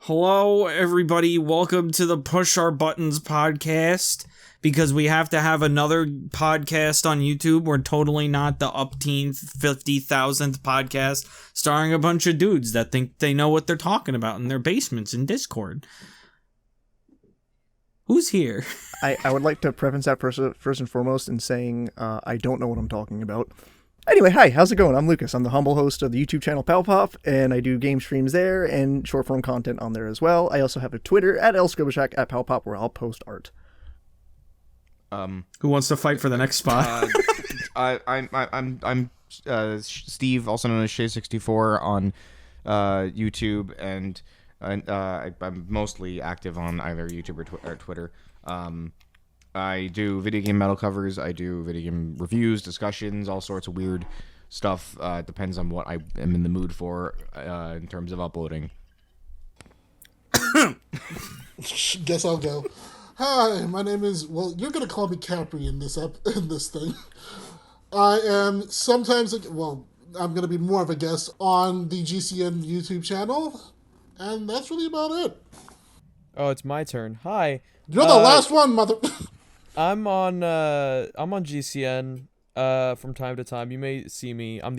Hello, everybody. Welcome to the Push Our Buttons podcast. Because we have to have another podcast on YouTube. We're totally not the upteen 50,000th podcast starring a bunch of dudes that think they know what they're talking about in their basements in Discord. Who's here? I would like to preface that first and foremost in saying I don't know what I'm talking about. Anyway, hi, how's it going? I'm Lucas. I'm the humble host of the YouTube channel Palpop, and I do game streams there and short-form content on there as well. I also have a Twitter at @lscribbleShack at Palpop where I'll post art. Who wants to fight for the next spot? I'm Steve, also known as Shay64 on YouTube, and I'm mostly active on either YouTube or Twitter. I do video game metal covers, I do video game reviews, discussions, all sorts of weird stuff. It depends on what I am in the mood for in terms of uploading. Guess I'll go. Hi, my name is, well, you're going to call me Capri in this thing. I am sometimes, I'm going to be more of a guest on the GCN YouTube channel, and that's really about it. Oh, it's my turn. Hi. You're the last one, mother... I'm on GCN from time to time. You may see me. I'm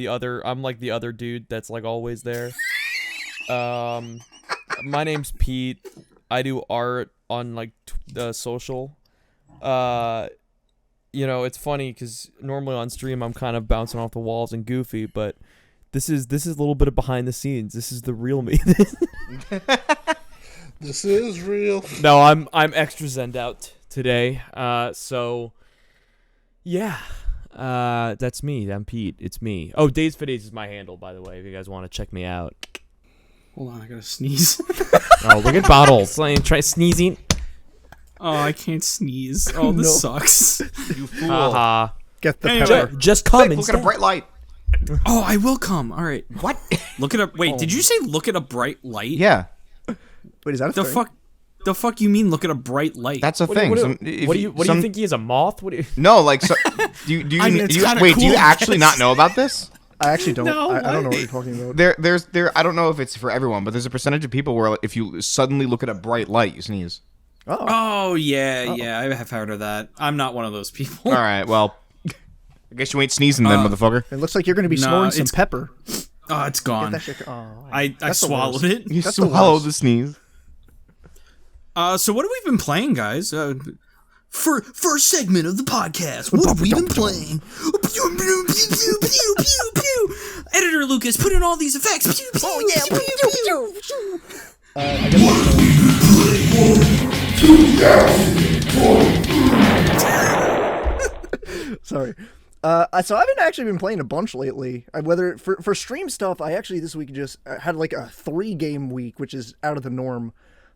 like the other dude that's like always there. My name's Pete. I do art on like the social. It's funny because normally on stream I'm kind of bouncing off the walls and goofy, but this is a little bit of behind the scenes. This is the real me. This is real. No, I'm extra zenned out today. So yeah. That's me. I'm Pete. It's me. Oh, Days for Days is my handle, by the way, if you guys want to check me out. Hold on, I gotta sneeze. Oh, look at bottles. Try sneezing. Oh, I can't sneeze. Oh, this sucks. You fool. Haha. Get the Anyway. pepper. Just come Look at a bright light. Oh, I will come. All right. What? Look at a... Wait, did you say look at a bright light? Yeah. Wait, is that a The thing? The fuck you mean look at a bright light? That's a thing. What do you think he is, a moth? What do you... No, like, so, do you I mean, it's kinda wait, do you cool, actually yes. not know about this? I actually don't. No, I don't know what you're talking about. There. I don't know if it's for everyone, but there's a percentage of people where if you suddenly look at a bright light, you sneeze. Oh, yeah, I have heard of that. I'm not one of those people. All right, well, I guess you ain't sneezing then, motherfucker. It looks like you're going to be snorting some pepper. Oh, it's gone. That shit, oh, I that's the swallowed worst. it. You That's the swallowed worst. the sneeze. So what have we been playing, guys? For first segment of the podcast, what have we been playing? Pew, pew, pew, pew, pew, pew, pew. Editor Lucas, put in all these effects. Pew, pew, oh yeah. Pew, pew, pew. I guess sorry. So I've actually been playing a bunch lately. Whether for stream stuff, I actually this week just had like a 3-game week, which is out of the norm.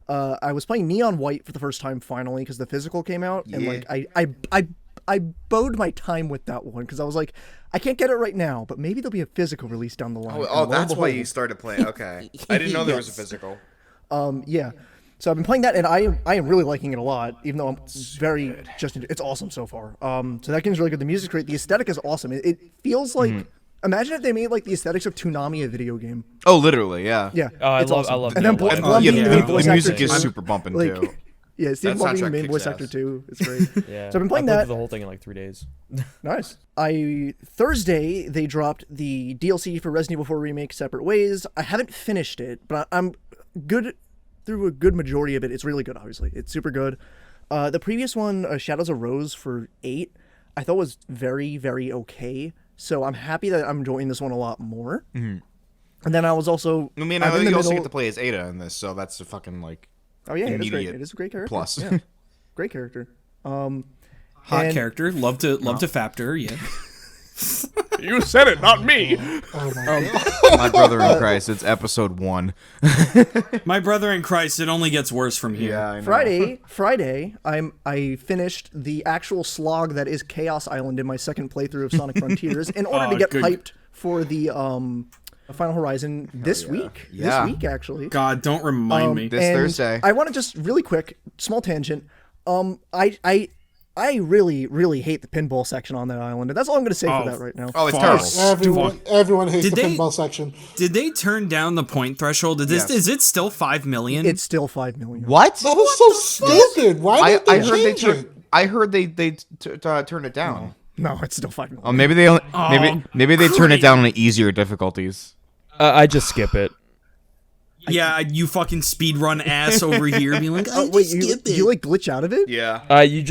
I was playing Neon White for the first time finally because the physical came out, and like I bode my time with that one because I was like, I can't get it right now, but maybe there'll be a physical release down the line. Oh, And lo that's and why behold- you started playing. Okay, I didn't know there was a physical. Yeah. So I've been playing that, and I am really liking it a lot, even though I'm very it's awesome so far. So that game's really good. The music's great. The aesthetic is awesome. It feels like imagine if they made like the aesthetics of Toonami a video game. Oh, literally, yeah. Yeah. Oh, I it's love awesome. love And then Neon White. Blum Yeah, being the main voice the actor music is too. super bumping Like, too. Yeah, Steve That Blum being the soundtrack main kicks voice actor ass. too. It's great. Yeah. So I've been playing I played that. the whole thing in like 3 days. Nice. Thursday they dropped the DLC for Resident Evil 4 Remake Separate Ways. I haven't finished it, but I'm good through a good majority of it. It's really good, obviously. It's super good. The previous one, Shadows of Rose for 8, I thought was very, very okay. So I'm happy that I'm enjoying this one a lot more. Mm-hmm. And then I was also... I mean, I'm in the you also middle- get to play as Ada in this, so that's a fucking, like, Oh yeah, it is great. immediate It is a great character. plus. Yeah. Great character. Hot and- character. Love to factor. Yeah. You said it, not me. Oh my god. My brother in Christ, it's episode 1. My brother in Christ. It only gets worse from here. Yeah, I know. Friday, I finished the actual slog that is Chaos Island in my second playthrough of Sonic Frontiers in order to get good. hyped for the Final Horizon this week. Yeah. This week, actually. God, don't remind me. This And Thursday. I want to just really quick, small tangent. I really, really hate the pinball section on that island. And that's all I'm going to say for that right now. Oh, it's False. terrible. Everyone hates Did the they- pinball section. Did they turn down the point threshold? Yes. Is it still 5 million? It's still 5 million. What? That is so stupid. Why did they change it? I heard they turned it down. No, it's still 5 million. Oh, maybe they only maybe they turn it down on easier difficulties. I just skip it. Yeah, you fucking speedrun ass over here being like, Oh, wait, you like glitch out of it? Yeah.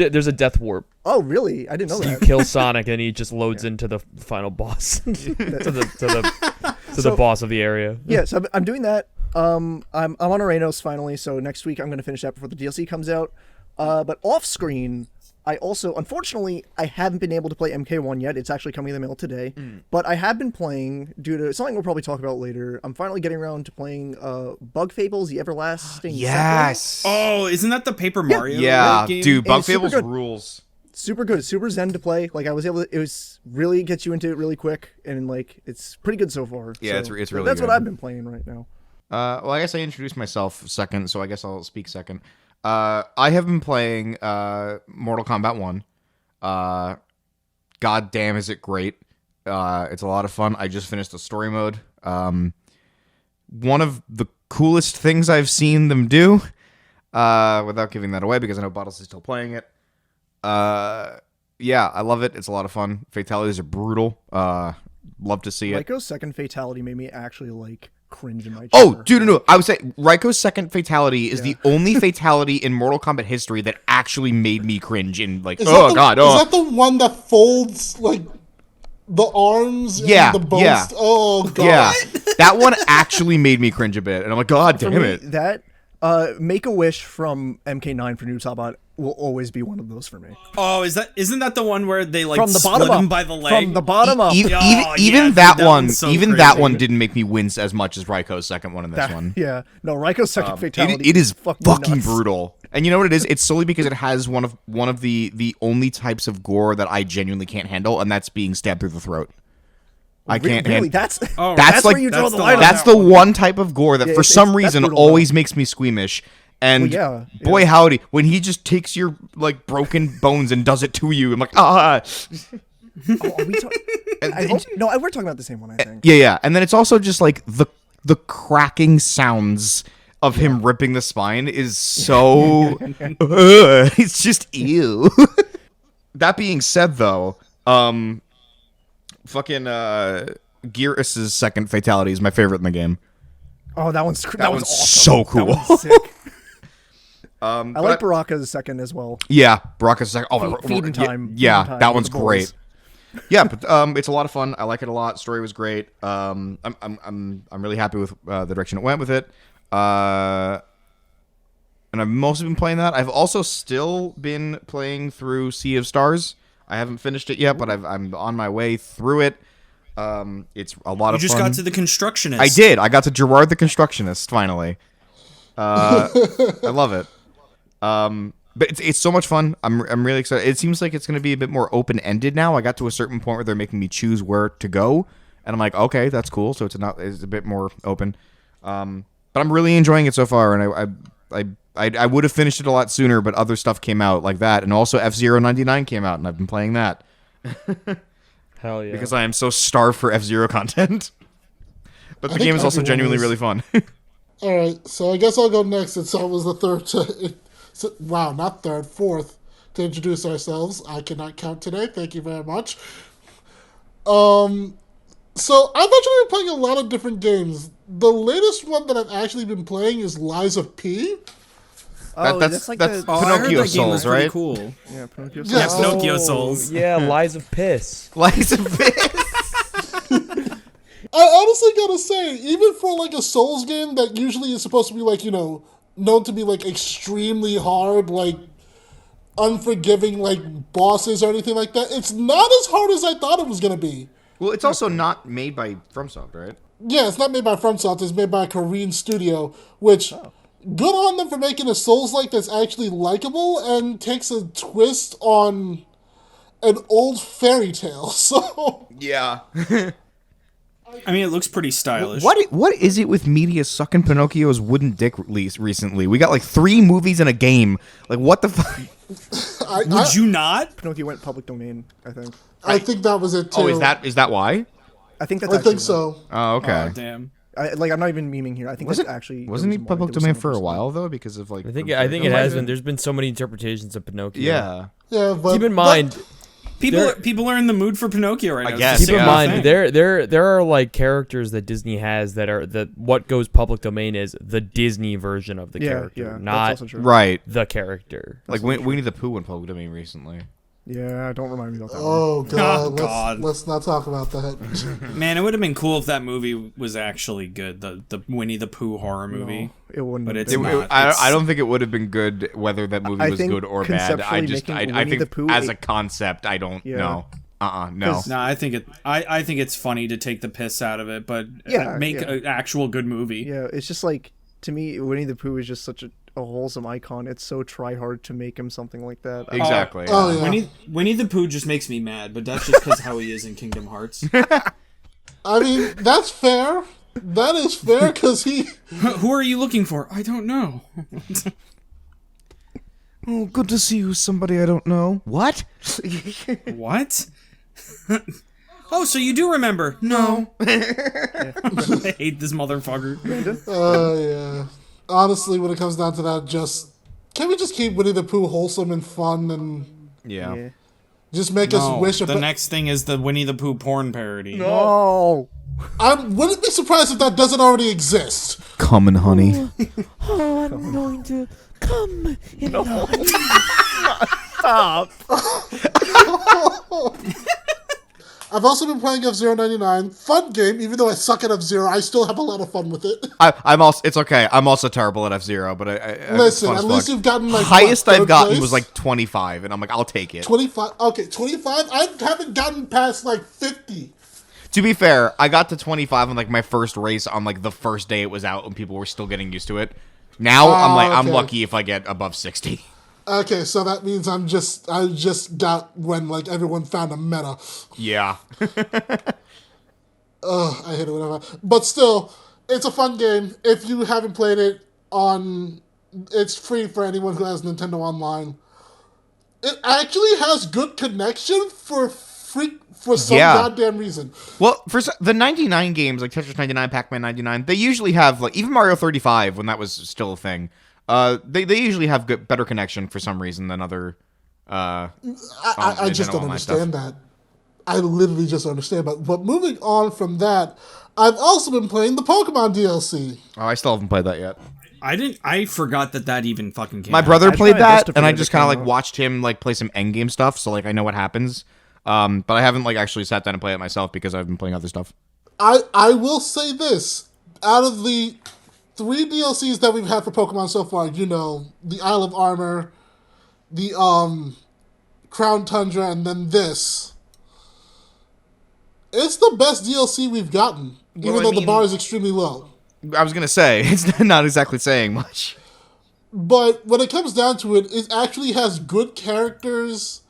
There's a death warp. Oh, really? I didn't know You that. kill Sonic and he just loads into the final boss, to the boss of the area. Yeah, so I'm doing that. I'm on Arenos finally, so next week I'm going to finish that before the DLC comes out. But off screen, I also, unfortunately, I haven't been able to play MK1 yet. It's actually coming in the mail today. But I have been playing, due to something we'll probably talk about later, I'm finally getting around to playing Bug Fables, The Everlasting Yes. oh, isn't that the Paper Mario Yeah, game? dude, Bug It's super Fables good. rules. Super good, super zen to play. Like, I was able to, it was really gets you into it really quick, and like, it's pretty good so far. Yeah, So it's really That's good. what I've been playing right now. Well, I guess I introduced myself second, so I guess I'll speak second. I have been playing Mortal Kombat 1. God damn, is it great. It's a lot of fun. I just finished the story mode. One of the coolest things I've seen them do, without giving that away, because I know Bottles is still playing it. Yeah, I love it. It's a lot of fun. Fatalities are brutal. Love to see it. Raiko's second fatality made me actually like cringe in my chair. Oh, dude, no. I would say Raiko's second fatality is the only fatality in Mortal Kombat history that actually made me cringe in, like, Is oh, that the, God. Is Oh, that the one that folds, like, the arms Yeah, and the bones? yeah. Oh, God. yeah. That one actually made me cringe a bit. And I'm like, God For damn me, it. that Make-A-Wish from MK9 for Noob Saibot will always be one of those for me. Oh, isn't that the one where they like From the split bottom him up. by the leg? From the bottom up. Even, Oh, even, yeah, even dude, that that one, one's so even that crazy. one didn't make me wince as much as Raiko's second one in this one. Yeah. No, Raiko's second fatality. It is fucking fucking nuts. brutal. And you know what it is? It's solely because it has one of the only types of gore that I genuinely can't handle, and that's being stabbed through the throat. I can't Really? handle. That's Oh, That's like where you draw that's the the line. one. on That's that the one. one type of gore that for it's- some that's reason brutal, always makes me squeamish. And Well, yeah, boy howdy, when he just takes your like broken bones and does it to you, I'm like, ah. Oh, are we no, we're talking about the same one, I think. Yeah. And then it's also just like the cracking sounds of him ripping the spine is so it's just ew. That being said though, fucking Gearus's second fatality is my favorite in the game. Oh, that one's That one's awesome. so cool. That one's sick. I But like Baraka's second as well. Yeah, Baraka's second. Oh, Feeding time. Yeah, Feeding time that with one's the boys. great. Yeah, but it's a lot of fun. I like it a lot. Story was great. I'm really happy with the direction it went with it. And I've mostly been playing that. I've also still been playing through Sea of Stars. I haven't finished it yet, but I'm on my way through it. It's a lot You of just fun. got to the constructionist. I did. I got to Gerard the Constructionist finally. I love it. But it's so much fun. I'm really excited. It seems like it's going to be a bit more open ended now. I got to a certain point where they're making me choose where to go, and I'm like, okay, that's cool. So it's a bit more open. But I'm really enjoying it so far, and I would have finished it a lot sooner, but other stuff came out like that, and also F-Zero 99 came out, and I've been playing that Hell yeah. because I am so starved for F-Zero content. But the think game is also everyone genuinely is. really fun. All right, so I guess I'll go next since I was the third wow, not third, fourth to introduce ourselves. I cannot count today. Thank you very much. So I've actually been playing a lot of different games. The latest one that I've actually been playing is Lies of P. Oh, that's like that's the Oh, I heard Pinocchio that game was Souls, pretty right? cool. yeah, Pinocchio. Yeah, Yeah, Pinocchio Souls. Yeah, Lies of Piss. Lies of P. I honestly gotta say, even for like a Souls game that usually is supposed to be like, known to be like extremely hard, like unforgiving like bosses or anything like that, it's not as hard as I thought it was gonna be. Well, it's also not made by FromSoft, right? Yeah, it's not made by FromSoft, it's made by a Korean studio, which good on them for making a Souls-like that's actually likable and takes a twist on an old fairy tale. So Yeah. I mean, it looks pretty stylish. What is it with media sucking Pinocchio's wooden dick release recently? We got like 3 movies and a game. Like, what the fuck? Would you not? Pinocchio went public domain, I think. I think that was it too. Oh, is that why? I think that's I actually think so. Oh, okay. Oh, damn. I'm not even memeing here. I think that's actually... Wasn't he there was public more. domain There was for a some while though? Because of like. I think it has been. There's been so many interpretations of Pinocchio. Yeah. Yeah, but Keep in mind. People are in the mood for Pinocchio right now. It's guess, the Keep in same mind, thing. there are like characters that Disney has that are what goes public domain is the Disney version of the character, that's not also true. Right. the character. Like Winnie the Pooh went public domain recently. Yeah, don't remind me about that one. oh god, Oh, God. Let's not talk about that. Man, it would have been cool if that movie was actually good. The Winnie the Pooh horror movie. No, it wouldn't But have it's been. not. I don't think it would have been good whether that movie I was think good or bad. I conceptually just making I Winnie the think Pooh as a concept I don't Yeah. know. No. 'Cause- No, I think it's funny to take the piss out of it, but Yeah, make yeah. an actual good movie. Yeah, it's just like, to me, Winnie the Pooh is just such a wholesome icon. It's so try hard to make him something like that. Exactly. Oh yeah. Winnie the Pooh just makes me mad, but that's just because how he is in Kingdom Hearts. I mean, that's fair. That is fair because he. Who are you looking for? I don't know. Oh, good to see you, somebody I don't know. What? What? Oh, so you do remember? No. I hate this motherfucker. Yeah. Honestly, when it comes down to that, can we just keep Winnie the Pooh wholesome and fun and Yeah. Yeah. just make us wish the about? next thing is the Winnie the Pooh porn parody. Oh, I wouldn't be surprised if that doesn't already exist. Coming, honey. Oh, I'm going to come in stop. I've also been playing F-Zero 99. Fun game, even though I suck at F-Zero, I still have a lot of fun with it. I'm also. It's okay. I'm also terrible at F-Zero, but Listen, at least you've gotten like highest what, I've third gotten place? was like 25, and I'm like, I'll take it. 25. Okay, 25. I haven't gotten past like 50. To be fair, I got to 25 on like my first race on like the first day it was out, when people were still getting used to it. Now I'm okay. lucky if I get above 60. Okay, so that means I just got when like everyone found a meta. Yeah. I hate it whenever. But still, it's a fun game. If you haven't played it it's free for anyone who has Nintendo Online. It actually has good connection for some goddamn reason. Well, for the 99 games, like Tetris 99, Pac-Man 99, they usually have, like, even Mario 35, when that was still a thing, they usually have better connection for some reason than other. I just don't understand that. I literally just don't understand. But moving on from that, I've also been playing the Pokemon DLC. Oh, I still haven't played that yet. I forgot that even fucking came My out. brother played tried my best that, to and I forget just it kind of came like out. watched him like play some endgame stuff, so like I know what happens. But I haven't like actually sat down and played it myself because I've been playing other stuff. I will say this. Out of the 3 DLCs that we've had for Pokemon so far, the Isle of Armor, the Crown Tundra, and then this. It's the best DLC we've gotten, even though the bar is extremely low. I was gonna say it's not exactly saying much. But when it comes down to it, it actually has good characters,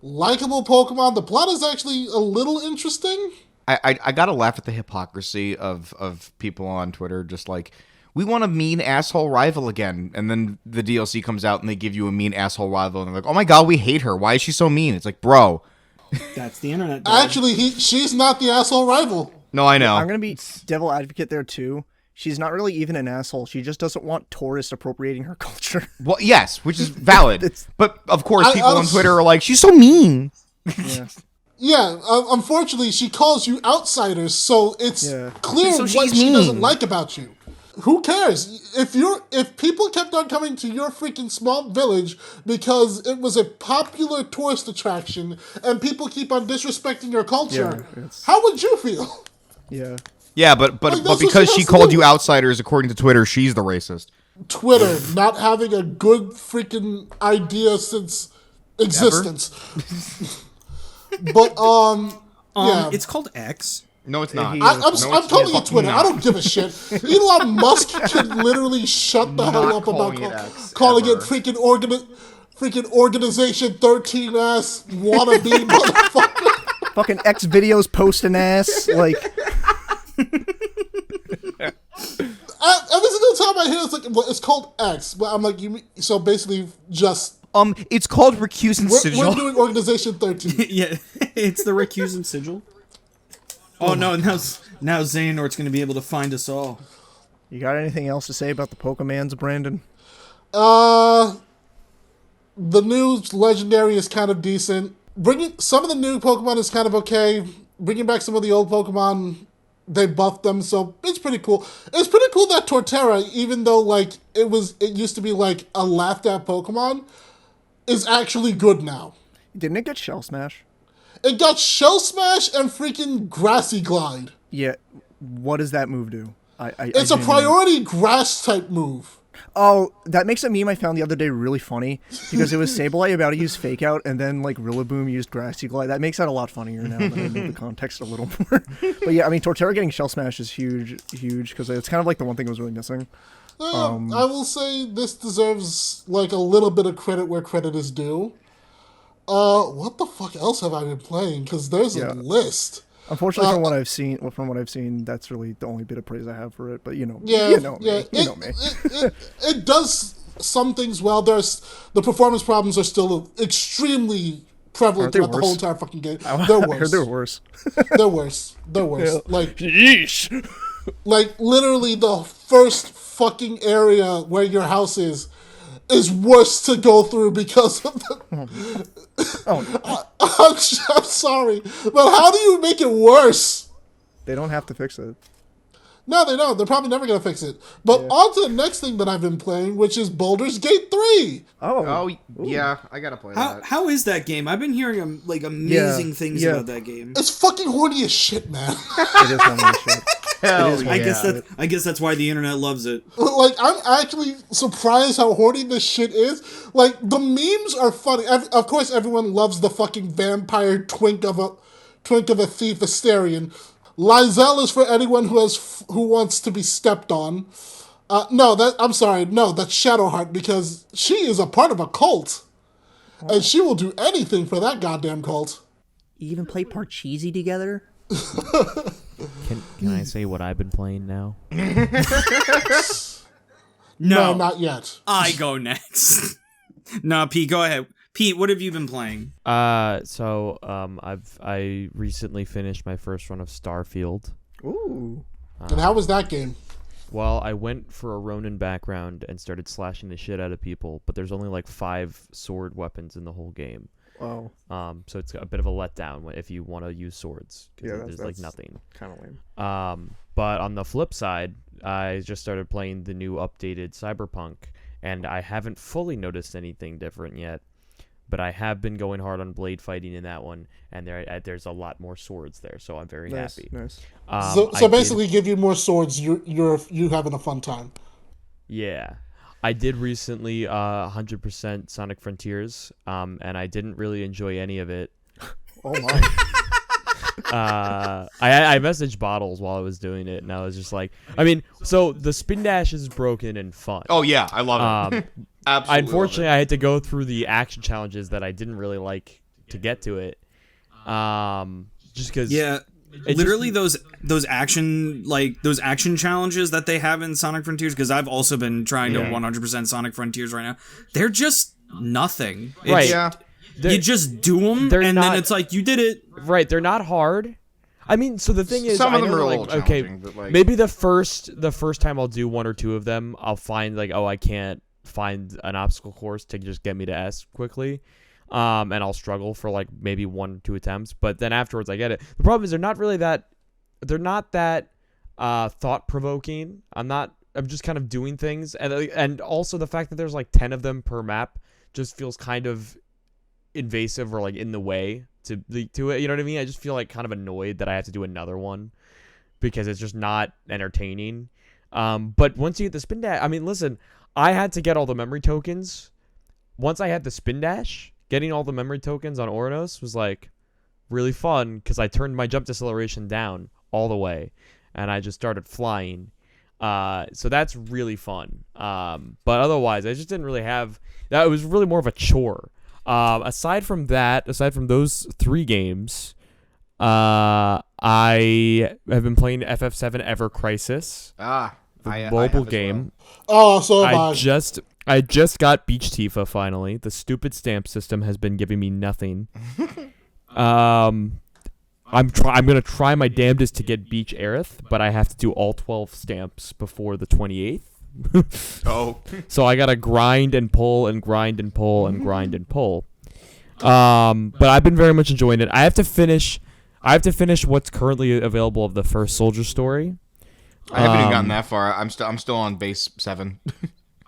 likable Pokemon. The plot is actually a little interesting. I gotta laugh at the hypocrisy of people on Twitter, just like, we want a mean asshole rival again, and then the DLC comes out and they give you a mean asshole rival, and they're like, oh my god, we hate her. Why is she so mean? It's like, bro. That's the internet. Dog. Actually, she's not the asshole rival. No, I know. I'm gonna be devil advocate there too. She's not really even an asshole. She just doesn't want tourists appropriating her culture. Well, yes, which is valid. But of course, people on honestly- Twitter are like, she's so mean. Yeah. Yeah, unfortunately, she calls you outsiders, so it's clear So what she's she doesn't mean. like about you. Who cares? If people kept on coming to your freaking small village because it was a popular tourist attraction and people keep on disrespecting your culture, how would you feel? Yeah. Yeah, but Like, that's what because she she has to called do. you outsiders, according to Twitter, she's the racist. Twitter not having a good freaking idea since existence. But yeah. It's called X. No, it's not. I'm it's calling it fucking Twitter. not. I don't give a shit. Elon Musk can literally shut the hell up about calling it X, calling it ever. freaking organization 13 ass wannabe motherfucker. Fucking X videos posting ass like. Every single time I hear it's like, well, it's called X, but I'm like, so basically just It's called recusant we're sigil. doing Organization 13. Yeah, it's the recusant sigil. Oh no, now Xehanort's gonna be able to find us all. You got anything else to say about the Pokemans, Brandon? The new legendary is kind of decent. Bringing some of the new Pokemon is kind of okay. Bringing back some of the old Pokemon, they buffed them, so it's pretty cool. It's pretty cool that Torterra, even though like it used to be like a laughed at Pokemon, is actually good now. Didn't it get Shell Smash? It got Shell Smash and freaking Grassy Glide. Yeah. What does that move do? It's a priority grass type move. Oh, that makes a meme I found the other day really funny because it was Sableye about to use Fake Out and then like Rillaboom used Grassy Glide. That makes that a lot funnier now that I know the context a little more. But yeah, I mean, Torterra getting Shell Smash is huge because it's kind of like the one thing that was really missing. I will say this deserves like a little bit of credit where credit is due. What the fuck else have I been playing? Because there's a list. Unfortunately, from what I've seen, that's really the only bit of praise I have for it. But you know me. It does some things well. The performance problems are still extremely prevalent throughout the whole entire fucking game. They're worse. I heard they're worse. They're worse. They're worse. Yeah. Like, yeesh. Like literally the first fucking area where your house is worse to go through because of the... I'm sorry, but how do you make it worse? They don't have to fix it. No, they don't. They're probably never going to fix it. But on to the next thing that I've been playing, which is Baldur's Gate 3. Oh, yeah, I gotta play that. How is that game? I've been hearing like amazing things about that game. It's fucking horny as shit, man. It is horny as shit. I guess that's why the internet loves it. Like, I'm actually surprised how horny this shit is. Like, the memes are funny. Of course, everyone loves the fucking vampire twink of a thief Asterion. Lizelle is for anyone who wants to be stepped on. That's Shadowheart, because she is a part of a cult. And she will do anything for that goddamn cult. You even play Parcheesi together? Can I say what I've been playing now? No, not yet. I go next. No, Pete, go ahead. Pete, what have you been playing? I recently finished my first run of Starfield. Ooh. And how was that game? Well, I went for a Ronin background and started slashing the shit out of people, but there's only like 5 sword weapons in the whole game. Wow. So it's a bit of a letdown if you want to use swords. Yeah, there's like nothing. Kind of lame. But on the flip side, I just started playing the new updated Cyberpunk, and I haven't fully noticed anything different yet. But I have been going hard on blade fighting in that one, and there's a lot more swords there, so I'm very happy. Nice. So basically, give you more swords, you're having a fun time. Yeah. I did recently 100% Sonic Frontiers, and I didn't really enjoy any of it. Oh my. I messaged Bottles while I was doing it, and I was just like, I mean, so the spin dash is broken and fun. Oh yeah, I love it. Absolutely. Unfortunately, I had to go through the action challenges that I didn't really like to get to it. Just because. Yeah. Literally those action challenges that they have in Sonic Frontiers, because I've also been trying to 100% Sonic Frontiers right now. They're just nothing. Right. Yeah. You just do them, and then it's like, you did it. Right, they're not hard. I mean, so the thing is, some of them are a like, little challenging, but like, maybe the first time I'll do 1 or 2 of them, I'll find like, I can't find an obstacle course to just get me to S quickly. And I'll struggle for like maybe 1 or 2 attempts, but then afterwards I get it. The problem is they're not that thought provoking. I'm just kind of doing things, and also the fact that there's like 10 of them per map just feels kind of invasive or like in the way to it. You know what I mean? I just feel like kind of annoyed that I have to do another one because it's just not entertaining. But once you get the spin dash, I mean, listen, I had to get all the memory tokens. Once I had the spin dash, getting all the memory tokens on Oranos was like really fun because I turned my jump deceleration down all the way and I just started flying. So that's really fun. But otherwise, I just didn't really have that. It was really more of a chore. Aside from those 3 games, I have been playing FF7 Ever Crisis, I have mobile as game. Oh, so have I just got Beach Tifa finally. The stupid stamp system has been giving me nothing. I'm gonna try my damnedest to get Beach Aerith, but I have to do all 12 stamps before the 28th. Oh. So I gotta grind and pull and grind and pull and grind and pull. But I've been very much enjoying it. I have to finish what's currently available of the first Soldier story. I haven't even gotten that far. I'm still on base 7.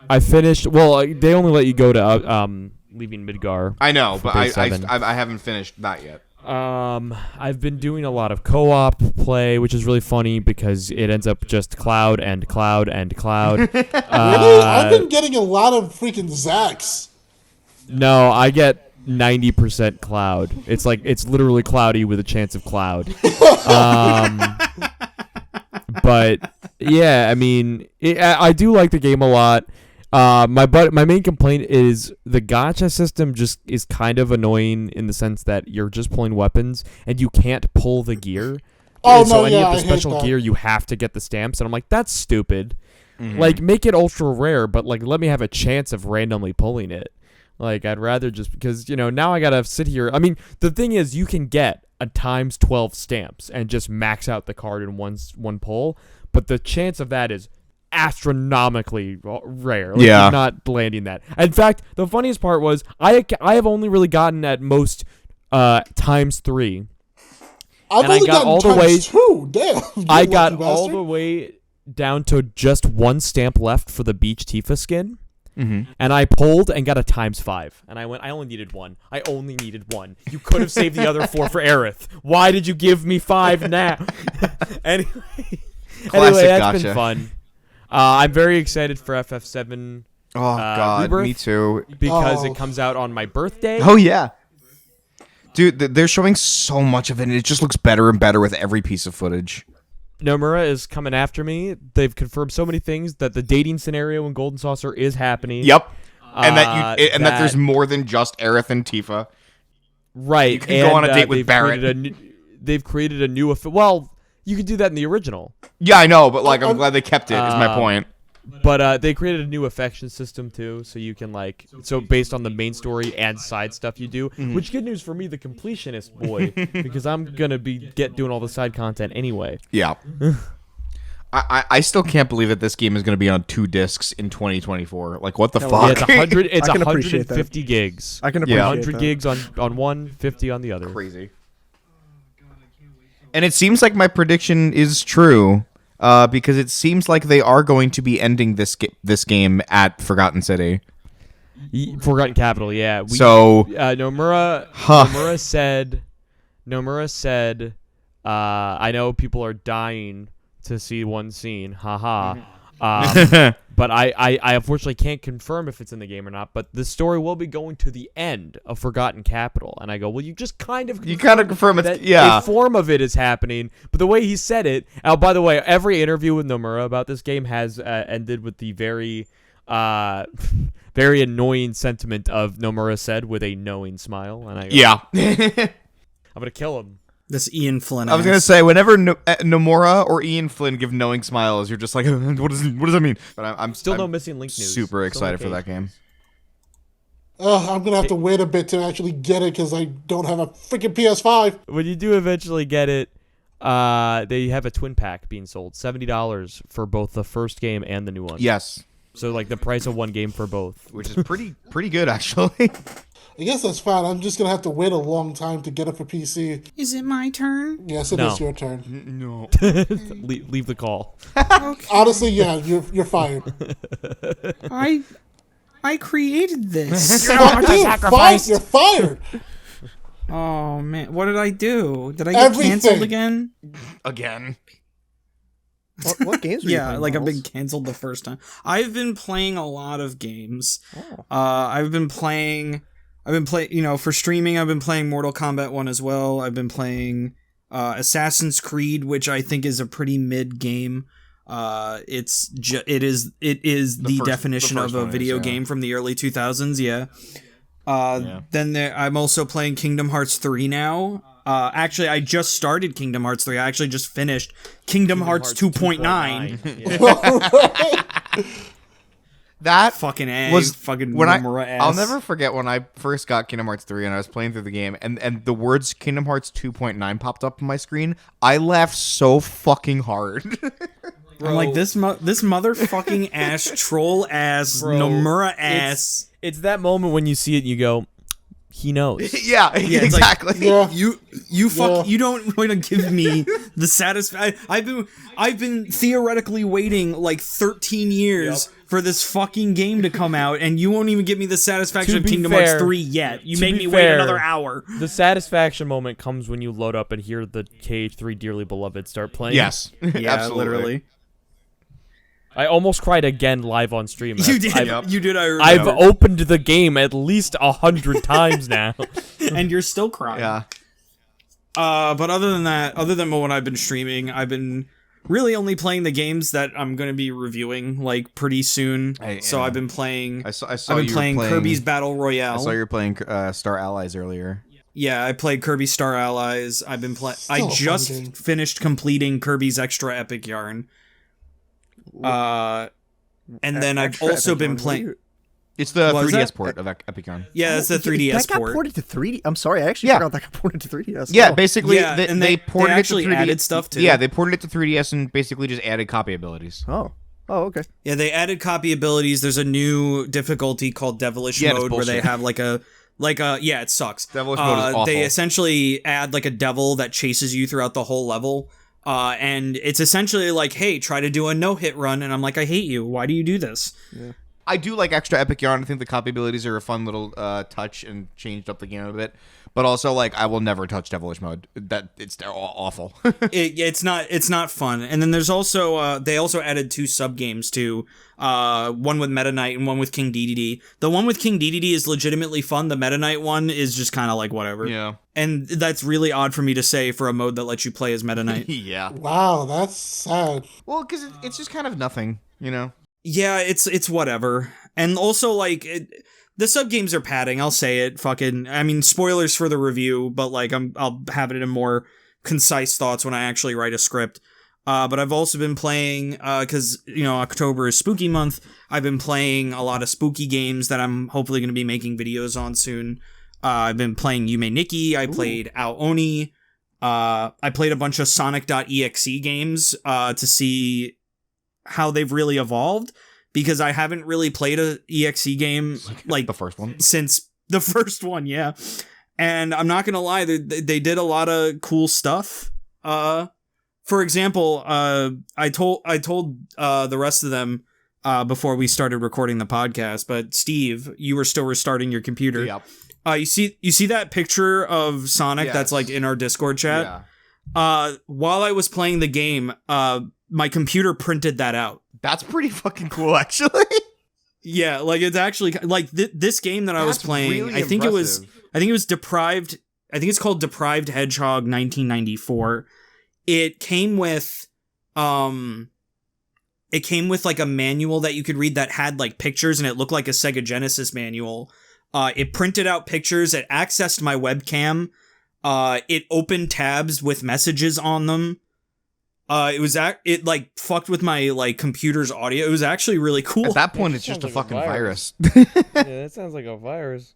I finished. Well, they only let you go to leaving Midgar. I know, for but base 7. I haven't finished that yet. I've been doing a lot of co-op play, which is really funny because it ends up just Cloud and Cloud and Cloud. Really? I've been getting a lot of freaking Zax. No, I get 90% Cloud. It's literally cloudy with a chance of cloud. But yeah, I mean, I do like the game a lot. My main complaint is the gacha system just is kind of annoying in the sense that you're just pulling weapons and you can't pull the gear. Oh, So no, any yeah, of the I hate special that. gear, you have to get the stamps, and I'm like, that's stupid. Like, make it ultra rare, but like, let me have a chance of randomly pulling it. Like, I'd rather just because now I gotta sit here. I mean, the thing is, you can get a times 12 stamps and just max out the card in one pull, but the chance of that is astronomically rare. Like, Yeah. you're not landing that. In fact, the funniest part was I have only really gotten at most times 3. I've And I only got gotten all the times way- 2. Damn. you I got lucky all bastard. the way down to just one stamp left for the Beach Tifa skin. Mm-hmm. And I pulled and got a times 5. And I went, I only needed one. I only needed one. You could have saved the other 4 for Aerith. Why did you give me 5 now? anyway, that's been gotcha. fun. I'm very excited for FF7 Oh God, Rebirth, me too. because Oh. it comes out on my birthday. Oh yeah, dude, they're showing so much of it, and it just looks better and better with every piece of footage. Nomura is coming after me. They've confirmed so many things that the dating scenario in Golden Saucer is happening. Yep, and that there's that- more than just Aerith and Tifa. Right. You can go on a date with they've Barrett. They've created a new... Well, you could do that in the original. Yeah, I know, but like, I'm glad they kept it. Is my point. But they created a new affection system, too, so you can, like... So based on the main story and side stuff you do, which good news for me, the completionist boy, because I'm going to be doing all the side content anyway. Yeah. I still can't believe that this game is going to be on 2 discs in 2024. Like, what the Yeah, fuck? Yeah, it's 100. It's I can appreciate 150 gigs. I can Yeah. appreciate 100 that. gigs on one, 50 on the other. Crazy. And it seems like my prediction is true, because it seems like they are going to be ending this game at Forgotten City. Forgotten Capital, yeah. So, Nomura Huh. Nomura said, I know people are dying to see one scene, haha. But I unfortunately can't confirm if it's in the game or not. But the story will be going to the end of Forgotten Capital, and I go, well, you just kind of confirm it's that yeah. a form of it is happening. But the way he said it, oh, by the way, every interview with Nomura about this game has ended with the very very annoying sentiment of Nomura said with a knowing smile, and I go, Yeah. I'm gonna kill him. This Ian Flynn. I was gonna say, whenever Nomura or Ian Flynn give knowing smiles, you're just like, what does that mean? But I'm Still no I'm missing link news. super Still no excited for case. that game. I'm going to have to wait a bit to actually get it because I don't have a freaking PS5. When you do eventually get it, they have a twin pack being sold, $70 for both the first game and the new one. Yes, So like the price of one game for both. which is pretty good actually. I guess that's fine. I'm just going to have to wait a long time to get it for PC. Is it my turn? Yes, it is No. your turn. No. Leave the call. Honestly, yeah, you're fired. I created this. Fuck you, you're fired. Oh man, what did I do? Did I get Everything. canceled again? Again. What games were you Yeah, playing, like I've been Miles? canceled the first time. I've been playing a lot of games. Oh. I've been playing, for streaming, I've been playing Mortal Kombat 1 as well. I've been playing Assassin's Creed, which I think is a pretty mid game. It is the first- definition the of first a one is, video yeah. game from the early 2000s, yeah. Yeah. Then I'm also playing Kingdom Hearts 3 now. Actually, I just started Kingdom Hearts 3. I actually just finished Kingdom Hearts 2.9. Yeah. That Fucking A. was fucking when Nomura ass. I'll never forget when I first got Kingdom Hearts 3 and I was playing through the game and the words Kingdom Hearts 2.9 popped up on my screen. I laughed so fucking hard. I'm like, this motherfucking ass, troll ass, Nomura ass. It's that moment when you see it and you go, he knows. yeah, it's exactly. Yeah. You don't want to give me the satisfaction. I've been theoretically waiting like 13 years for this fucking game to come out, and you won't even give me the satisfaction To of be Kingdom fair- Hearts 3 yet. You to made be me wait fair, another hour. The satisfaction moment comes when you load up and hear the KH3 Dearly Beloved start playing. Yes, Yeah, absolutely. literally. I almost cried again live on stream. You did. Yep. You did. I remember. I've opened the game at least 100 times now. and you're still crying. Yeah. But other than that, other than what I've been streaming, I've been really only playing the games that I'm going to be reviewing like pretty soon. So I've been playing. I saw I've you been were playing Kirby's Battle Royale. I saw you were playing Star Allies earlier. Yeah, I played Kirby Star Allies. I've been playing. Still I a fun just game. finished completing Kirby's Extra Epic Yarn. And then I've Extra also Epic been Yarn, what playing. are you- It's the What was 3DS that? port of Epic Yarn. Yeah, it's the 3DS that got port. ported to 3D. I'm sorry, I actually Yeah. forgot that got ported to 3DS. Yeah, Oh. basically, Yeah, and they ported actually it to 3D. added stuff, too. Yeah, they ported it to 3DS and basically just added copy abilities. Oh, okay. Yeah, they added copy abilities. There's a new difficulty called Devilish Yeah, it's Mode where they bullshit. have like a yeah, it sucks. Devilish Mode is awful. They essentially add like a devil that chases you throughout the whole level. And it's essentially like, hey, try to do a no-hit run, and I'm like, I hate you. Why do you do this? I do like Extra Epic Yarn. I think the copy abilities are a fun little touch and changed up the game a bit. But also, like, I will never touch Devilish Mode. It's awful. It's not fun. And then there's also they also added 2 sub games too. One with Meta Knight and one with King Dedede. The one with King Dedede is legitimately fun. The Meta Knight one is just kind of like whatever. Yeah. And that's really odd for me to say for a mode that lets you play as Meta Knight. Yeah. Wow, that's sad. Well, because it's just kind of nothing, you know? Yeah, it's whatever. And also like the sub games are padding. I'll say it. Fucking. I mean, spoilers for the review, but like I'll have it in more concise thoughts when I actually write a script. But I've also been playing because October is spooky month. I've been playing a lot of spooky games that I'm hopefully going to be making videos on soon. I've been playing Yume Nikki. I played Ao Oni. I played a bunch of Sonic.exe games to see how they've really evolved, because I haven't really played a EXE game like The first one. since the first one, yeah. And I'm not gonna lie, they did a lot of cool stuff. For example, I told the rest of them before we started recording the podcast, but Steve, you were still restarting your computer. Yep. You see that picture of Sonic that's Yes. like in our Discord chat? Yeah. While I was playing the game, my computer printed that out. That's pretty fucking cool, actually. Yeah, like it's actually like this game that I was That's playing. really I think it was impressive. Deprived. I think it's called Deprived Hedgehog 1994. It came with like a manual that you could read that had like pictures, and it looked like a Sega Genesis manual. It printed out pictures. It accessed my webcam. It opened tabs with messages on them. It like fucked with my like computer's audio. It was actually really cool. At that point, That it's just sounds a like a fucking virus. virus. Yeah, that sounds like a virus.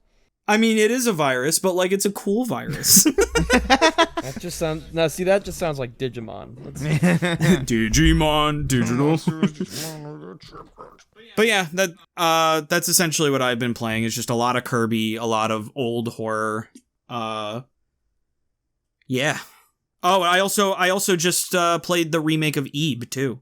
I mean, it is a virus, but like it's a cool virus. That just sounds. Now, see, that just sounds like Digimon. Digimon digital. But yeah, that's essentially what I've been playing. It's just a lot of Kirby, a lot of old horror. Yeah. Oh, I also just played the remake of Ebe too,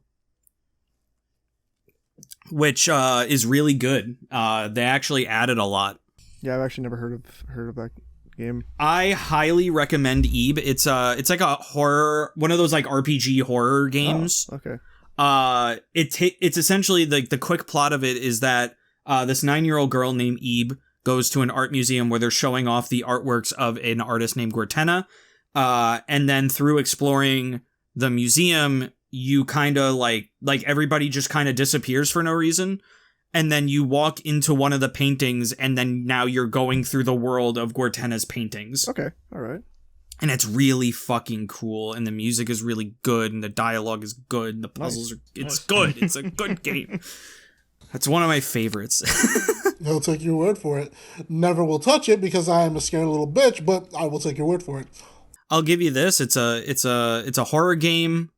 which is really good. They actually added a lot. Yeah, I've actually never heard of that game. I highly recommend Ebe. It's like a horror, one of those like RPG horror games. Oh, okay. It's essentially the quick plot of it is that this 9-year-old girl named Ebe goes to an art museum where they're showing off the artworks of an artist named Gortena. And then through exploring the museum, you kind of like everybody just kind of disappears for no reason. And then you walk into one of the paintings, and then now you're going through the world of Gortena's paintings. Okay. All right. And it's really fucking cool, and the music is really good, and the dialogue is good, and the puzzles are... It's good. It's a good game. That's one of my favorites. I'll take your word for it. Never will touch it because I am a scared little bitch, but I will take your word for it. I'll give you this. It's a horror game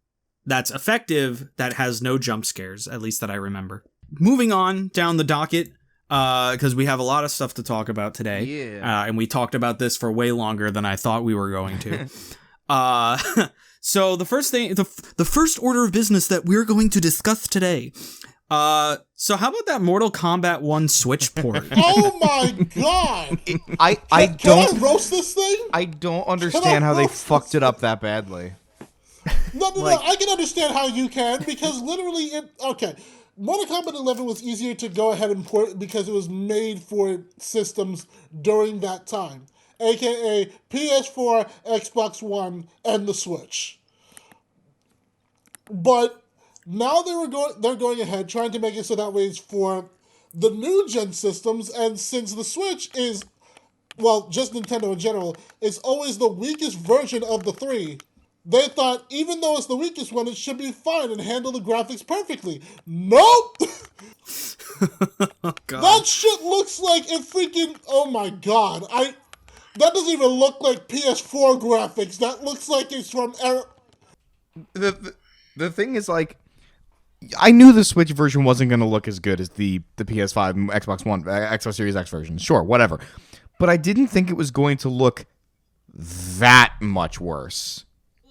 that's effective, that has no jump scares, at least that I remember. Moving on down the docket, because we have a lot of stuff to talk about today. Yeah. And we talked about this for way longer than I thought we were going to. So the first thing, the first order of business that we're going to discuss today. So how about that Mortal Kombat 1 Switch port? Oh my god! I Can don't I roast this thing? I don't understand how they roast fucked it up that badly. No, I can understand how you can, because literally, Mortal Kombat 11 was easier to go ahead and port because it was made for systems during that time, aka PS4, Xbox One, and the Switch. But now they're going ahead trying to make it so that way it's for the new gen systems, and since the Switch is, well, just Nintendo in general, is always the weakest version of the three, they thought, even though it's the weakest one, it should be fine and handle the graphics perfectly. Nope! Oh, God. That shit looks like it freaking... Oh my god. That doesn't even look like PS4 graphics. That looks like it's from... The thing is, like, I knew the Switch version wasn't going to look as good as the PS5 and Xbox One, Xbox Series X version. Sure, whatever. But I didn't think it was going to look that much worse.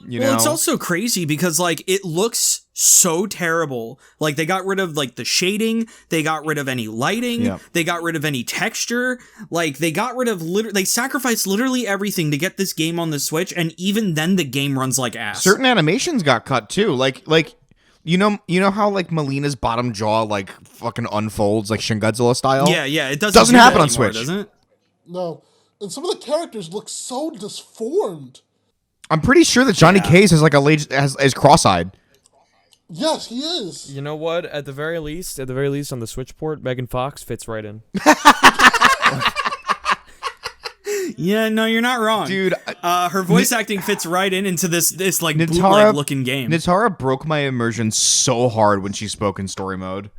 You know? Well, it's also crazy because, like, it looks so terrible. Like, they got rid of, like, the shading. They got rid of any lighting. Yep. They got rid of any texture. Like, they got rid of... They sacrificed literally everything to get this game on the Switch, and even then the game runs like ass. Certain animations got cut, too. Like you know how, like, Melina's bottom jaw, like, fucking unfolds, like, Shin Godzilla style? Yeah, it doesn't Doesn't do that happen on anymore, Switch. Doesn't it? No. And some of the characters look so disformed. I'm pretty sure that Johnny Cage has, like, is cross-eyed. Yes, he is. You know what? At the very least, on the Switch port, Megan Fox fits right in. Yeah, no, you're not wrong. Dude, her voice acting fits right into this like Nitara- bootleg-looking game. Nitara broke my immersion so hard when she spoke in story mode.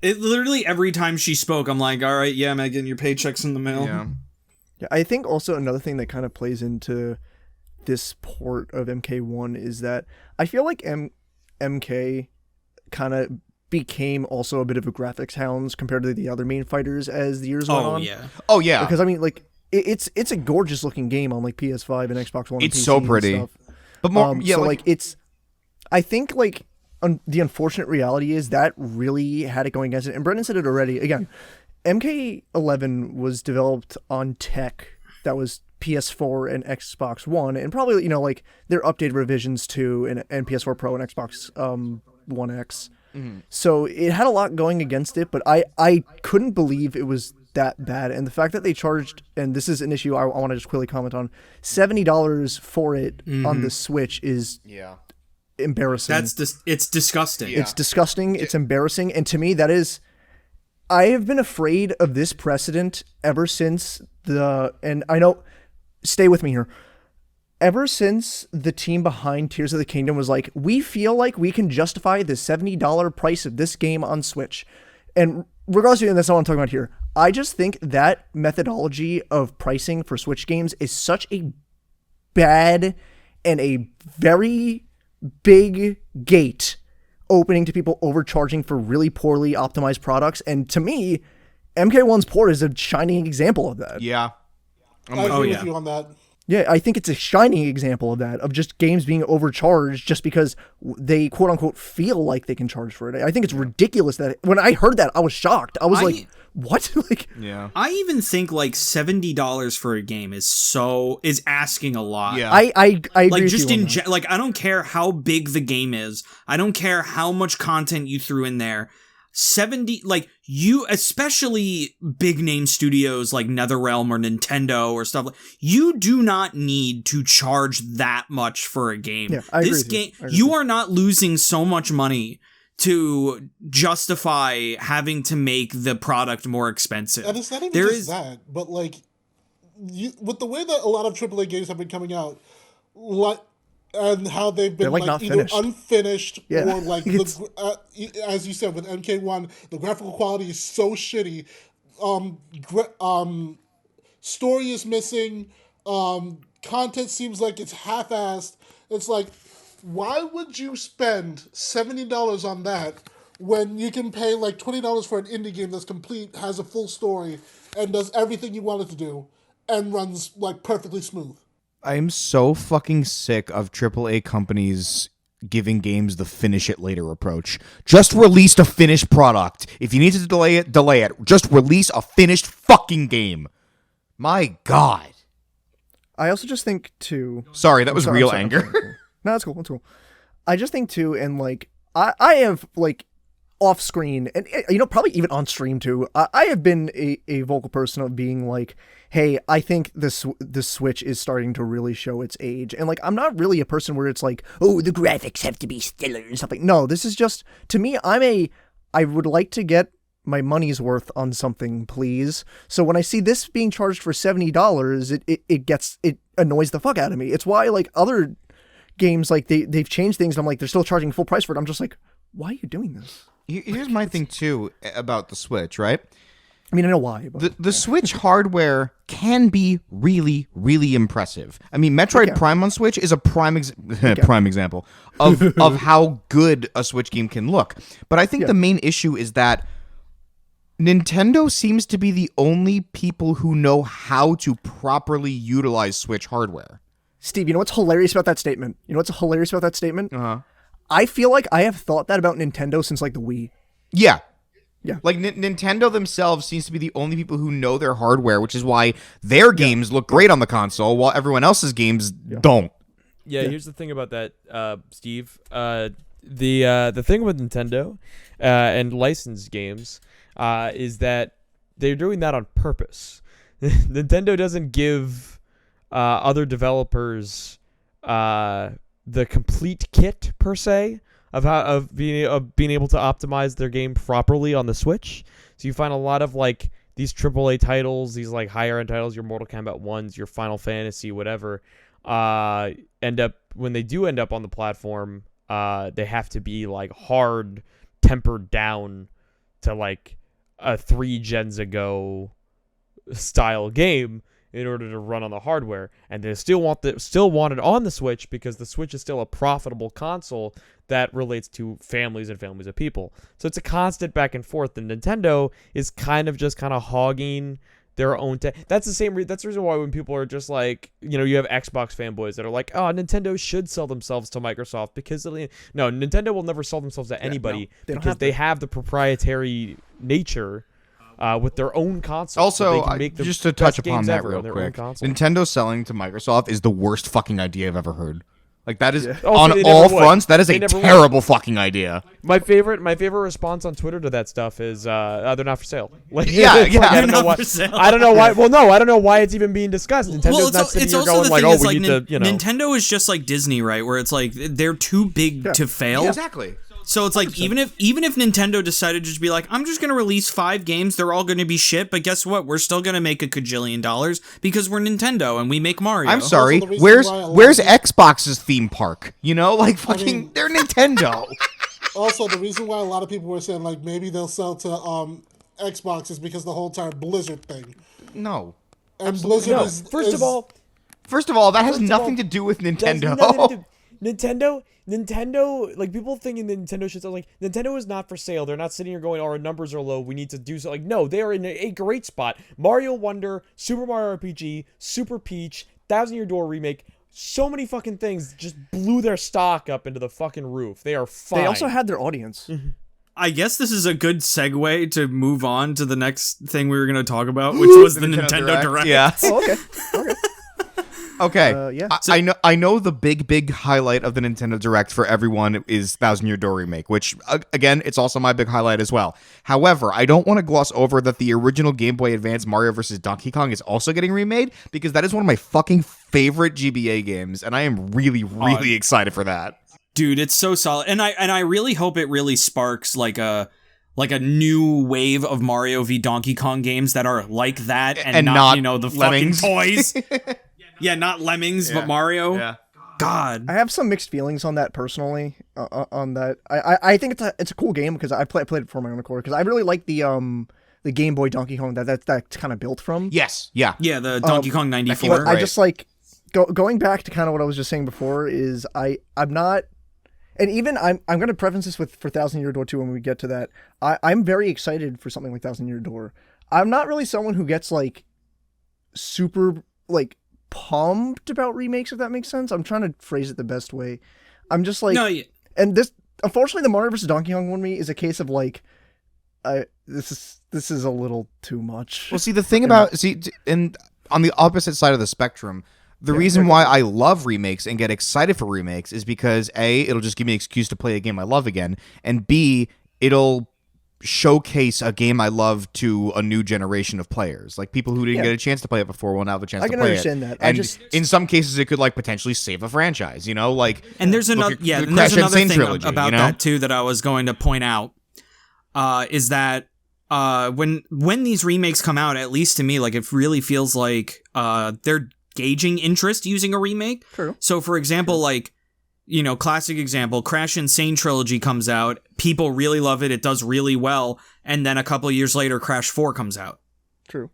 It literally every time she spoke, I'm like, all right, yeah, Megan, your paycheck's in the mail. Yeah. Yeah, I think also another thing that kind of plays into this port of MK1 is that I feel like MK kind of became also a bit of a graphics hound compared to the other main fighters as the years went on. Oh yeah. Because I mean, like it's a gorgeous looking game on like PS5 and Xbox One. It's and PC so pretty. and stuff. But more, so like it's, I think like the unfortunate reality is that really had it going against it. And Brendan said it already. Again, MK11 was developed on tech that was PS4 and Xbox One, and probably, you know, like their updated revisions to and PS4 Pro and Xbox One X. Mm-hmm. So it had a lot going against it, but I couldn't believe it was that bad. And the fact that they charged, and this is an issue I want to just quickly comment on, $70 for it on the Switch is embarrassing. It's disgusting. It's disgusting. It's embarrassing. And to me, that is, I have been afraid of this precedent ever since and I know, stay with me here. Ever since the team behind Tears of the Kingdom was like, we feel like we can justify the $70 price of this game on Switch. And regardless of that's not what I'm talking about here. I just think that methodology of pricing for Switch games is such a bad and a very big gate opening to people overcharging for really poorly optimized products. And to me, MK1's port is a shining example of that. Yeah. I agree with you on that. Yeah, I think it's a shining example of that, of just games being overcharged just because they quote unquote feel like they can charge for it. I think it's ridiculous that when I heard that, I was shocked. I was like, what? Like, yeah. I even think like $70 for a game is asking a lot. Yeah. I agree like with just you on in that. like I don't care how big the game is. I don't care how much content you threw in there. 70, like you, especially big name studios like NetherRealm or Nintendo or stuff, you do not need to charge that much for a game. Yeah, I agree this with game, you. you are not losing so much money to justify having to make the product more expensive. And it's not even There just is that, but like with the way that a lot of AAA games have been coming out, like, and how they've been like like not either finished. unfinished Yeah. or like as you said with MK1, the graphical quality is so shitty. Story is missing. Content seems like it's half-assed. It's like, why would you spend $70 on that when you can pay like $20 for an indie game that's complete, has a full story, and does everything you want it to do, and runs like perfectly smooth? I am so fucking sick of AAA companies giving games the finish it later approach. Just release a finished product. If you need to delay it, delay it. Just release a finished fucking game. My God. I also just think too. Sorry, that was Sorry, real I'm sorry, anger. I'm sorry. No, that's cool. That's cool. I just think too, and like I have like off screen and probably even on stream too. I have been a vocal person of being like, hey, I think this Switch is starting to really show its age, and like I'm not really a person where it's like, oh, the graphics have to be stellar and stuff like. No, this is just, to me, I would like to get my money's worth on something, please. So when I see this being charged for $70, it annoys the fuck out of me. It's why like other games, like they've changed things and I'm like, they're still charging full price for it. I'm just like, why are you doing this? Here's my thing too about the Switch, right? I mean, I know why, but The Switch hardware can be really, really impressive. I mean, Metroid Prime on Switch is a prime example of how good a Switch game can look. But I think the main issue is that Nintendo seems to be the only people who know how to properly utilize Switch hardware. Steve, you know what's hilarious about that statement? Uh-huh. I feel like I have thought that about Nintendo since like the Wii. Yeah. Yeah. Like Nintendo themselves seems to be the only people who know their hardware, which is why their games look great on the console while everyone else's games don't. Yeah, here's the thing about that, Steve. The thing with Nintendo and licensed games is that they're doing that on purpose. Nintendo doesn't give other developers the complete kit per se of being able to optimize their game properly on the Switch. So you find a lot of like these AAA titles, these like higher end titles, your Mortal Kombat 1s, your Final Fantasy, whatever, end up when they do end up on the platform, they have to be like hard tempered down to like a 3 gens ago style game in order to run on the hardware, and they still want it on the Switch because the Switch is still a profitable console that relates to families and families of people. So it's a constant back and forth, and Nintendo is kind of hogging their own that's the reason why when people are just like, you have Xbox fanboys that are like, oh, Nintendo should sell themselves to Microsoft because no, Nintendo will never sell themselves to anybody because they have the proprietary nature with their own console. Also, so just to touch upon that real quick, Nintendo selling to Microsoft is the worst fucking idea I've ever heard. Like, that is, on all fronts, that is a terrible fucking idea. My favorite response on Twitter to that stuff is, they're not for sale. Like, they're not for sale. I don't know why. Well, no, I don't know why it's even being discussed. Nintendo's not sitting here going like, oh, we need to, Nintendo is just like Disney, right? Where it's like, they're too big to fail. Yeah, exactly. So it's like, 100%. even if Nintendo decided to just be like, I'm just going to release 5 games, they're all going to be shit, but guess what? We're still going to make $1 kajillion because we're Nintendo and we make Mario. I'm sorry, where's Xbox's theme park? Like fucking, they're Nintendo. Also, the reason why a lot of people were saying like maybe they'll sell to Xbox is because the whole entire Blizzard thing. No. And Blizzard is... First of all, that has nothing to do with Nintendo. Nintendo, like, people thinking that Nintendo should sell, like, Nintendo is not for sale. They're not sitting here going, our numbers are low, we need to do so. Like, no, they are in a great spot. Mario Wonder, Super Mario RPG, Super Peach, Thousand Year Door Remake, so many fucking things just blew their stock up into the fucking roof. They are fine. They also had their audience. I guess this is a good segue to move on to the next thing we were going to talk about, which was the Nintendo Direct. Yeah. Oh, okay. Okay. Yeah. I know the big highlight of the Nintendo Direct for everyone is Thousand Year Door Remake, which, again, it's also my big highlight as well. However, I don't want to gloss over that the original Game Boy Advance Mario vs. Donkey Kong is also getting remade, because that is one of my fucking favorite GBA games, and I am really, really excited for that. Dude, it's so solid. And I really hope it really sparks like a like a new wave of Mario v Donkey Kong games that are like that and not the Lemmings. fucking toys. Yeah, not Lemmings, but Mario. Yeah. God. I have some mixed feelings on that personally. On that, I think it's a cool game because I played it for my own accord because I really like the Game Boy Donkey Kong that's kind of built from. Yes. Yeah. Yeah, the Donkey Kong 94. But I just like going back to kind of what I was just saying before is I'm not. And even I'm going to preface this with for Thousand Year Door 2 when we get to that. I'm very excited for something like Thousand Year Door. I'm not really someone who gets like super like pumped about remakes, if that makes sense. I'm trying to phrase it the best way. I'm just like, and this unfortunately the Mario vs. Donkey Kong one me is a case of like, this is a little too much. Well, see the thing about and on the opposite side of the spectrum. The reason why I love remakes and get excited for remakes is because A, it'll just give me an excuse to play a game I love again, and B, it'll showcase a game I love to a new generation of players. Like people who didn't get a chance to play it before will now have a chance to play it. I can understand that. And in some cases it could like potentially save a franchise, like and there's another thing trilogy, about that too that I was going to point out is that when these remakes come out, at least to me, like it really feels like they're gauging interest using a remake. True. So for example, like, classic example, Crash Insane Trilogy comes out, people really love it, it does really well, and then a couple of years later Crash 4 comes out. True.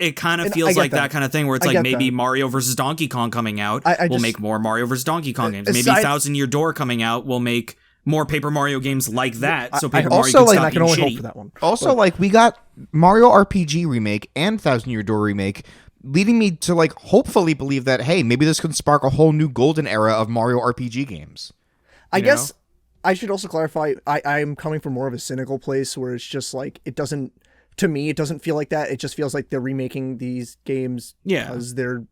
It kind of feels like that kind of thing where it's like maybe Mario versus Donkey Kong coming out will make more Mario versus Donkey Kong games. Maybe Thousand Year Door coming out will make more Paper Mario games like that, so Paper Mario can stop being shitty. Hope for that one. Also, we got Mario RPG Remake and Thousand Year Door Remake, leading me to hopefully believe that, hey, maybe this could spark a whole new golden era of Mario RPG games. I guess I should also clarify, I'm coming from more of a cynical place where it's just like, it doesn't feel like that. It just feels like they're remaking these games because they're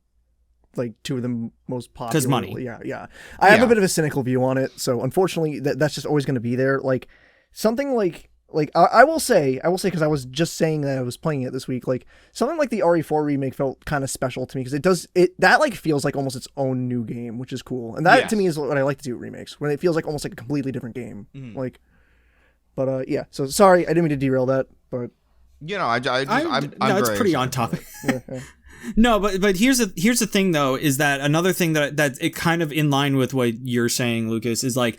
like two of the most popular. Because money. Yeah. I have a bit of a cynical view on it, so unfortunately that's just always going to be there. Like something like I will say because I was just saying that I was playing it this week, like something like the RE4 remake felt kind of special to me because that feels like almost its own new game, which is cool. And that to me is what I like to do with remakes, when it feels like almost like a completely different game. So sorry, I didn't mean to derail that, but I'm it's very pretty on topic. No, but here's the thing though, is that another thing that it kind of in line with what you're saying, Lucas, is like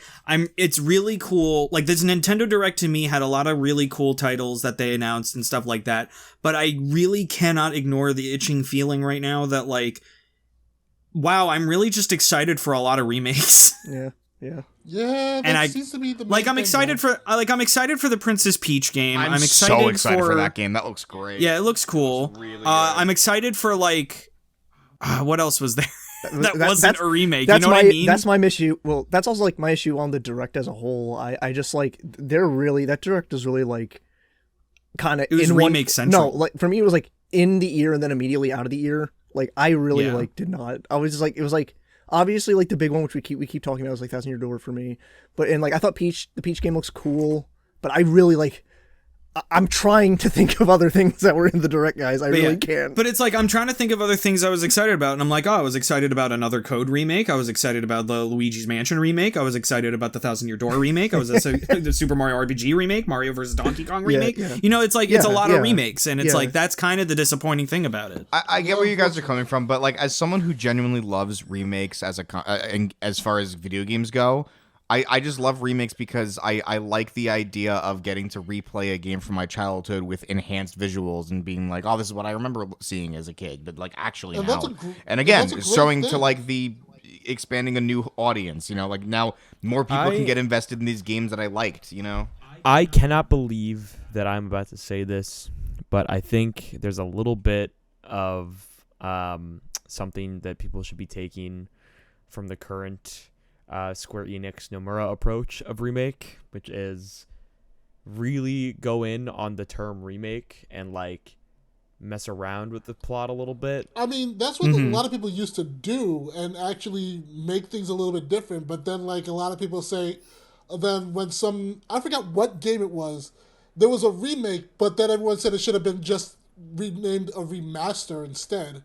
it's really cool. Like this Nintendo Direct to me had a lot of really cool titles that they announced and stuff like that. But I really cannot ignore the itching feeling right now that like, wow, I'm really just excited for a lot of remakes. Yeah, that seems to be the main I'm excited thing, I'm excited for the Princess Peach game. I'm so excited for that game. That looks great. Yeah, it looks cool. Really good. I'm excited for what else was there? that wasn't a remake. You know what I mean? That's my issue. Well, that's also like my issue on the Direct as a whole. I just like that Direct is really like kind of in remake central. No, like for me it was like in the ear and then immediately out of the ear. Like I really did not. I was just like it was like. Obviously, like the big one, which we keep talking about, is like Thousand Year Door for me. But I thought the Peach game looks cool. But I really I'm trying to think of other things that were in the Direct, guys. I really can't. But it's like I'm trying to think of other things I was excited about, and I'm like, I was excited about another Code remake. I was excited about the Luigi's Mansion remake. I was excited about the Thousand Year Door remake. I was the Super Mario RPG remake, Mario vs. Donkey Kong remake. Yeah. It's like it's a lot of remakes, and it's like that's kind of the disappointing thing about it. I get where you guys are coming from, but as someone who genuinely loves remakes as far as video games go. I just love remakes because I like the idea of getting to replay a game from my childhood with enhanced visuals and being like, oh, this is what I remember seeing as a kid, but actually now. And again, showing to the expanding a new audience, now more people can get invested in these games that I liked, I cannot believe that I'm about to say this, but I think there's a little bit of something that people should be taking from the current Square Enix Nomura approach of remake, which is really go in on the term remake and mess around with the plot a little bit. I mean, that's what a lot of people used to do and actually make things a little bit different. But then a lot of people say, then when I forgot what game it was, there was a remake, but then everyone said it should have been just renamed a remaster instead.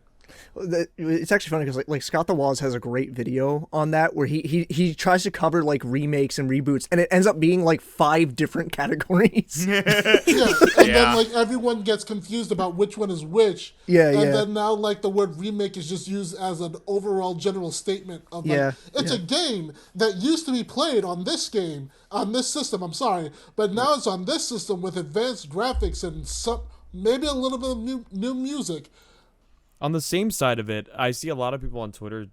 It's actually funny because like Scott the Woz has a great video on that where he tries to cover like remakes and reboots, and it ends up being like 5 different categories. Yeah, and then like everyone gets confused about which one is which. Yeah, and yeah. then now like the word remake is just used as an overall general statement of like, it's a game that used to be played on this system. I'm sorry, but now it's on this system with advanced graphics and some maybe a little bit of new music. On the same side of it, I see a lot of people on Twitter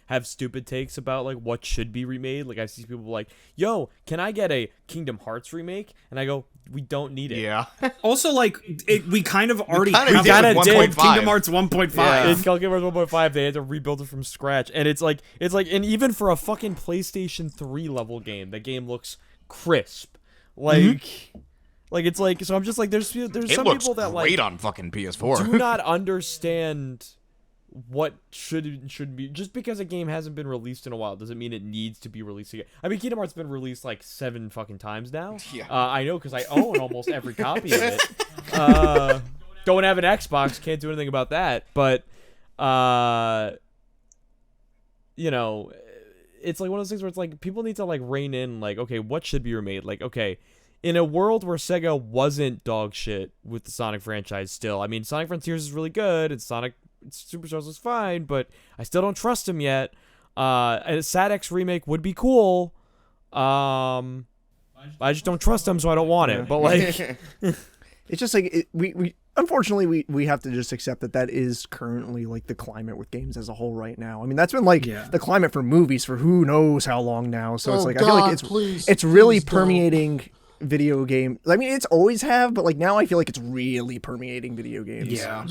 have stupid takes about like what should be remade. Like I see people like, "Yo, can I get a Kingdom Hearts remake?" And I go, "We don't need it." Yeah. Also, like, we kind of already kinda have did with with 1.5. Kingdom Hearts 1.5. Yeah. In Kingdom Hearts 1.5, they had to rebuild it from scratch, and it's like, and even for a fucking PlayStation 3 level game, the game looks crisp. Like, like it's like, so I'm just like, there's It some looks people that great like on fucking PS4. do not understand what should be. Just because a game hasn't been released in a while doesn't mean it needs to be released again. I mean, Kingdom Hearts has been released like 7 fucking times now. Yeah. I know because I own almost every copy of it. Don't have an Xbox, can't do anything about that. But you know, it's like one of those things where it's like people need to like rein in like, okay, what should be remade? Like, okay, in a world where Sega wasn't dog shit with the Sonic franchise still. I mean, Sonic Frontiers is really good, and Sonic Superstars was fine, but I still don't trust him yet. A SADX remake would be cool. I just don't trust him, so I don't want it. But like, It's just like we unfortunately we have to just accept that is currently like the climate with games as a whole right now. I mean, that's been like the climate for movies for who knows how long now. So it's like, I feel like it's really permeating video game. I mean, it's always have, but like now I feel like it's really permeating video games. Yeah.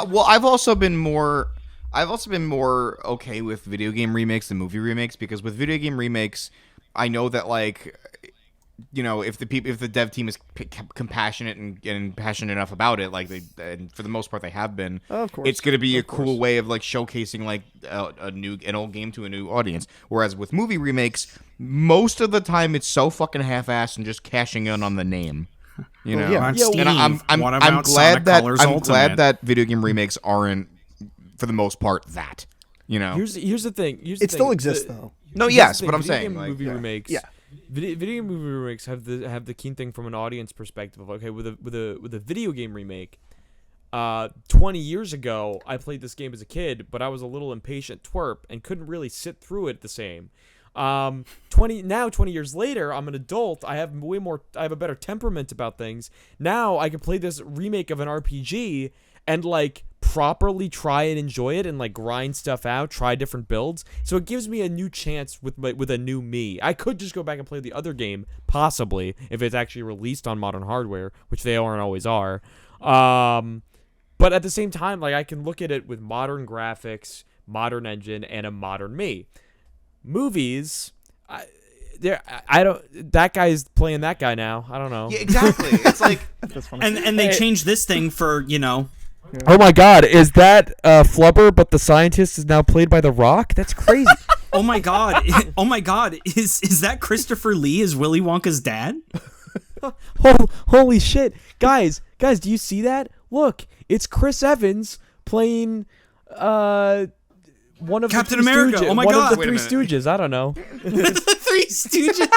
Well, I've also been more okay with video game remakes than movie remakes, because with video game remakes, I know that like, you know, if the dev team is compassionate and passionate enough about it, like and for the most part they have been, of course, it's going to be a cool way of like showcasing like an old game to a new audience. Whereas with movie remakes, most of the time it's so fucking half-assed and just cashing in on the name. You know, And I'm glad that video game remakes aren't, for the most part, that. You know, here's the thing. It still exists though. No, yes, but I'm saying like, movie remakes. Yeah. Video game movie remakes have the keen thing from an audience perspective of, okay, with a video game remake, 20 years ago I played this game as a kid, but I was a little impatient twerp and couldn't really sit through it the same. 20 years later, I'm an adult. I have a better temperament about things. Now I can play this remake of an RPG and like properly try and enjoy it and like grind stuff out, try different builds. So it gives me a new chance with a new me. I could just go back and play the other game, possibly, if it's actually released on modern hardware, which they aren't always are. But at the same time, like, I can look at it with modern graphics, modern engine, and a modern me. Movies, that guy's playing that guy now. I don't know. yeah, exactly. It's like, That's funny. And they changed this thing for, you know, Oh my God, is that Flubber, but the scientist is now played by The Rock? That's crazy. oh my god, is that Christopher Lee as Willy Wonka's dad? Holy shit. Guys, do you see that? Look, it's Chris Evans playing one of Captain the Three America. Stooges, Oh my one God. of the Wait a Three minute. Stooges. I don't know. The Three Stooges.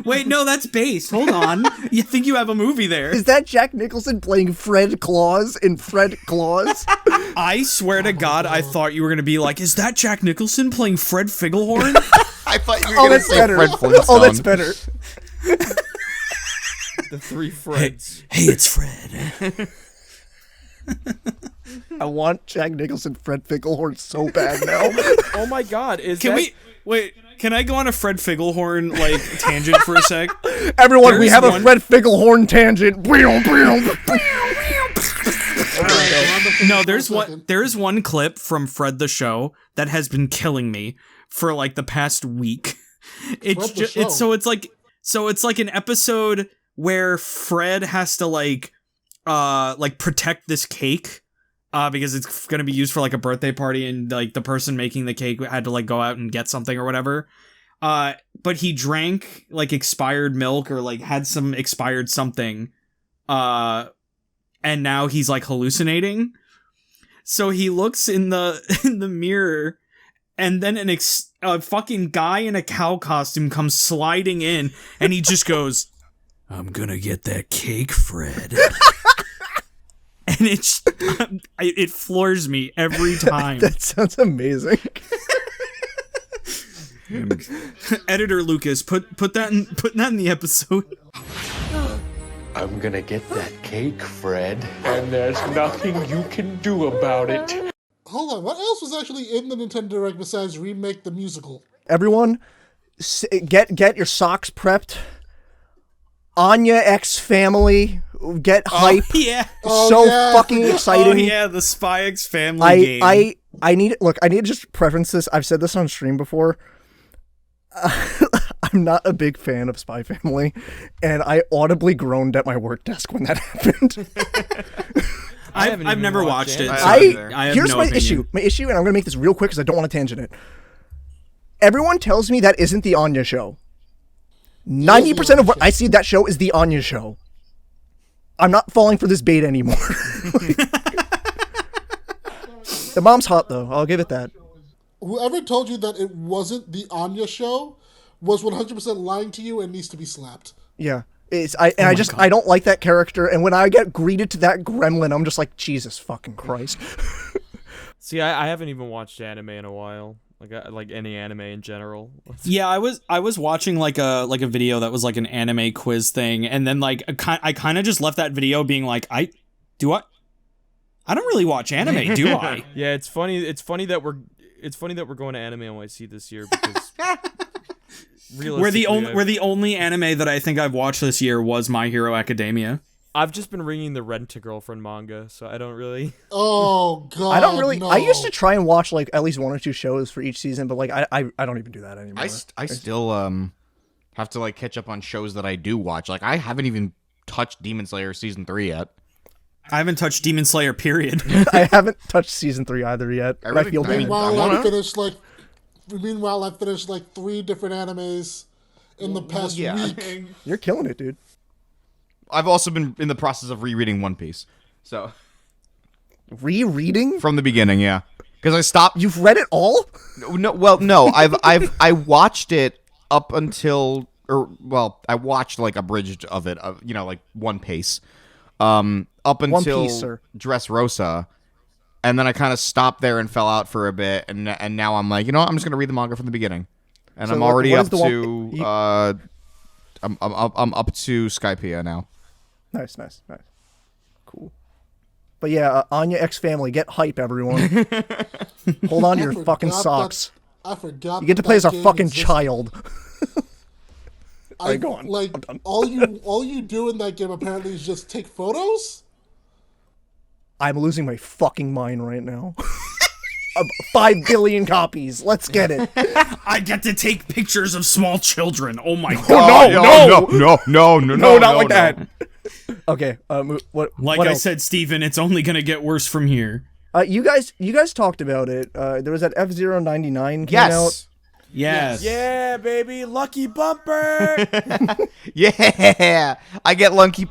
Wait, no, that's based. Hold on. You think you have a movie there? Is that Jack Nicholson playing Fred Claus in Fred Claus? I swear to God, I thought you were gonna be like, is that Jack Nicholson playing Fred Figglehorn? I thought you were Oh, gonna that's say better. Fred Flintstone. Oh, that's better. The Three Freds. Hey, it's Fred. I want Jack Nicholson Fred Figglehorn so bad now. Oh my God, Can I go on a Fred Figglehorn like tangent for a sec? Everyone, we There's have one- a Fred Figglehorn tangent. No, there's one clip from Fred the Show that has been killing me for like the past week. It's like an episode where Fred has to like protect this cake because it's going to be used for like a birthday party, and like the person making the cake had to like go out and get something or whatever. But he drank like expired milk or like had some expired something. And now he's like hallucinating. So he looks in the mirror, and then a fucking guy in a cow costume comes sliding in, and he just goes, "I'm gonna get that cake, Fred." And it floors me every time. That sounds amazing. Editor Lucas, put that in the episode. I'm gonna get that cake, Fred, and there's nothing you can do about it. Hold on, what else was actually in the Nintendo Direct besides Remake the Musical? Everyone, get your socks prepped. Anya X Family, get hype. Yeah. Fucking exciting. Oh yeah, the Spy X Family game. I need to just preference this. I've said this on stream before. I'm not a big fan of Spy Family, and I audibly groaned at my work desk when that happened. I've never watched it. Here's my issue. My issue, and I'm gonna make this real quick because I don't want to tangent it. Everyone tells me that isn't the Anya show. 90% of what I see that show is the Anya show. I'm not falling for this bait anymore. The mom's hot though. I'll give it that. Whoever told you that it wasn't the Anya show was 100% lying to you and needs to be slapped. Yeah. I don't like that character, and when I get greeted to that gremlin, I'm just like, Jesus fucking Christ. See, I haven't even watched anime in a while. Like any anime in general. Yeah, I was watching like a video that was like an anime quiz thing, and then like I kind of just left that video being like, I don't really watch anime, do I? Yeah, it's funny that we're going to Anime NYC this year because we're the only anime that I think I've watched this year was My Hero Academia. I've just been reading the Rent-a-Girlfriend manga, so I don't really. Oh god! I don't really. No. I used to try and watch like at least 1 or 2 shows for each season, but like I don't even do that anymore. I still have to like catch up on shows that I do watch. Like I haven't even touched Demon Slayer season 3 yet. I haven't touched Demon Slayer, period. I haven't touched season 3 either yet. I feel bad. Meanwhile, I finished like 3 different animes in the past week. You're killing it, dude. I've also been in the process of rereading One Piece. So rereading from the beginning, yeah. Because I stopped. You've read it all? No. I watched it up until, I watched like abridged of it, like One Piece, up until Dressrosa, and then I kind of stopped there and fell out for a bit, and now I'm like, I'm just gonna read the manga from the beginning, and so I'm already up to I'm up to Skypiea now. Nice. Cool. But yeah, Anya X Family, get hype, everyone. Hold on to your fucking socks. I forgot. You get to play as a fucking child. Go on. Like all you do in that game apparently is just take photos. I'm losing my fucking mind right now. 5 billion copies. Let's get it. I get to take pictures of small children. Oh my god. No, not like that. Okay. What? Like what I else? said, Steven, it's only gonna get worse from here. You guys talked about it. There was that F-Zero 99 came out. Yes. Yeah, baby, lucky bumper. Yeah, I get lucky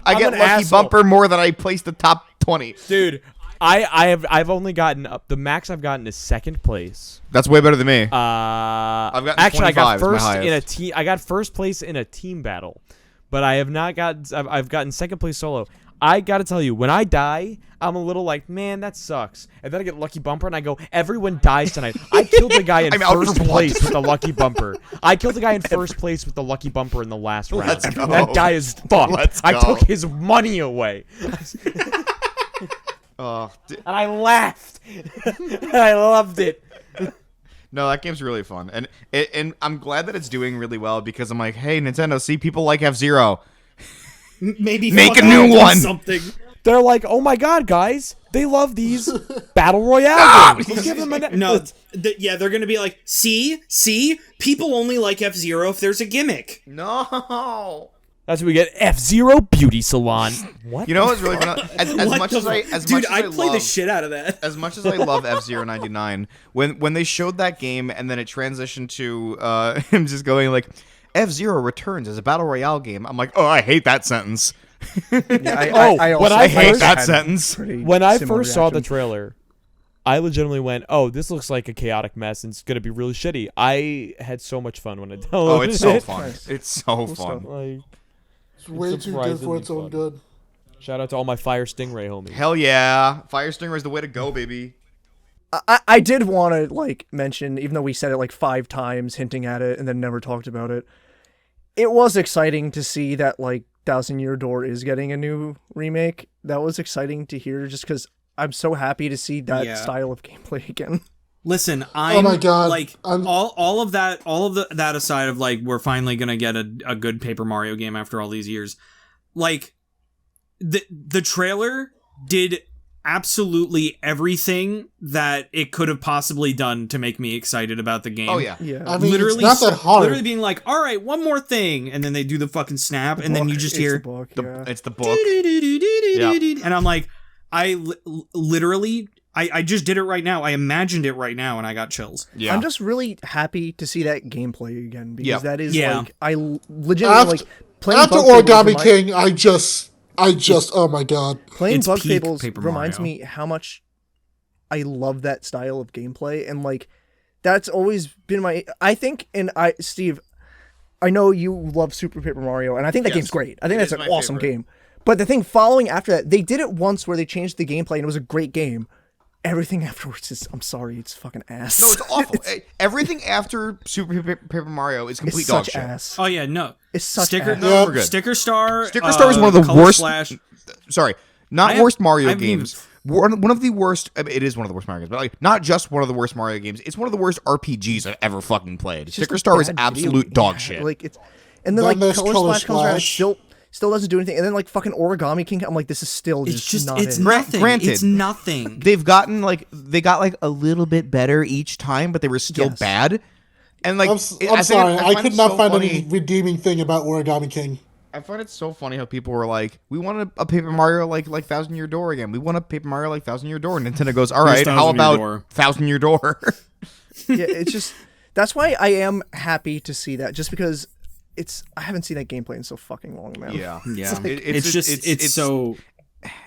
bumper more than I place the top 20. Dude, I've only gotten up. The max I've gotten is 2nd place. That's way better than me. I've gotten actually 25 I got first is my in a team. I got first place in a team battle, but I have not gotten. I've gotten 2nd place solo. I gotta tell you, when I die, I'm a little like, man, that sucks. And then I get lucky bumper, and I go, everyone dies tonight. I killed a guy in first place with a lucky bumper. I killed a guy in first place with the lucky bumper in the last round. Let's go. That guy is fucked. Let's go. I took his money away. And I laughed. And I loved it. No, that game's really fun, and I'm glad that it's doing really well because I'm like, hey, Nintendo, see, people like F-Zero. Maybe make a new one. Something. They're like, oh my god, guys, they love these battle royale games. Let's give them they're gonna be like, see, people only like F-Zero if there's a gimmick. No. That's what we get. F-Zero Beauty Salon. What? You know what's really fun? As much as I play the shit out of that. As much as I love F-Zero 99, when they showed that game and then it transitioned to him just going like, F-Zero returns as a battle royale game, I'm like, oh, I hate that sentence. Yeah, I hate that sentence. When I first saw the trailer, I legitimately went, oh, this looks like a chaotic mess and it's gonna be really shitty. I had so much fun when I downloaded Oh, it's so it. fun. It's so fun. Like, It's way too good for its own fun. good. shout out to all my Fire Stingray homies. Hell yeah. Fire Stinger is the way to go, baby. I did want to like mention, even though we said it like 5 times, hinting at it, and then never talked about it. It was exciting to see that like Thousand Year Door is getting a new remake. That was exciting to hear, just because I'm so happy to see that style of gameplay again. Listen, I'm my God. like all of that aside of like we're finally gonna get a good Paper Mario game after all these years. Like the trailer did absolutely everything that it could have possibly done to make me excited about the game. Oh, yeah. Yeah. I mean, Literally, it's not that hard. literally being like, all right, one more thing, and then they do the fucking snap, and then you just It's hear, the book, It's the book. and I'm like, literally, I just did it right now. I imagined it right now, and I got chills. Yeah. I'm just really happy to see that gameplay again, because Yep. that is Yeah. like I legitimately like playing After Bug Fables Origami remi- King, I just, oh my god. playing It's Bug peak Fables Paper reminds Mario. me how much I love that style of gameplay, and like that's always been my. I think, and Steve, I know you love Super Paper Mario, and I think that Yes. game's great. I think It that's is an my awesome favorite. game. But the thing following after that, they did it once where they changed the gameplay, and it was a great game. Everything afterwards is, I'm sorry, it's fucking ass. No, it's awful. Everything after Super Paper Mario is complete It's dog such shit. ass. Oh yeah, no, It's such Sticker, ass. No, we're good. Sticker Star. Sticker Star is one of the Color worst. Splash. Sorry, not I have- worst Mario I haven't games. One of the worst. I mean, it is one of the worst Mario games, but like not just one of the worst Mario games. It's one of the worst RPGs I've ever fucking played. It's just Sticker a Star is bad video absolute game. dog Yeah, shit. Like it's, and then Then like there's Color Color Splash comes around, it Splash. still doesn't do anything, and then like fucking Origami King, I'm like, this is still It's just not it's it. nothing. Granted. It's nothing. They've gotten they got like a little bit better each time, but they were still Yes. bad. And like, I'm sorry, I could it not so find funny. any redeeming thing about Origami King. I find it so funny how people were like, "We want a Paper Mario like Thousand Year Door again. We want a Paper Mario like Thousand Year Door." And Nintendo goes, "All right, how 1,000 Year about Door." Thousand Year Door?" Yeah, it's just that's why I am happy to see that, just because I haven't seen that gameplay in so fucking long, man. Yeah, It's so.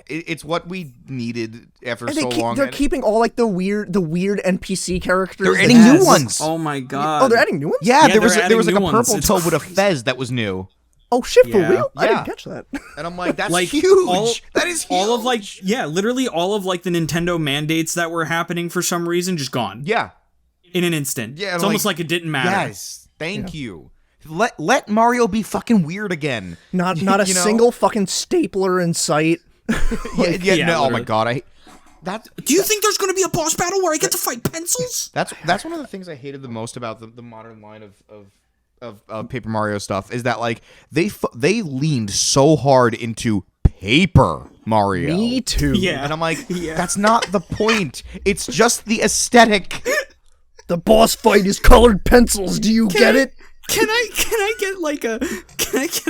It's what we needed after And so long. they're and keeping all like the weird NPC characters. They're that adding has- new ones. Oh my god. Oh, they're adding new ones. Yeah, Yeah, there was they're like adding a new purple ones. It's toad with a crazy. fez that was new, Oh shit, for Yeah. real? I Yeah. didn't catch that. and I'm like, "That's Like, huge. That is huge." All of like literally all of like the Nintendo mandates that were happening for some reason just gone yeah, in an instant. Yeah, it's like- almost like it didn't matter. yes, thank you. Let Mario be fucking weird again. Not a You know? single fucking stapler in sight. yeah, no, oh my literally. god, that. Do you think there's going to be a boss battle where I get to fight pencils? That's one of the things I hated the most about the modern line of Paper Mario stuff is that like they leaned so hard into Paper Mario. Me too. Yeah. And I'm like, that's not the point. It's just the aesthetic. The boss fight is colored pencils. Do you get it? Can I get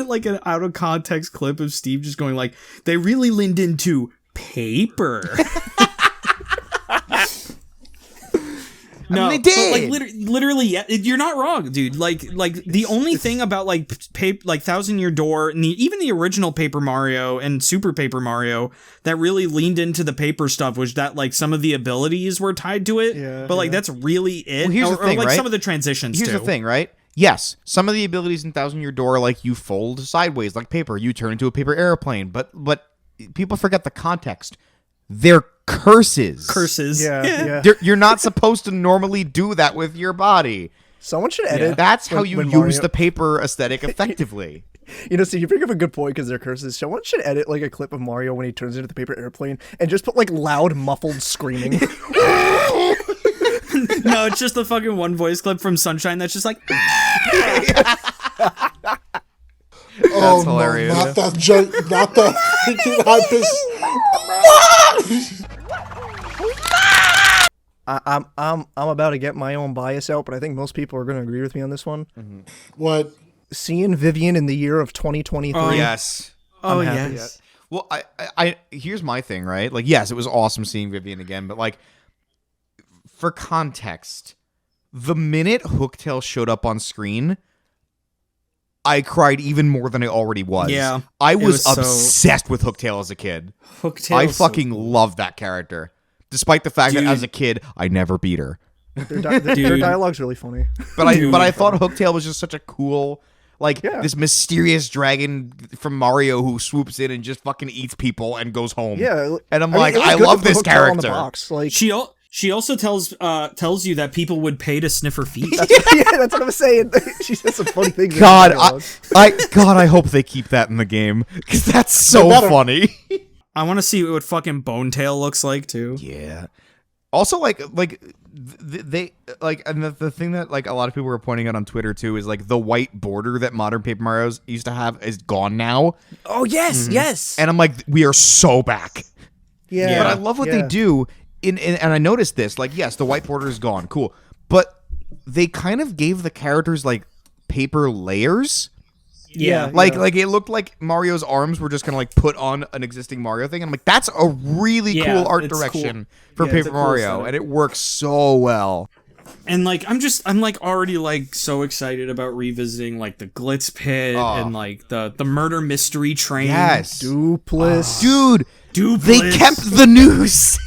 like an out of context clip of Steve just going like, they really leaned into paper. No, they did. But like literally, yeah, you're not wrong, dude. Like the only thing about like Thousand Year Door and even the original Paper Mario and Super Paper Mario that really leaned into the paper stuff was that like some of the abilities were tied to it. Yeah, but like that's really it. Well, here's the thing, or like right? some of the transitions. Here's too. the thing, right? Yes, some of the abilities in Thousand Year Door, like you fold sideways like paper, you turn into a paper airplane, but people forget the context. They're curses. Curses. Yeah. You're not supposed to normally do that with your body. Someone should edit. That's how when- you when use Mario- the paper aesthetic effectively. You know, see, you bring up a good point because they're curses. Someone should edit like a clip of Mario when he turns into the paper airplane and just put like loud, muffled screaming. No, it's just the fucking one voice clip from Sunshine that's just like. Oh, hilarious. no, not that joke, not that freaking high pitch. I'm about to get my own bias out, but I think most people are going to agree with me on this one. What? Seeing Vivian in the year of 2023. Oh, Yes. Oh happy. yes. Well, I here's my thing, right? Like, yes, it was awesome seeing Vivian again, but like, for context, the minute Hooktail showed up on screen, I cried even more than I already was. Yeah, I it was was so- obsessed with Hooktail as a kid. Hooktail. I fucking love that character. despite the fact that Dude. as a kid I never beat her. Their dialogue's really funny. But I thought Hooktail was just such a cool, like, Yeah. this mysterious dragon from Mario who swoops in and just fucking eats people and goes home. Yeah, And I'm I mean, like, it was I good love to put this Hooktail on the character. box. Like, She also tells you that people would pay to sniff her feet. yeah, that's what I was saying. She says some funny things. in God, the dialogue. I hope they keep that in the game because that's so better. funny. I want to see what fucking Bonetail looks like too. Yeah. Also, they and the thing that like a lot of people were pointing out on Twitter too is like the white border that modern Paper Mario's used to have is gone now, Oh yes, yes. and I'm like, we are so back. Yeah, But I love what they do. And I noticed this. Like, yes, the white border is gone. Cool. But they kind of gave the characters like paper layers. Yeah. Like it looked like Mario's arms were just gonna like put on an existing Mario thing. I'm like, that's a really Yeah, cool art it's direction cool. for Yeah, it's Paper a cool Mario, aesthetic. and it works so well. And like I'm like already like so excited about revisiting like the Glitz Pit and like the murder mystery train. Yes, Dupless. dude, Dupless. they kept the news.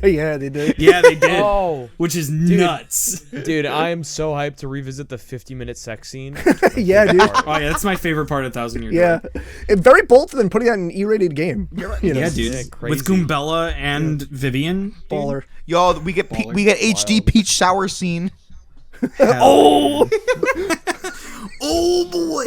Yeah, they did. Yeah, they did. Oh, Which is nuts. dude, I am so hyped to revisit the 50-minute sex scene. Yeah, dude. Oh yeah, that's my favorite part of 1,000 Year Yeah, Door. and very bold than putting out an E-rated game. You know? Yeah, dude. Yeah, With crazy. Goombella and Vivian. dude. Baller. Yo, we get HD Peach shower scene. Oh. Oh boy.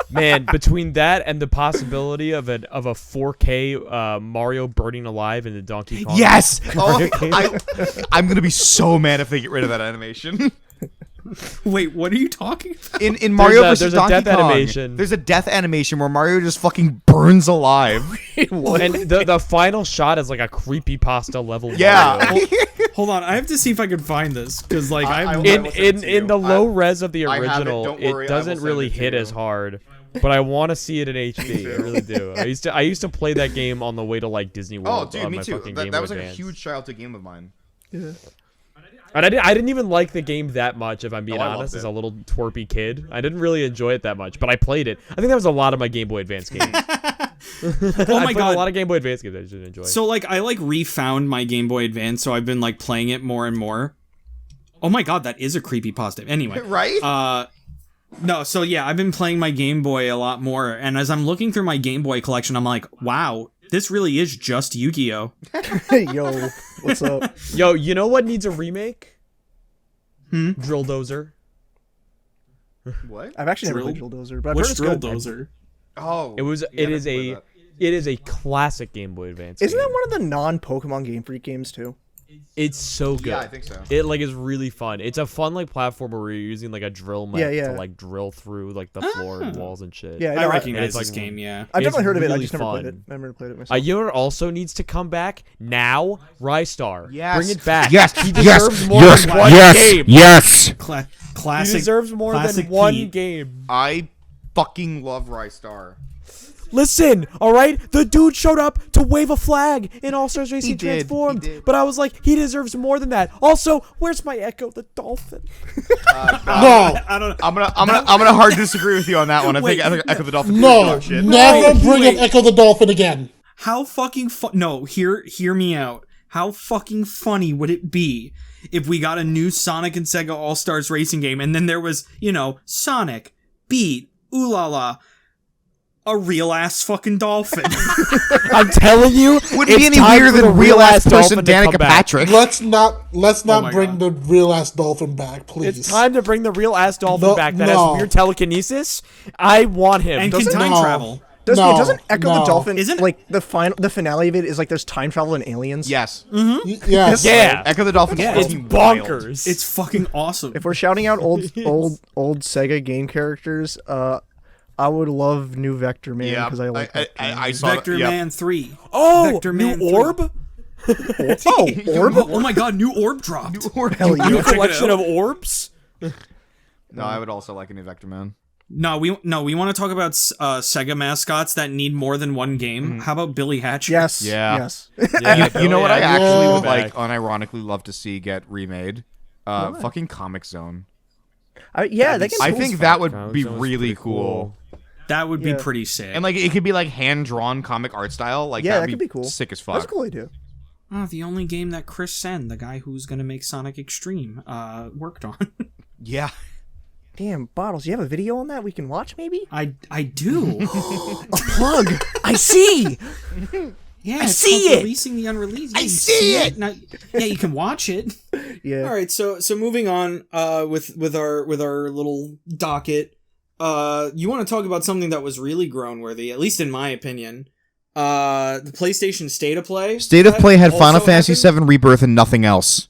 Man, between that and the possibility of a 4K Mario burning alive in the Donkey Kong. Yes. Mario Oh, game. I'm gonna be so mad if they get rid of that animation. Wait, what are you talking about? In Mario vs. there's a Donkey death Kong, animation. there's a death animation where Mario just fucking burns alive. And the final shot is like a creepypasta level. Yeah. Mario. Hold on, I have to see if I can find this because like I I'm will in send it to you. in the low res of the I have it. original, Don't it worry, I will doesn't send really it to hit you. as hard. But I want to see it in HD. I really do. I used to play that game on the way to like Disney Oh, World. dude, on me my too. fucking That Game Boy was like a Advance. huge childhood game of mine. Yeah. And I didn't even like the game that much, if I'm being Oh, I loved honest, it. as a little twerpy kid. I didn't really enjoy it that much, but I played it. I think that was a lot of my Game Boy Advance games. Oh I my played god. a lot of Game Boy Advance games I just didn't enjoy. So like I like refound my Game Boy Advance, so I've been like playing it more and more. Oh my god, that is a creepypasta. Anyway. Right? No, so yeah, I've been playing my Game Boy a lot more, and as I'm looking through my Game Boy collection, I'm like, wow, this really is just Yu-Gi-Oh! Yo, what's up? Yo, you know what needs a remake? Hmm? Drill Dozer. What? I've actually never Drill- played Drill Dozer, but I've Which heard it's Drill good. Dozer? Oh. It is a classic Game Boy Advance. Isn't game. that one of the non-Pokemon Game Freak games too? It's so good. Yeah, I think so. It like is really fun. It's a fun like platformer where you're using like a drill mat Yeah. to like drill through like the floor and walls and shit. Yeah, I no, recognize it's, this like, game, yeah. I've definitely It's heard of it. I really just never played it. fun. Never played it myself. You know what also needs to come back now? Rystar. Yes. Bring it back. Yes. He Yes. deserves more Yes. than one Yes. game. Yes. Classic. He deserves more classic than one Pete. game. I fucking love Rystar. Listen, all right? The dude showed up to wave a flag in All-Stars Racing did, he Transformed. did. But I was like, he deserves more than that. Also, where's my Echo the Dolphin? No, I don't know. I'm gonna hard disagree with you on that one. I think Echo the Dolphin. no, Shit. never Wait, bring wait. up Echo the Dolphin again. How fucking no, hear me out. How fucking funny would it be if we got a new Sonic and Sega All-Stars Racing game and then there was, Sonic, Beat, Ooh La La, a real ass fucking dolphin. I'm telling you, Wouldn't it's be any time weirder for the than real ass person dolphin to come Danica back. Patrick. Let's not Oh my bring God. the real ass dolphin back, please. It's time to bring the real ass dolphin No, back that no. has weird telekinesis. I want him. and can Doesn't- time No. travel. Doesn't Echo the no. Dolphin Isn't- like the finale of it is like there's time travel and aliens? Yes. Yes. Yeah. Echo the Dolphin. Yeah, It's fucking wild. bonkers. It's fucking awesome. If we're shouting out old Sega game characters, I would love New Vector Man Yeah, because I like that game. I saw Vector that, yep. Man 3. oh, Vector new Man 3. orb? Oh, Orb? Oh my god, new orb dropped. Hell yeah. New Check it collection out. of orbs? No, I would also like a new Vector Man. No, we want to talk about Sega mascots that need more than one game. How about Billy Hatcher? Yes. Yeah. Yes. Yeah, You know what I actually would Yeah. like, unironically love to see get remade? Fucking Comic Zone. Yeah, they can. I pull think stuff. that would Comic be Zone is really pretty cool. That would be Yeah. pretty sick. And like it could be like hand drawn comic art style. Like Yeah, that'd that could be cool. Sick as That's fuck. a cool idea. The only game that Chris Sen, the guy who's gonna make Sonic Extreme, worked on. Yeah. Damn, Bottles, you have a video on that we can watch, maybe? I do. A plug! I see! Yeah, I it's see called it! Releasing the Unreleased. I You see it! Now, yeah, you can watch it. Yeah. All right, so moving on with our little docket. You want to talk about something that was really groan worthy, at least in my opinion. The PlayStation State of Play. State of Play had also Final Fantasy happened. VII Rebirth and nothing else.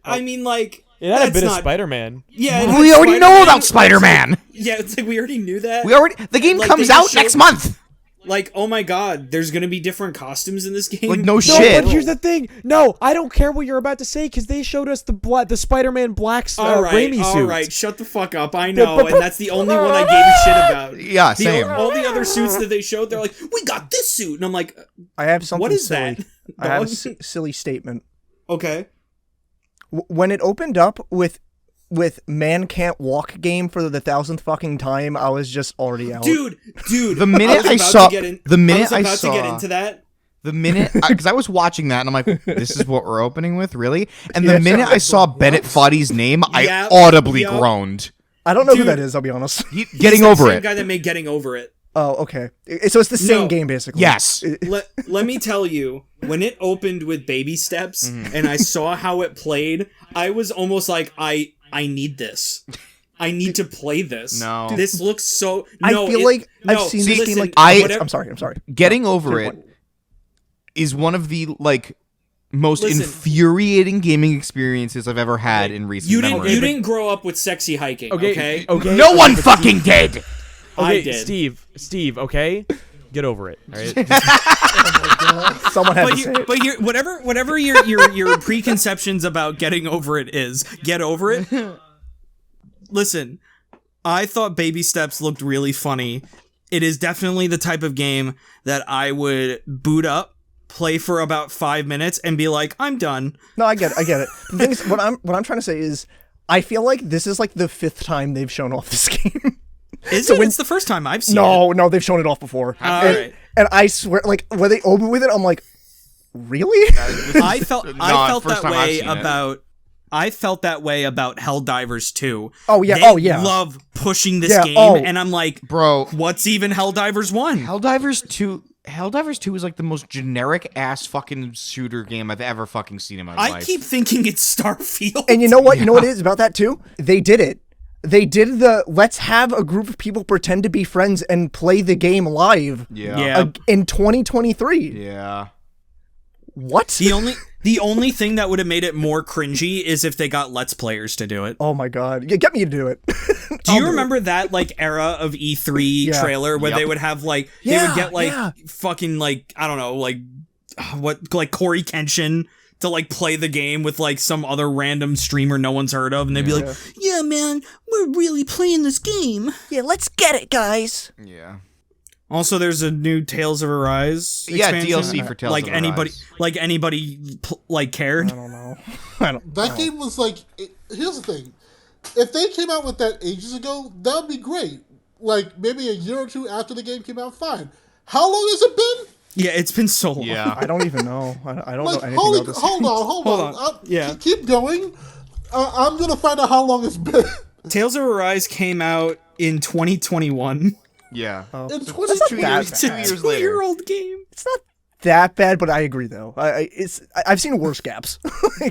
I mean, like, It had a that's bit of not- Spider-Man. Yeah, it had We already know Spider-Man. about Spider-Man. Yeah, it's like we already knew that. The game Like, comes they out just next showed- month. Like, oh my god, there's gonna be different costumes in this game. Like, no No, shit. but here's the thing. No, I don't care what you're about to say because they showed us the Spider-Man black Raimi suit. all right, shut the fuck up. I know, but- and that's the only one I gave a shit about. Yeah, same. All the other suits that they showed, they're like, we got this suit, and I'm like, I have something what is silly. that? I have a dog? silly statement. Okay. When it opened up with Man Can't Walk game for the 1000th fucking time, I was just already out. Dude. The minute was I about saw- to get in- the minute I I was about to get saw- into that. The minute, because I was watching that and I'm like, this is what we're opening with, really? And Yeah. the minute I saw Bennett Foddy's name, I Yep, audibly yep. groaned. I don't know who Dude. that is, I'll be honest. Getting He's over the same it. guy that made Getting Over It. Oh, okay. So it's the same No. game, basically. Yes. Let me tell you, when it opened with baby steps Mm-hmm. and I saw how it played, I was almost like, I need this. I need to play this. No. This looks so... I No, feel it- like I've no, seen see, this game listen, like... I- I'm sorry. Getting over Fair it point. is one of the, like, most Listen. infuriating gaming experiences I've ever had in recent You memory. didn't grow up with sexy hiking, okay? Okay. No one fucking did! I Okay, did. Steve. Okay, get over it. All right. Someone had But to say here, it. but here, whatever your preconceptions about getting over it is, get over it. Listen, I thought Baby Steps looked really funny. It is definitely the type of game that I would boot up, play for about 5 minutes, and be like, I'm done. No, I get it. The thing is, what I'm trying to say is, I feel like this is like the 5th time they've shown off this game. Is So it? when- It's the first time I've seen it. No, they've shown it off before. Alright. And I swear, like, when they open with it, I'm like, really? I felt first that time I've way seen it. about. I felt that way about Helldivers 2. Oh, yeah, They oh, yeah. love pushing this Yeah, game, oh. and I'm like, Bro, what's even Helldivers 1? Helldivers 2 is like the most generic ass fucking shooter game I've ever fucking seen in my I life. keep thinking it's Starfield. And you know what? You know what it is about that too? They did it. They did let's have a group of people pretend to be friends and play the game live Yeah. in 2023. Yeah. What? The only thing that would have made it more cringy is if they got Let's Players to do it. Oh my god. Yeah, get me to do it. Do you remember that like era of E3 Yeah. trailer where Yep. they would have like they Yeah, would get like yeah. fucking like I don't know like what like Corey Kenshin to like play the game with like some other random streamer no one's heard of, and they'd be like, "Yeah, man, we're really playing this game." Yeah, let's get it, guys. Yeah. Also, there's a new Tales of Arise. Yeah, expansion. DLC for Tales like of anybody, Arise. like anybody, like cared. I don't know. I don't That game was like. Here's the thing: if they came out with that ages ago, that would be great. Like maybe a year or two after the game came out, fine. How long has it been? Yeah, it's been so long. Yeah. I don't even know. I don't Like, know anything hold about this. on. Hold on. Yeah. Keep going. I'm gonna find out how long it's been. Tales of Arise came out in 2021. Yeah. In That's 20 not Two that years, bad. 2 It's a years later. 2-year-old game. It's not that bad, but I agree though. I've seen worse gaps.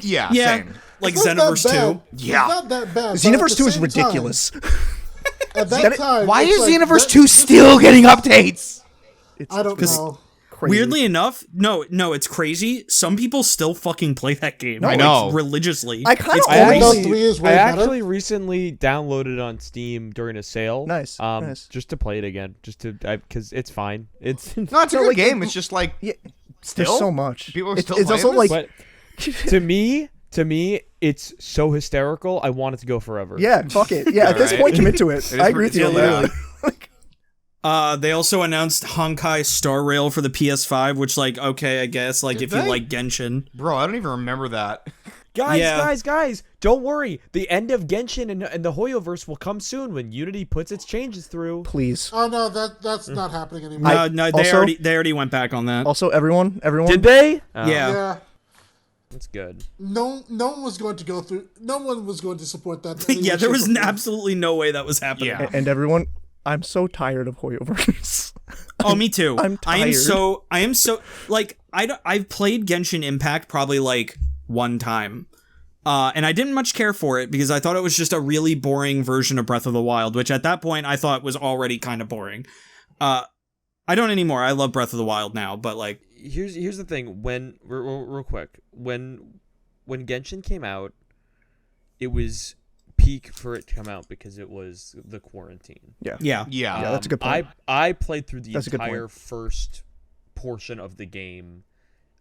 Yeah, Yeah, same. like It's not that Xenoverse bad. 2. Yeah. It's not that bad. but at Xenoverse the 2 is same ridiculous. Time, at that that- time, Why it's is like, Xenoverse that- 2 still getting updates? It's I don't know. crazy. Weirdly enough, no, it's crazy. Some people still fucking play that game. I like, know. religiously. I kinda It's almost- crazy. Xenoverse 3 is way I better. actually recently downloaded it on Steam during a sale. Nice, nice. Just to play it again, because it's fine. It's No, it's a No, good like, game. It's just like Yeah, still there's so much. People are it's still it's playing also this? like but to me, it's so hysterical. I want it to go forever. yeah, fuck it. Yeah, at this Alright. point, commit to it. It is I agree with you on pretty- that. They also announced Honkai Star Rail for the PS5, which, like, okay, I guess, like, Did if you they? like Genshin. Bro, I don't even remember that. Guys, don't worry. The end of Genshin and the Hoyoverse will come soon when Unity puts its changes through. Please. Oh no, that's not happening anymore. No, they also- already went back on that. Also, everyone. Did they? yeah. yeah. That's good. No one was going to go through. No one was going to support that. Yeah, there was absolutely no way that was happening. Yeah. And everyone, I'm so tired of Hoyoverse. Oh, me too. I'm I am tired. so like I've played Genshin Impact probably like one time. And I didn't much care for it because I thought it was just a really boring version of Breath of the Wild, which at that point I thought was already kind of boring. I don't anymore. I love Breath of the Wild now, but like Here's the thing. When real quick, when Genshin came out, it was peak for it to come out because it was the quarantine. Yeah. yeah. That's a good point. I played through the That's a good entire point. first portion of the game,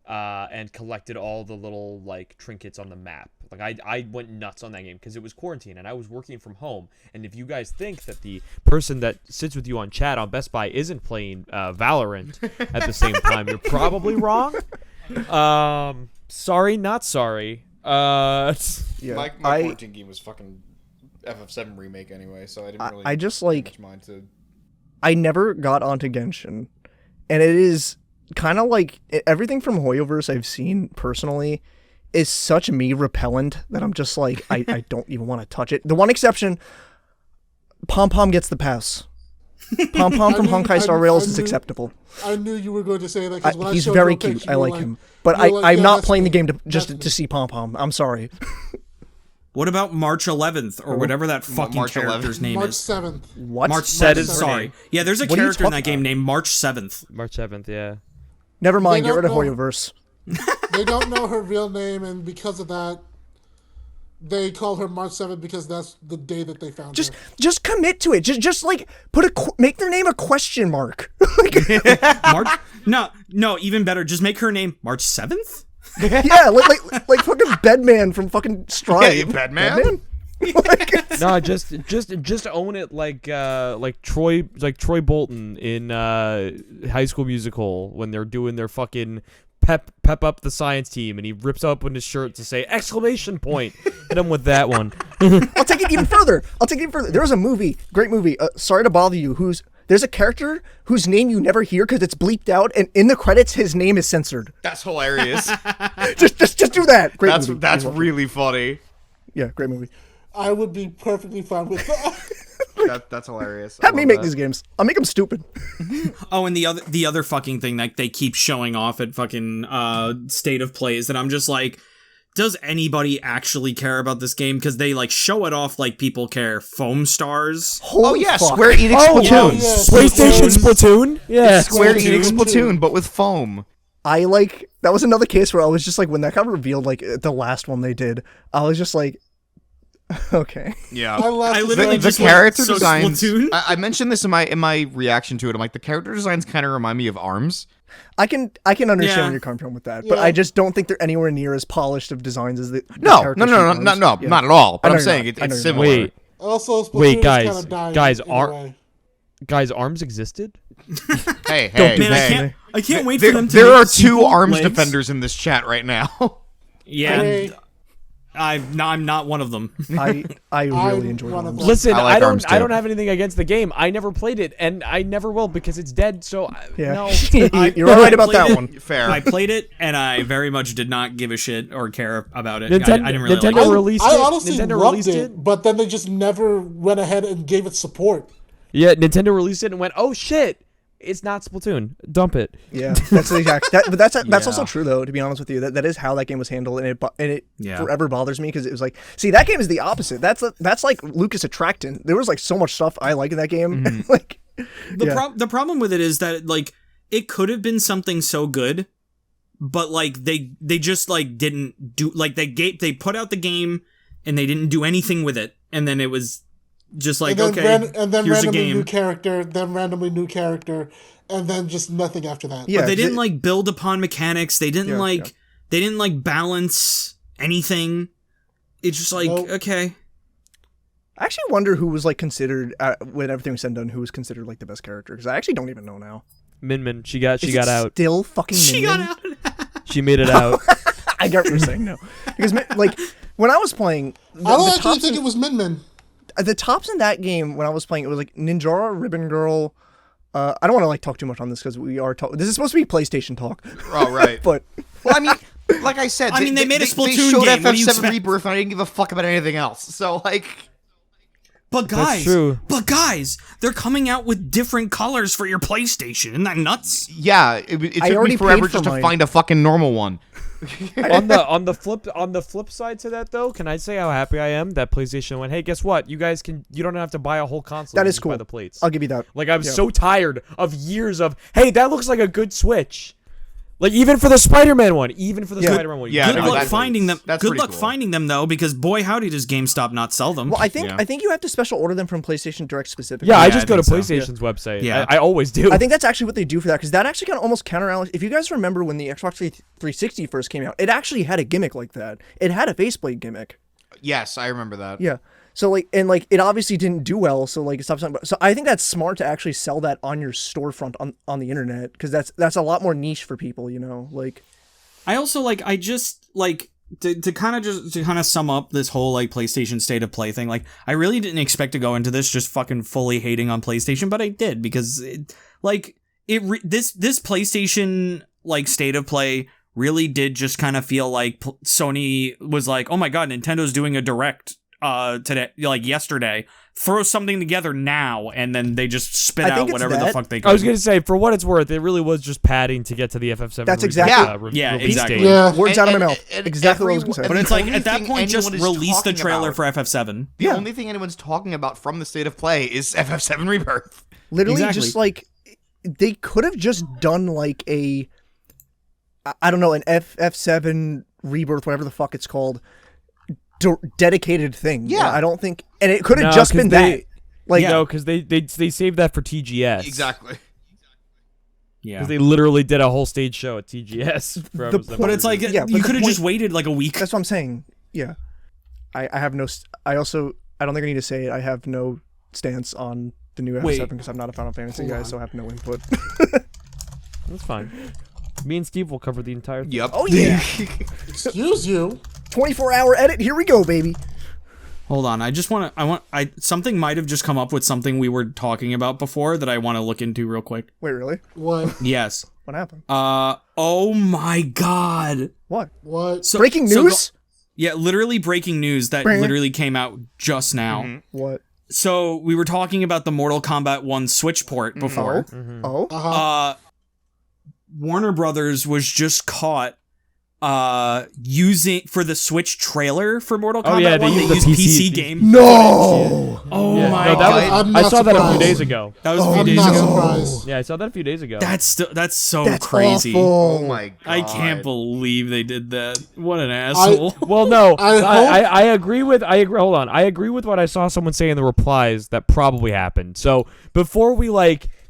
and collected all the little like trinkets on the map. Like I went nuts on that game because it was quarantine and I was working from home. And if you guys think that the person that sits with you on chat on Best Buy isn't playing Valorant at the same time, you're probably wrong. Sorry, not sorry. Yeah. My quarantine game was fucking FF7 remake anyway, so I didn't really. I just pay like. much mind to. I never got onto Genshin, and it is kind of like everything from Hoyoverse I've seen personally is such me repellent that I'm just like I don't even want to touch it. The one exception, Pom Pom gets the pass. Pom Pom from Honkai Star Rails is acceptable. I knew you were going to say that because when I He's showed very you a cute. picture, I you were like him, but you were like, I'm yeah, not that's playing the me. game That's to me. see Pom Pom. I'm sorry. What about March 11th or whatever that fucking March 11th? character's name March is? 7th. What? March That 7th. is her Sorry. name. Yeah, there's a What are you character in that talking game named March 7th. March 7th, yeah. Never mind. They Get rid of don't know- Hoyoverse. They don't know her real name, and because of that, they call her March 7th because that's the day that they found her. Just commit to it. Just like make their name a question mark. March? No, even better. Just make her name March 7th? Yeah, like fucking Bedman from fucking Strive. Hey, Bedman? No, just own it like Troy Bolton in High School Musical when they're doing their fucking pep up the science team and he rips open his shirt to say exclamation point. Hit him with that one. I'll take it even further. There was a movie, great movie. Sorry to bother you. There's a character whose name you never hear because it's bleeped out, and in the credits his name is censored. That's hilarious. just do that. Great movie. That's really funny. Yeah, great movie. I would be perfectly fine with that. That's hilarious. Have me make these games. I'll make them stupid. Oh, and the other fucking thing that they keep showing off at fucking State of Play is that I'm just like, does anybody actually care about this game? Because they like show it off like people care. Foam Stars. Holy fuck. Square Enix Splatoon. yes. PlayStation Splatoon? Yeah. Square Splatoon. Enix Splatoon, but with foam. That was another case where I was just like, when that got revealed, like the last one they did, I was just like, okay. Yeah. I literally The just character went, so designs. Splatoon? I mentioned this in my reaction to it. I'm like, the character designs kind of remind me of ARMS. I can understand Yeah. where you're coming from with that, but Yeah. I just don't think they're anywhere near as polished of designs as the No, character no, sheet was. Yeah. not at all. But I know I'm you're saying not. I know it's you're not. similar. Wait, Also, Splatoon Wait, is guys, kinda dying guys, either are- way. guys, ARMS existed? Hey, Man, I can't wait for them to There make are a two sequel, ARMS Legs. defenders in this chat right now. Yeah, Hey, I'm not one of them. I really enjoyed one it. of them. Listen, I like ARMS I too. don't have anything against the game. I never played it, and I never will because it's dead. So Yeah, no. you're all right about played that it. one. Fair. I played it, and I very much did not give a shit or care about it. Nintendo- I didn't really Nintendo like it. released I it. honestly Nintendo loved released it, it. but then they just never went ahead and gave it support. Yeah, Nintendo released it and went, "Oh shit, it's not Splatoon. Dump it." Yeah, that's the exact. But that's Yeah. also true though. To be honest with you, that is how that game was handled, and it Yeah. forever bothers me because it was like, see, that game is the opposite. That's like Lucas Attractant. There was like so much stuff I like in that game. Like The problem with it is that like it could have been something so good, but like they just like didn't do like they put out the game and they didn't do anything with it, and then it was just like and then okay, and then here's a randomly game. new character, then randomly new character, and then just nothing after that. Yeah, But they didn't like build upon mechanics. They didn't Yeah, they didn't like balance anything. It's just like Nope. okay. I actually wonder who was like considered when everything was said and done. Who was considered like the best character? Because I actually don't even know now. Min Min, she got Is it out. Still fucking. She Min got Min? out. She made it out. I get what you're saying now. Because like when I was playing, I don't the actually tops think in, it was Min Min. the tops in that game when I was playing, it was like Ninjara, Ribbon Girl. I don't want to like talk too much on this because we are this is supposed to be PlayStation talk. Oh, right. But Well, I mean, Like I said, I mean, they made a Splatoon They showed game. What do you FF7 expect? Rebirth, and I didn't give a fuck about anything else. So like, But guys, true. they're coming out with different colors for your PlayStation. Isn't that nuts? yeah, it I took already me forever paid for just to mine. find a fucking normal one. on the flip side to that though, can I say how happy I am that PlayStation went, hey, guess what? You don't have to buy a whole console. That You is just buy cool. the plates. I'll give you that. Like, I'm so tired of years of, hey, that looks like a good Switch. Like, even for the Spider-Man one. Spider-Man one. Yeah, Good no, luck that's- finding them. that's Good pretty luck cool. finding them though, because boy howdy does GameStop not sell them. Well, I think Yeah. you have to special order them from PlayStation Direct specifically. Yeah, I Yeah, just I go to think so. PlayStation's website. Yeah. I always do. I think that's actually what they do for that, because that actually kind of almost counterbalances. If you guys remember when the Xbox 360 first came out, it actually had a gimmick like that. It had a faceplate gimmick. Yes, I remember that. Yeah. So like, and like, it obviously didn't do well. So like, it stopped selling. So I think that's smart to actually sell that on your storefront on the internet, because that's a lot more niche for people. You know, like. I also I just to kind of sum up this whole PlayStation State of Play thing. Like, I really didn't expect to go into this just fucking fully hating on PlayStation, but I did, because this PlayStation State of Play really did just kind of feel like Sony was like, oh my god, Nintendo's doing a direct today, yesterday. Throw something together now, and then they just spit I out think it's whatever the that. fuck they could. I was going to say, for what it's worth, it really was just padding to get to the FF7. That's reboot, exactly- Yeah, release exactly. date. Yeah. Words out of my And- mouth. and Exactly what I was gonna say. But it's the like, only at that thing point, just anyone is release the talking trailer about- for FF7. The Yeah. only thing anyone's talking about from the State of Play is FF7 Rebirth. Literally, Exactly. just they could have just done I don't know, an FF7 Rebirth, whatever the fuck it's called, dedicated thing. Yeah. I don't think, and it could have No, just 'cause been they- that. Like, No, because they saved that for TGS. Exactly. Yeah. Because they literally did a whole stage show at TGS. For The FF7 But it's like, Yeah, but you the could have just point- waited a week. that's what I'm saying. Yeah, I have no. I also, I don't think I need to say it. I have no stance on the new Wait. FF7 because I'm not a Final Fantasy guy, so I have no input. That's fine. Me and Steve will cover the entire thing. Yep. Oh yeah, Excuse you. 24-hour edit. Here we go, baby. Hold on, something might have just come up with something we were talking about before that I want to look into real quick. Wait, really? What? Yes. What happened? Oh my god. What? What? So, Breaking so news? yeah, literally breaking news that Brr. literally came out just now. What? So we were talking about the Mortal Kombat 1 Switch port before. Oh. Uh, Warner Brothers was just caught using for the Switch trailer for Mortal Kombat Oh, yeah, they 1. They used used the PC, PC game. No. Oh Yeah, my no, that god. was, I'm I not saw that a few surprised. days ago. That was a few I'm days not ago. surprised. Yeah, I saw that a few days ago. That's so That's crazy. awful. Oh my god. I can't believe they did that. What an asshole. Well, no, I agree with. Hold on, I agree with what I saw someone say in the replies that probably happened. So before we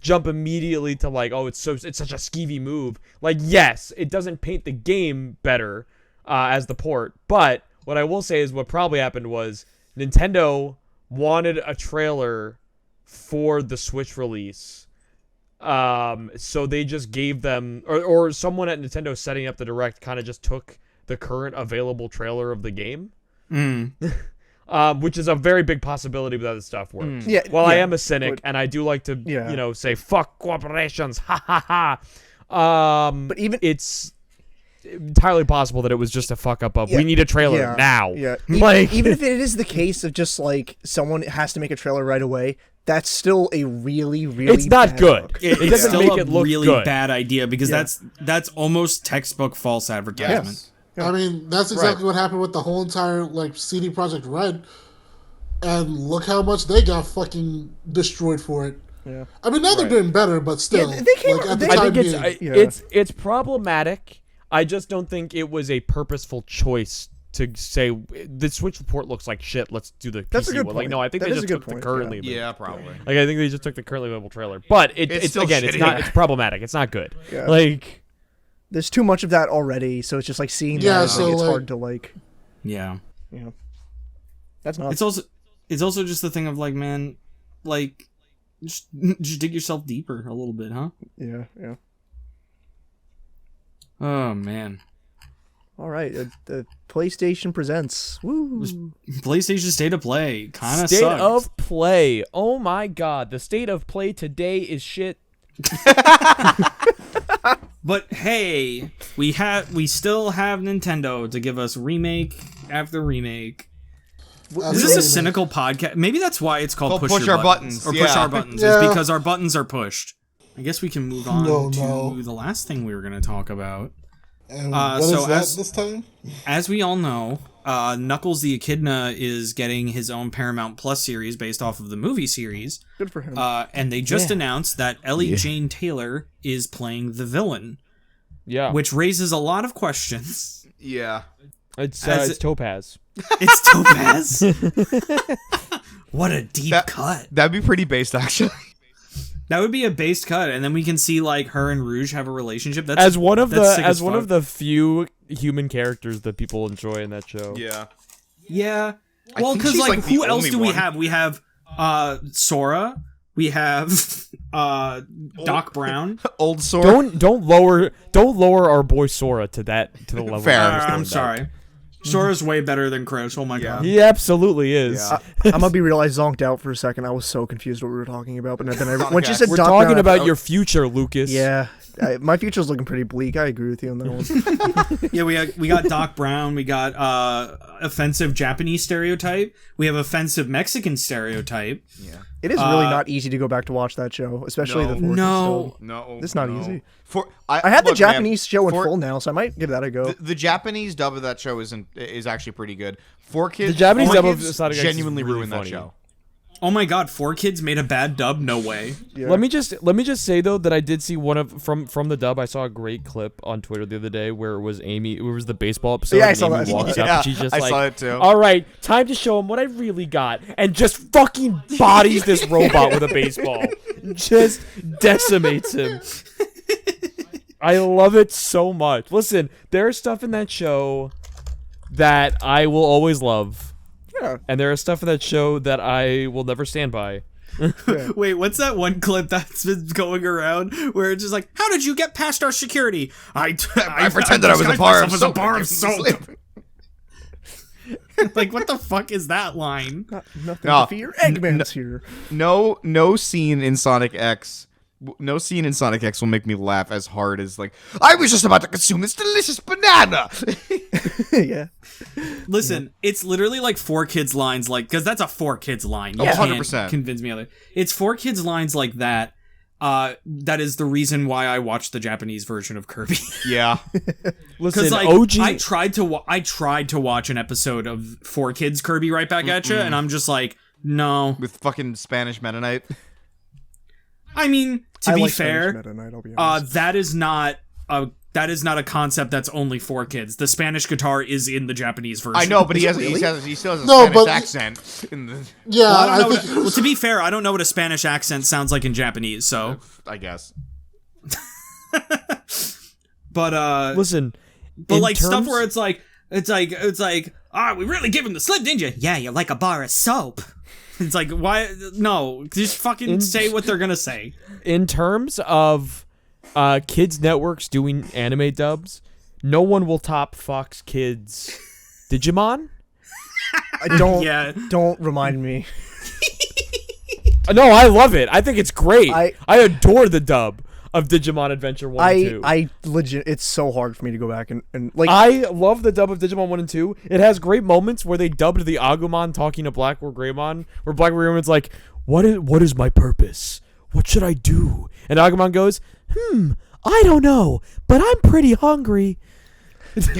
jump immediately to oh, it's such a skeevy move. Yes, it doesn't paint the game better as the port, but what I will say is what probably happened was Nintendo wanted a trailer for the Switch release. So they just gave them, or someone at Nintendo setting up the Direct kind of just took the current available trailer of the game. Which is a very big possibility that this stuff works. Yeah. Well, I yeah, am a cynic, but- and I do like to, Yeah. say fuck corporations, ha ha ha. But even It's entirely possible that it was just a fuck up of Yeah, we need a trailer yeah, now. Yeah. Like Even if it is the case of just someone has to make a trailer right away, that's still a really, really it's not bad good. look. It It's doesn't still make a it look really good. bad idea because Yeah. that's almost textbook false advertisement. Yes. I mean, that's exactly what happened with the whole entire CD Projekt Red, and look how much they got fucking destroyed for it. Yeah. I mean, now they're doing better, but still, Yeah, they came- at the they- I time think being, it's problematic. I just don't think it was a purposeful choice to say the Switch report looks like shit. Let's do the That's a PC good one. point. No, I think That they is a just good took the point, currently. Yeah, probably. I think they just took the currently available trailer, but it's still again, it's shitty. not. It's problematic. It's not good. Yeah. There's too much of that already, so it's just seeing Yeah, that. so, It's hard to Yeah. That's not. It's also just the thing of man, just dig yourself deeper a little bit, huh? Yeah. Yeah. Oh man. All right. The PlayStation presents. Woo. PlayStation State of Play kind of State sucked. of play. Oh my god, the state of play today is shit. But hey, we still have Nintendo to give us remake after remake. Is this a cynical podcast? Maybe that's why it's called Push Our Buttons. Or Push Our Buttons. Yeah. Is because our buttons are pushed. I guess we can move on No, to no. the last thing we were going to talk about. And what is that this time? As we all know, Knuckles the Echidna is getting his own Paramount Plus series based off of the movie series. Good for him. And they just announced that Ellie Jane Taylor is playing the villain. Yeah. Which raises a lot of questions. Yeah. It's As Topaz. It's Topaz? What a deep cut. That'd be pretty based, actually. That would be a based cut, and then we can see like her and Rouge have a relationship. That's As one of that's the few human characters that people enjoy in that show. Yeah. Yeah. I Well, think because she's, like, like, the who else only do we one. have? We have Sora. We have Doc Brown. Old sword. Don't lower our boy Sora to the level. Fair. that he's I'm going sorry. down. Sora's way better than Crash. Oh my god. He absolutely is. Yeah. I'm gonna be real. I zonked out for a second. I was so confused what we were talking about, but then when she said We're Doc talking Brown, about your future, Lucas. Yeah, my future's looking pretty bleak. I agree with you on that one. Yeah, we got Doc Brown. We got offensive Japanese stereotype. We have offensive Mexican stereotype. Yeah. It is really not easy to go back to watch that show, especially the 4 No. No. It's not no. easy. I have the look, Japanese show in for- full now, so I might give that a go. The Japanese dub of that show is actually pretty good. 4Kids. The Japanese dub of 4Kids Sonic X is genuinely really ruined that funny. show. Oh my god, 4Kids made a bad dub? No way. Yeah. Let me just say though that I did see one of from the dub. I saw a great clip on Twitter the other day where it was Amy. It was the baseball episode. Yeah, I and saw Amy that. walks up Yeah, and she's just I like, saw it too. "All right, time to show him what I really got," and just fucking bodies this robot with a baseball. Just decimates him. I love it so much. Listen, there's stuff in that show that I will always love. Yeah. And there is stuff in that show that I will never stand by. Wait, what's that one clip that's been going around where it's just like, how did you get past our security? I pretended I was a bar of disguised myself as soap. a bar of soap. Like, what the fuck is that line? Nothing No, to fear. Eggman's here. No scene in Sonic X. No scene in Sonic X will make me laugh as hard as like I was just about to consume this delicious banana. Yeah. Listen, it's literally like 4Kids lines, like, because that's a 4Kids line. You Oh, can't 100%. convince me other. It's 4Kids lines like that. That is the reason why I watched the Japanese version of Kirby. Yeah. Listen, Because like OG. I tried to watch an episode of 4Kids Kirby Right Back at You, and I'm just like, no. With fucking Spanish Mennonite. I mean, to I be like fair, Spanish Meta Knight, I'll be honest. that is not a concept that's only for kids. The Spanish guitar is in the Japanese version. I know, but he really? still has a No, Spanish but- accent. In the, Yeah, Well, I don't know. think Well, to be fair, I don't know what a Spanish accent sounds like in Japanese. So, I guess. but Listen, but in like stuff terms- where it's like, we really give him the slip, didn't you? Yeah, you're like a bar of soap. It's like, why? No, just fucking say what they're gonna say. in terms of kids networks doing anime dubs, no one will top Fox Kids Digimon. Don't remind me. No, I love it. I think it's great. I adore the dub of Digimon Adventure 1 and 2. I legit, it's so hard for me to go back and like. I love the dub of Digimon 1 and 2. It has great moments where they dubbed the Agumon talking to Blackwood Greymon, where Blackwood Greymon's like, what is my purpose? What should I do? And Agumon goes, I don't know, but I'm pretty hungry.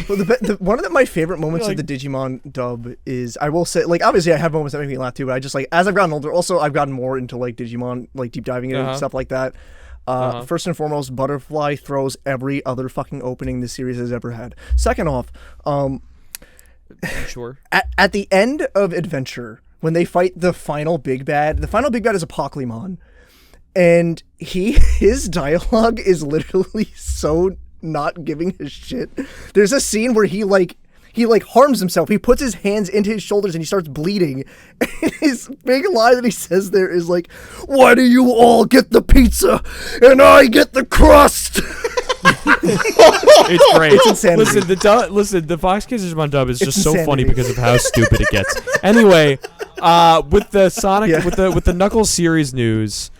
Well, one of my favorite moments Like- of the Digimon dub is, I will say, like, obviously I have moments that make me laugh too, but I just, like, as I've gotten older, also I've gotten more into, like, Digimon, like, deep diving into Uh-huh. stuff like that. First and foremost, Butterfly throws every other fucking opening this series has ever had. Second off, Sure. at the end of Adventure, when they fight the final big bad is Apocalypse, and his dialogue is literally so not giving a shit. There's a scene where he harms himself. He puts his hands into his shoulders and he starts bleeding. And his big line that he says there is like, "Why do you all get the pizza and I get the crust?" It's great. It's insanity. Listen, the Fox Kids Digimon dub is just It's so insanity. funny because of how stupid it gets. Anyway, with the Sonic Yeah. with the Knuckles series news,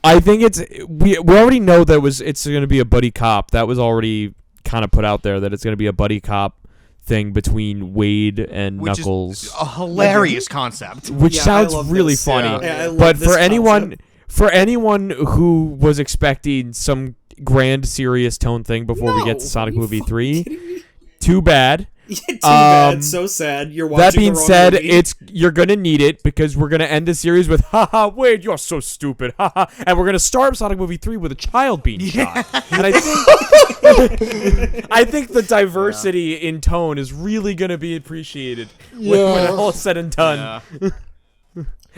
I think we already know that it's going to be a buddy cop. That was already kind of put out there that it's going to be a buddy cop thing between Wade and Which Knuckles, is a hilarious concept. which Yeah, I sounds love really this. funny. Yeah, I love But this for anyone who was expecting some grand serious tone thing before we get to Sonic Movie 3, too bad. Too bad. So sad. You're watching. That being the wrong said, movie. you're gonna need it because we're gonna end the series with haha Wade, you're so stupid, haha, and we're gonna start Sonic Movie 3 with a child being shot. And I think the diversity in tone is really gonna be appreciated when all is said and done. Yeah.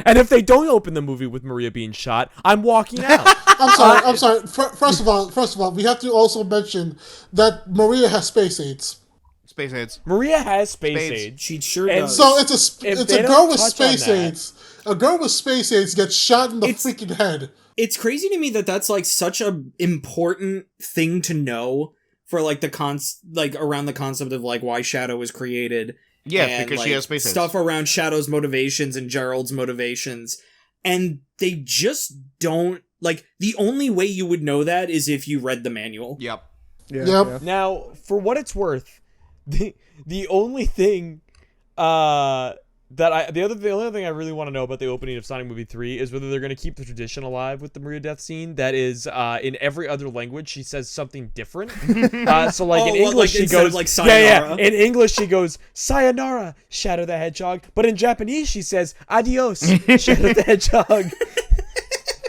And if they don't open the movie with Maria being shot, I'm walking out. I'm sorry. First of all, we have to also mention that Maria has space aids. Space aids. Maria has space Spades. age. She sure And does. So it's If a they girl don't with touch on space that- aids. A girl with space aids gets shot in the It's- freaking head. It's crazy to me that that's like such a important thing to know for like around the concept of like why Shadow was created. Yes, and, because she like, has space aids. stuff around Shadow's motivations and Gerald's motivations, and they just don't like. The only way you would know that is if you read the manual. Yep. Yeah, Yep. yeah. Now, for what it's worth, the only thing the only thing I really want to know about the opening of Sonic Movie 3 is whether they're going to keep the tradition alive with the Maria death scene. That is, in every other language, she says something different. So, like, in English, she instead of, goes... like, sayonara? In English, she goes, sayonara, Shadow the Hedgehog. But in Japanese, she says, adios, Shadow the Hedgehog.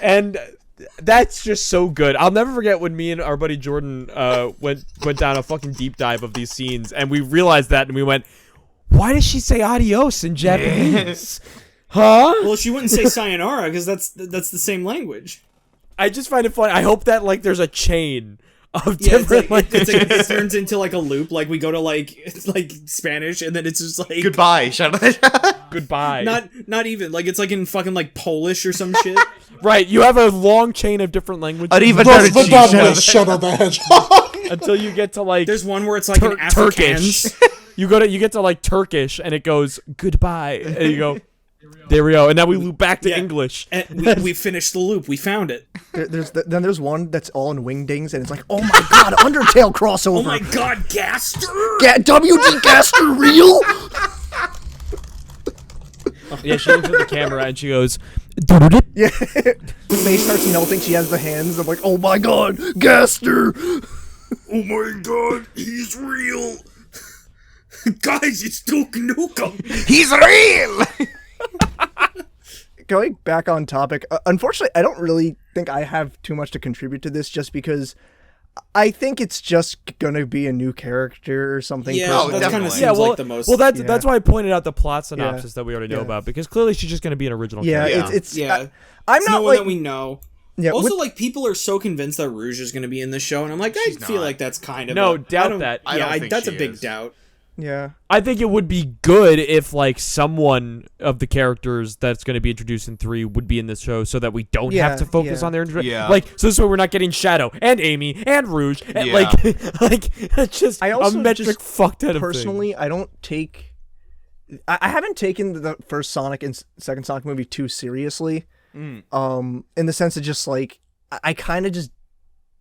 And... that's just so good. I'll never forget when me and our buddy Jordan went down a fucking deep dive of these scenes, and we realized that, and we went, why does she say adios in Japanese? Huh? Well, she wouldn't say sayonara because that's the same language. I just find it funny. I hope that like there's a chain of Yeah, different it turns into like a loop. Like we go to like Spanish, and then it's just like Goodbye. Shut up. goodbye. Not even like it's like in fucking like Polish or some shit. Right, you have a long chain of different languages Shut the hedgehog. until you get to like There's one where it's like an Turkish. Afrikaans. You get to like Turkish and it goes goodbye and you go there we go, and now we loop back to Yeah. English. And we finished the loop. We found it. Then there's one that's all in wingdings, and it's like, oh my god, Undertale crossover. Oh my god, Gaster! WD Gaster real? Yeah, she looks at the camera and she goes, Yeah. Face starts melting. She has the hands. I'm like, oh my god, Gaster. Oh my god, he's real! Guys, it's Duke Nukem! He's real. Going back on topic, unfortunately, I don't really think I have too much to contribute to this, just because I think it's just gonna be a new character or something. Yeah, Oh, that kind of definitely. seems like the most... well, that's Yeah. that's why I pointed out the plot synopsis that we already know Yeah. about, because clearly she's just going to be an original Yeah, character. it's Yeah. I'm It's not no one like that we know. yeah. Also, with- like, people are so convinced that Rouge is going to be in this show, and I'm like, I feel not. like that's kind of... No, I doubt don't- that. I Yeah, don't think that's a she big is. doubt. yeah. I think it would be good if, like, someone of the characters that's going to be introduced in 3 would be in this show so that we don't Yeah, have to focus yeah. on their introduction. Yeah. Like, so this way we're not getting Shadow and Amy and Rouge. And, Yeah. like, it's just I a also metric just fuck ton of Personally, I don't take. I haven't taken the first Sonic and second Sonic movie too seriously. In the sense of just like I kind of just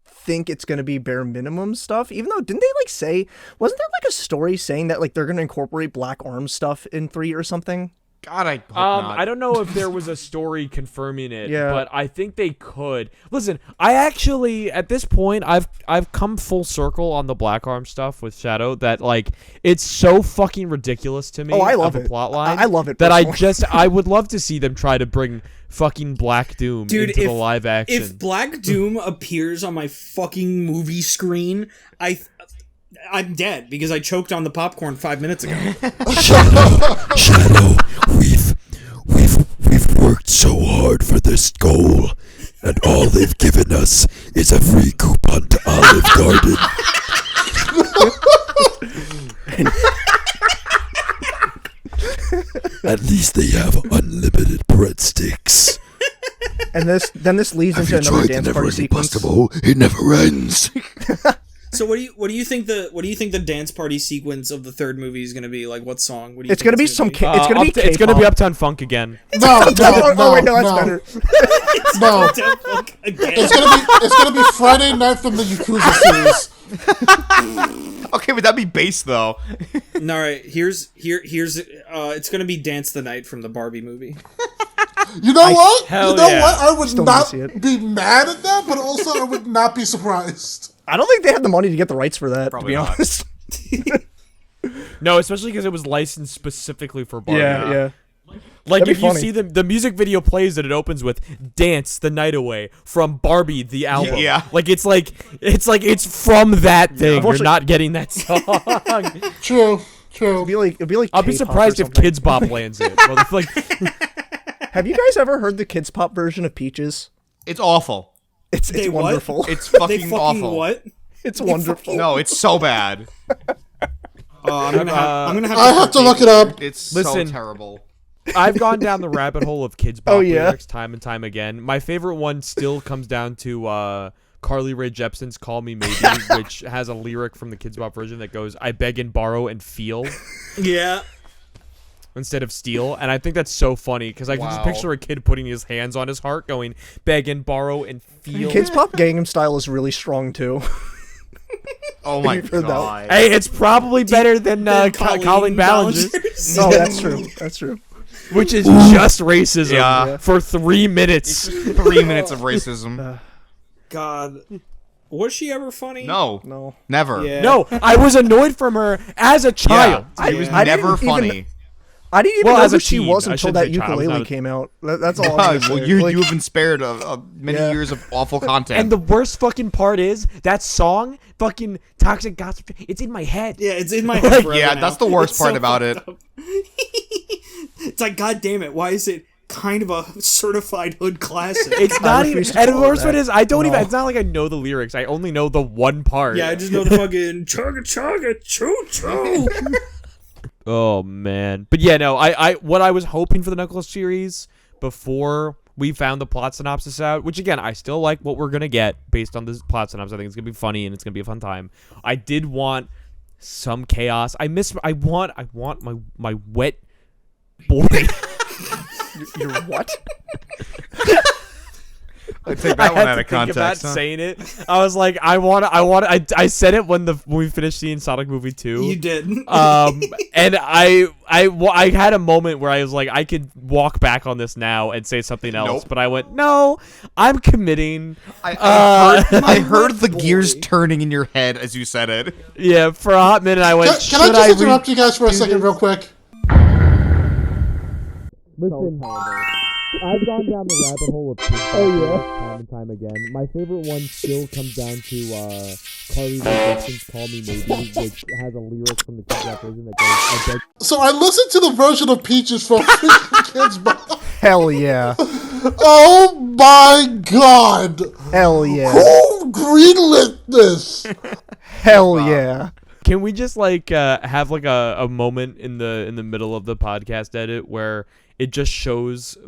think it's gonna be bare minimum stuff. Even though didn't they like say wasn't there like a story saying that like they're gonna incorporate Black Arms stuff in 3 or something? God, I hope not. I don't know if there was a story confirming it, Yeah. but I think they could. Listen, I actually at this point I've come full circle on the Black Arm stuff with Shadow that like it's so fucking ridiculous to me. Oh, I love of a it. plot line I love it that personally. I would love to see them try to bring fucking Black Doom Dude, into the live action. If Black Doom appears on my fucking movie screen, I'm dead because I choked on the popcorn 5 minutes ago. Shadow, we've worked so hard for this goal, and all they've given us is a free coupon to Olive Garden. At least they have unlimited breadsticks. And this leads Have into you another tried the dance party never-ending sequence. pasta bowl? It never ends. So what do you think the dance party sequence of the third movie is gonna be? Like, what song? What do you It's think gonna be it's some. be? It's gonna be. It's gonna be K-pop. Uptown Funk again. No, Oh wait, no, that's better. no. Uptown Funk again. It's gonna be Friday Night from the Yakuza series. Okay, but that'd be bass though. No, all right. Here's it's gonna be Dance the Night from the Barbie movie. You know what? hell You know yeah. what? I would Still not need to see it. be mad at that, but also I would not be surprised. I don't think they had the money to get the rights for that. Probably to be not. honest. No, especially because it was licensed specifically for Barbie. Yeah. Like That'd if be you funny. see the music video plays that it opens with "Dance the Night Away" from Barbie the album. Yeah. Like it's from that thing. You're Unfortunately- not getting that song. True. It'd be like. I'll be K-pop or surprised if something. Kids Bop lands it. Well, it's like Have you guys ever heard the Kids Pop version of Peaches? It's awful. It's They what? wonderful. It's They fucking fucking awful. what? It's wonderful. No, it's so bad. I'm gonna have. I have to look it up. It's Listen. so terrible. I've gone down the rabbit hole of Kids Bop Oh, yeah? lyrics time and time again. My favorite one still comes down to Carly Rae Jepsen's "Call Me Maybe," which has a lyric from the Kids Bop version that goes, "I beg and borrow and feel." Yeah. Instead of steal, and I think that's so funny because I can just Wow. picture a kid putting his hands on his heart, going beg and borrow and feel. Kids Pop Gangnam Style is really strong too. Oh my You've heard that. god. Hey, it's probably better than Colleen Ballinger's, Oh, that's true. That's true. which is just racism Yeah. for 3 minutes. 3 minutes of racism. God. Was she ever funny? No, No. never. Yeah. No, I was annoyed from her as a Yeah, child. he was I didn't never even- funny. I didn't even Well, know as a who she teen. was I until shouldn't that say child, I was ukulele not a- came out. That's all. I'm well, gonna say. you Like, you have been spared of many Yeah. years of awful content. And the worst fucking part is that song, fucking Toxic Gossip. It's in my head. Yeah, it's in my head forever yeah, now. that's the worst It's part so about it. fucked up. It's like, God damn it, why is it kind of a certified hood classic? It's not even. refuse to And the follow worst part that. is, I don't even. No. It's not like I know the lyrics. I only know the one part. Yeah, I just know the fucking chugga chugga choo choo. Oh man, but yeah, no. I what I was hoping for the Knuckles series before we found the plot synopsis out, which again I still like what we're gonna get based on this plot synopsis. I think it's gonna be funny and it's gonna be a fun time. I did want some chaos. I want my wet boy. You're what? I take I that one had out to of think about context. huh? saying it. I was like, I said it when we finished seeing Sonic Movie 2. You did. And I had a moment where I was like, I could walk back on this now and say something else, Nope. but I went, no, I'm committing. I heard the gears turning in your head as you said it. Yeah, for a hot minute I went, Can I should just I interrupt you guys for a second, real quick? Listen, I've gone down the rabbit hole of time and time again. My favorite one still comes down to Carly Rae Jepsen's "Call Me Maybe," which has a lyric from the Kids Bop version that goes, "I beg." So I listened to the version of Peaches from freaking Kids Bop. Hell yeah. Oh my god! Hell yeah. Who greenlit this? Hell yeah. Can we just like have like a moment in the middle of the podcast edit where it just shows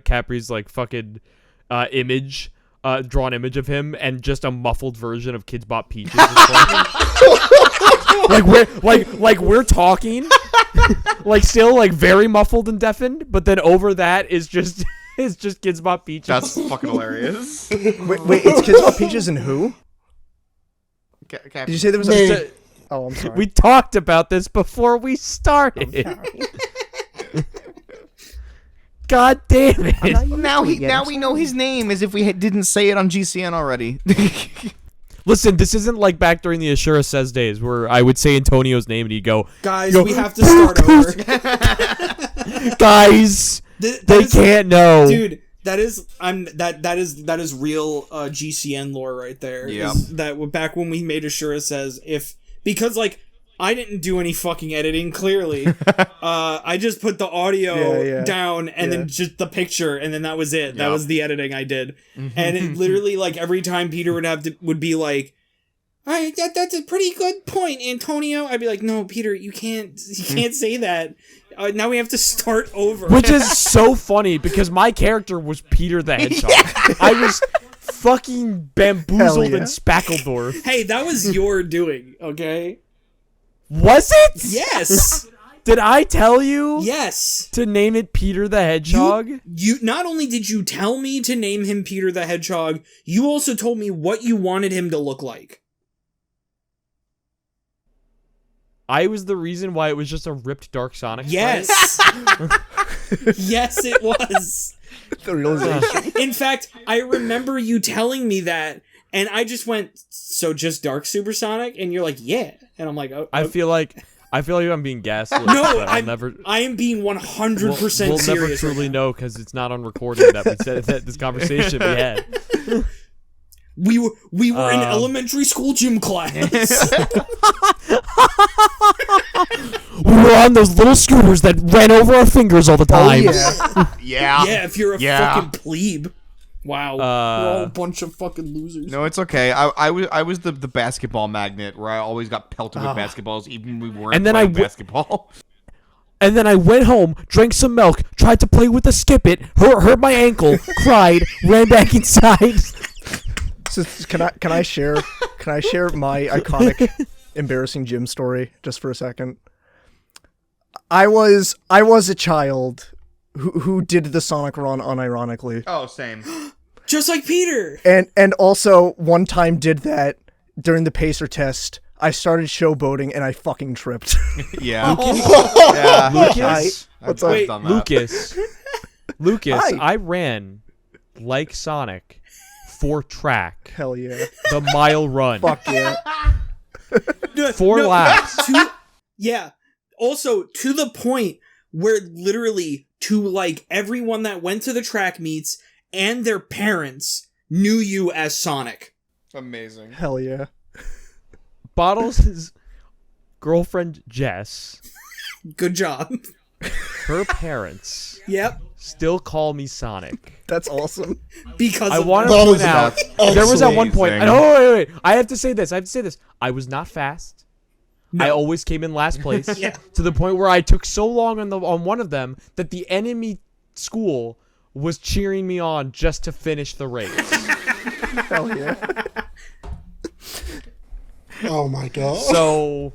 Capri's like fucking image, drawn image of him, and just a muffled version of Kids Bop Peaches. like we're talking, like still like very muffled and deafened, but then over that is just Kids Bop Peaches. That's fucking hilarious. Wait, it's Kids Bop Peaches and who? Did you say there was Me. a... Oh, I'm sorry. We talked about this before we started. God damn it! now we know his name as if we didn't say it on GCN already. Listen, this isn't like back during the Ashura Says days where I would say Antonio's name and he'd go, Guys, Yo, we have to start over. guys, That they is- can't know. Dude, that is real GCN lore right there. Yeah. Is that back when we made Ashura Says, because like I didn't do any fucking editing, clearly. I just put the audio down and then just the picture, and then that was it. That was the editing I did. And it literally, like, every time Peter would be like, all right, that's a pretty good point, Antonio. I'd be like, no, Peter, you can't say that. Now we have to start over. Which is so funny because my character was Peter the Hedgehog. I was fucking bamboozled yeah. in Spackledorf. Hey, that was your doing, okay? Was it? Yes. Did I tell you Yes. to name it Peter the Hedgehog? You not only did you tell me to name him Peter the Hedgehog, you also told me what you wanted him to look like. I was the reason why it was just a ripped Dark Sonic. Yes. Yes, it was. The realization. In fact, I remember you telling me that, and I just went, so just Dark Supersonic? And you're like, yeah. And I'm like, oh. I feel like I'm being gaslit. No, but I am being 100% we'll serious. never truly know because it's not on recording that we said that this conversation we had. We were in elementary school gym class. We were on those little scooters that ran over our fingers all the time. Yeah. Yeah, if you're a fucking plebe. Wow. We're all a bunch of fucking losers. No, it's okay. I was the basketball magnet where I always got pelted with basketballs, even when we weren't playing basketball. And then I went home, drank some milk, tried to play with the skip it, hurt my ankle, cried, ran back inside. So can I share my iconic embarrassing gym story just for a second? I was a child who did the Sonic run unironically. Oh, same. Just like Peter. And also one time did that during the pacer test. I started showboating and I fucking tripped. Yeah. Yeah. Lucas, What's up? Wait, Lucas, Hi. I ran like Sonic for track, Hell yeah. the mile run, Fuck yeah. 4 laps. Yeah. Also, to the point where literally to like everyone that went to the track meets and their parents knew you as Sonic. Amazing. Hell yeah. Bottles' girlfriend Jess, Good job. her parents Yep. still call me Sonic. That's awesome. Because I of want to That point is out excellent. there was at one point. Amazing. Oh wait. I have to say this. I was not fast. I always came in last place. Yeah. To the point where I took so long on one of them that the enemy school was cheering me on just to finish the race. Hell yeah. Oh my god. So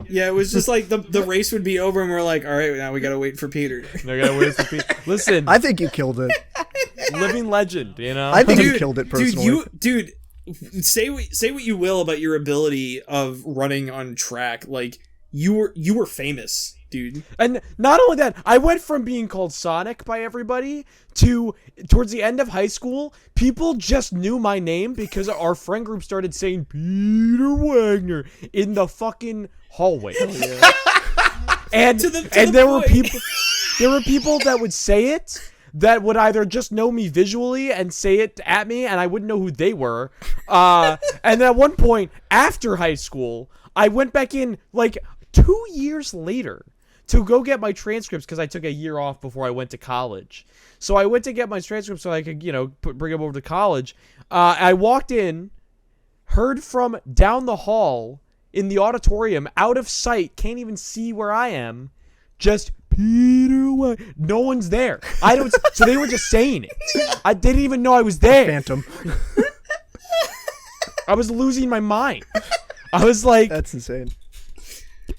Yeah, it was just like the race would be over and we're like, all right, now we gotta wait for Peter. I gotta wait for Pete. Listen, I think you killed it. living legend. You know. I think you killed it personally. Dude, say what you will about your ability of running on track. Like you were famous, dude. And not only that, I went from being called Sonic by everybody to towards the end of high school, people just knew my name because our friend group started saying Peter Wagner in the fucking hallway. And there were people that would say it that would either just know me visually and say it at me and I wouldn't know who they were. And at one point after high school, I went back in like 2 years later to go get my transcripts because I took a year off before I went to college. So I went to get my transcripts so I could, bring them over to college. I walked in, heard from down the hall in the auditorium, out of sight, can't even see where I am, just Peter White. No one's there. So they were just saying it. I didn't even know I was there. Phantom. I was losing my mind. I was like, That's insane.